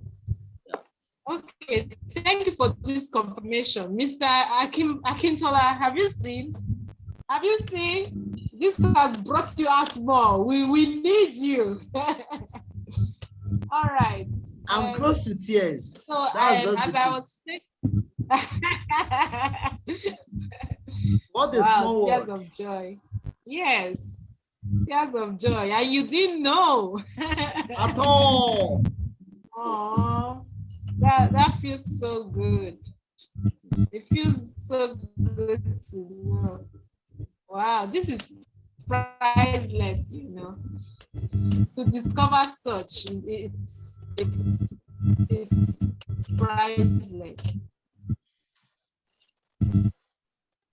Okay, thank you for this confirmation. Mr. Akintola, have you seen? Have you seen? This has brought you out more. We need you. All right. I'm close to tears. So as I was saying, what a small tears word. of joy. Yes, tears of joy, and you didn't know at all. Oh, that feels so good. It feels so good to know. Wow, this is priceless, To discover such, it's priceless.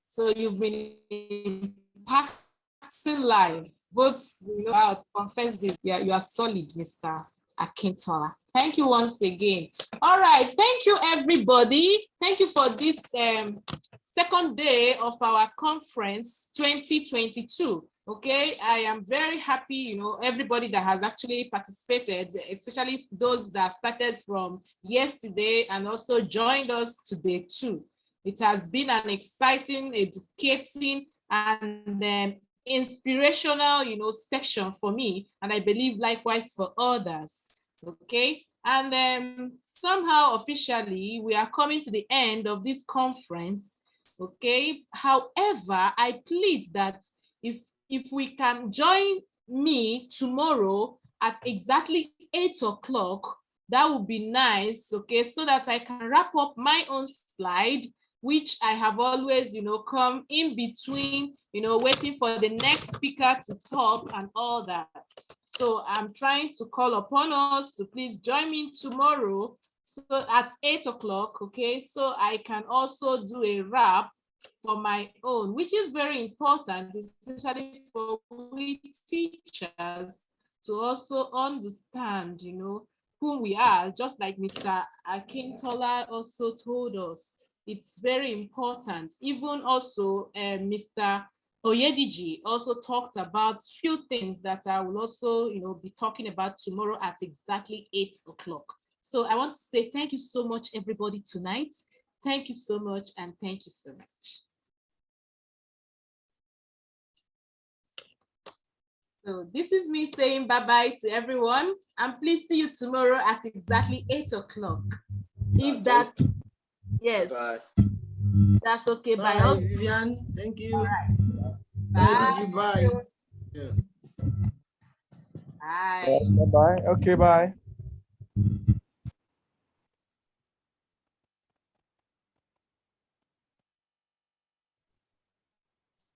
So you've been impacting life, both I'll confess this, you are solid, Mr. Akintola. Thank you once again. All right, thank you everybody. Thank you for this second day of our conference 2022. Okay, I am very happy, everybody that has actually participated, especially those that started from yesterday and also joined us today too. It has been an exciting, educating, and inspirational, section for me, and I believe likewise for others. Okay, and somehow officially we are coming to the end of this conference. Okay, however, I plead that if we can join me tomorrow at exactly 8 o'clock, that would be nice, okay, so that I can wrap up my own slide, which I have always, come in between, waiting for the next speaker to talk and all that. So I'm trying to call upon us to please join me tomorrow so at 8 o'clock, okay, so I can also do a wrap for my own, which is very important, especially for we teachers to also understand, who we are, just like Mr. Akintola also told us. It's very important. Even also Mr. Oyediji also talked about few things that I will also, be talking about tomorrow at exactly 8 o'clock. So I want to say thank you so much, everybody, tonight. Thank you so much, and thank you so much. So this is me saying bye-bye to everyone, and please see you tomorrow at exactly 8 o'clock. If that, yes, Bye. that's okay. Bye, Bye. Vivian. Thank you. All right. Bye. Bye. Bye. Yeah. Bye. Bye. Okay, bye.